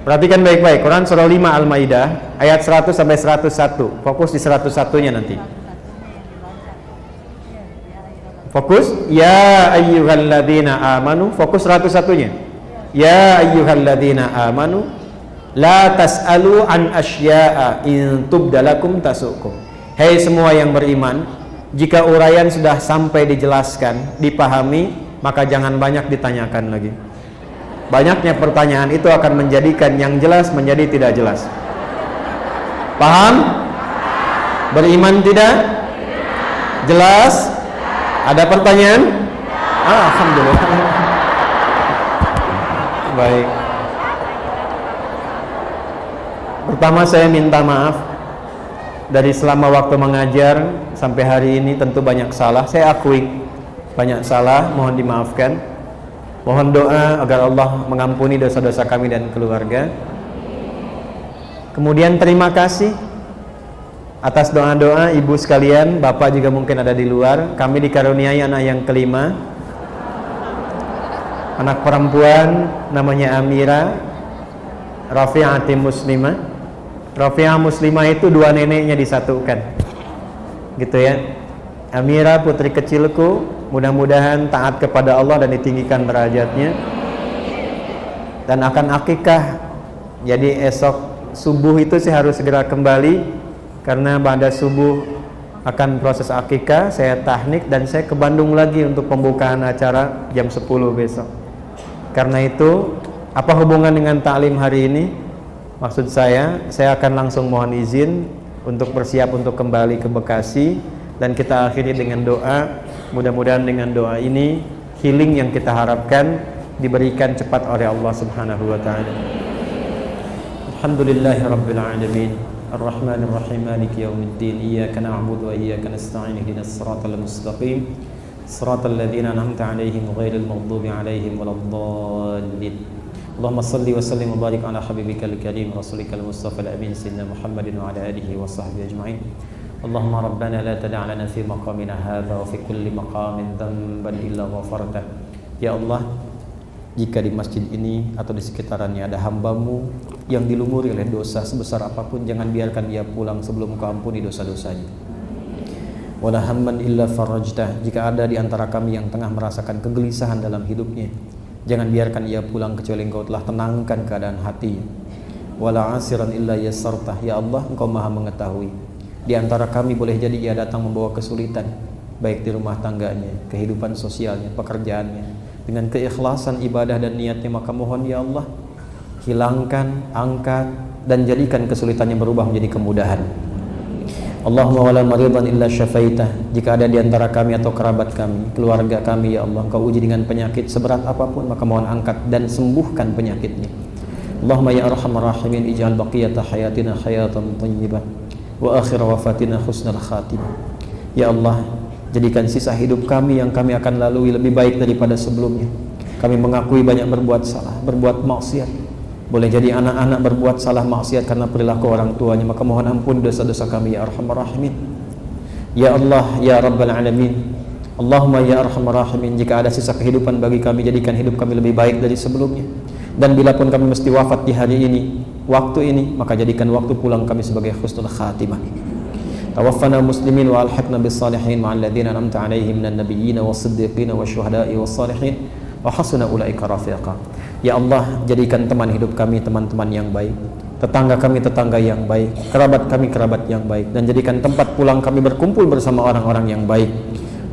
perhatikan baik-baik, Quran surah 5 Al-Maidah ayat 100 sampai 101. Fokus di 101-nya nanti. Fokus ya ayyuhalladzina amanu, fokus 101-nya. Ya ayyuhalladzina amanu la tas'alu an asya'a in tubdalakum tasukum. Hei semua yang beriman, jika uraian sudah sampai dijelaskan, dipahami, maka jangan banyak ditanyakan lagi. Banyaknya pertanyaan itu akan menjadikan yang jelas menjadi tidak jelas. Paham? Beriman tidak? Jelas? Ada pertanyaan? Alhamdulillah. Baik. Pertama saya minta maaf dari selama waktu mengajar sampai hari ini tentu banyak salah, saya akui banyak salah, mohon dimaafkan. Mohon doa agar Allah mengampuni dosa-dosa kami dan keluarga. Kemudian terima kasih atas doa-doa ibu sekalian, bapak juga mungkin ada di luar. Kami dikaruniai anak yang kelima, anak perempuan namanya Amira Rafi'ati Muslimah. Rafi'ah Muslimah itu dua neneknya disatukan, gitu ya. Amira putri kecilku, mudah-mudahan taat kepada Allah dan ditinggikan derajatnya, dan akan akikah. Jadi esok subuh itu saya harus segera kembali, karena pada subuh akan proses akikah. Saya tahnik dan saya ke Bandung lagi untuk pembukaan acara jam 10 besok. Karena itu, apa hubungan dengan taklim hari ini? Maksud saya akan langsung mohon izin untuk bersiap untuk kembali ke Bekasi, dan kita akhiri dengan doa. Mudah-mudahan dengan doa ini healing yang kita harapkan diberikan cepat oleh Allah Subhanahu wa taala. Alhamdulillahirabbil alamin. Ar-Rahmanir Rahim. Maliki yaumiddin. Iyyaka na'budu wa iyyaka nasta'in. Ihdinas siratal mustaqim. Siratal ladzina an'amta 'alaihim ghairil maghdubi 'alaihim waladdallin. Allahumma salli wa sallim wa barik ala habibikal karim rasulikal mustafa al-amin sayyidina Muhammadin wa ala alihi wa sahbihi ajma'in. Allahumma rabbana la tada' lana fi maqamina hadha wa fi kulli maqamin dhanban illa ghafartah. Ya Allah, jika di masjid ini atau di sekitarannya ada hamba-Mu yang dilumuri oleh dosa sebesar apapun, jangan biarkan dia pulang sebelum Kau ampuni dosa-dosanya. Wala hamman illa farajtah. Jika ada di antara kami yang tengah merasakan kegelisahan dalam hidupnya, jangan biarkan ia pulang kecuali Engkau telah tenangkan keadaan hati. Wala asiran illa yassartah. Ya Allah, Engkau Maha mengetahui. Di antara kami boleh jadi ia datang membawa kesulitan, baik di rumah tangganya, kehidupan sosialnya, pekerjaannya. Dengan keikhlasan ibadah dan niatnya, maka mohon ya Allah, hilangkan, angkat, dan jadikan kesulitannya berubah menjadi kemudahan. Allahumma wala maridan illa syafaitah. Jika ada di antara kami atau kerabat kami, keluarga kami, ya Allah, Engkau uji dengan penyakit seberat apapun, maka mohon angkat dan sembuhkan penyakitnya. Allahumma ya arhamar rahimin, ij'al baqiyata hayatina hayatan thayyibah wa akhir wafatina husnal khatimah. Ya Allah, jadikan sisa hidup kami yang kami akan lalui lebih baik daripada sebelumnya. Kami mengakui banyak berbuat salah, berbuat maksiat. Boleh jadi anak-anak berbuat salah maksiat karena perilaku orang tuanya, maka mohon ampun dosa-dosa kami ya arhamar rahimin. Ya Allah, ya rabbal alamin. Allahumma ya arhamar rahimin, jika ada sisa kehidupan bagi kami, jadikan hidup kami lebih baik dari sebelumnya. Dan bila pun kami mesti wafat di hari ini, waktu ini, maka jadikan waktu pulang kami sebagai husnul khatimah. Tawaffana muslimin wa alhaqna bis salihin ma'al ladzina an'amta 'alaihim minan nabiyyin was-siddiqin wasyuhada'i was-salihin wa hasuna ulaika rafiqa. Ya Allah, jadikan teman hidup kami teman-teman yang baik, tetangga kami tetangga yang baik, kerabat kami kerabat yang baik, dan jadikan tempat pulang kami berkumpul bersama orang-orang yang baik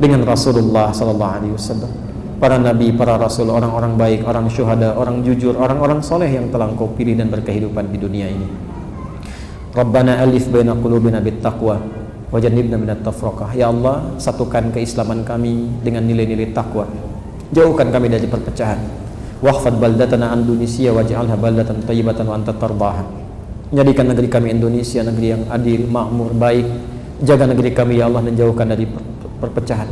dengan Rasulullah sallallahu alaihi wasallam, para nabi, para rasul, orang-orang baik, orang syuhada, orang jujur, orang-orang soleh yang telah Engkau pilih dan berkehidupan di dunia ini. Rabbana alif baina qulubina bittaqwa wa jannibna minat tafraqah. Ya Allah, satukan keislaman kami dengan nilai-nilai takwa, jauhkan kami dari perpecahan. Wahfad baldatana Indonesia waj'alha baldatan thayyibatan wa anta tardaha. Jadikan negeri kami Indonesia negeri yang adil, makmur, baik. Jaga negeri kami ya Allah dan jauhkan dari perpecahan.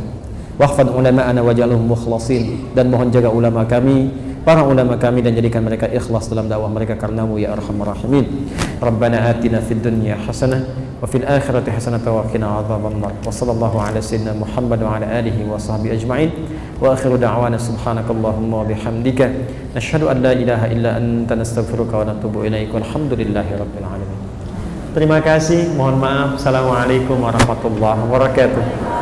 Wahfad ulama'ana waj'alhum mukhlasin, dan mohon jaga ulama kami, para ulama kami, dan jadikan mereka ikhlas dalam dakwah mereka karenamu ya arhamar rahimin. Rabbana atina fid dunya hasanah wa fil akhirati hasanah wa qina adzabannar. Wa sallallahu ala sayyidina Muhammad wa ala alihi wa sahbihi ajma'in. Wa akhiru da'wana subhanakallahumma wa bihamdika nashhadu an la ilaha illa anta nastaghfiruka wa natubu ilaik. Walhamdulillahi rabbil alamin. Terima kasih, mohon maaf. Assalamualaikum warahmatullahi wabarakatuh.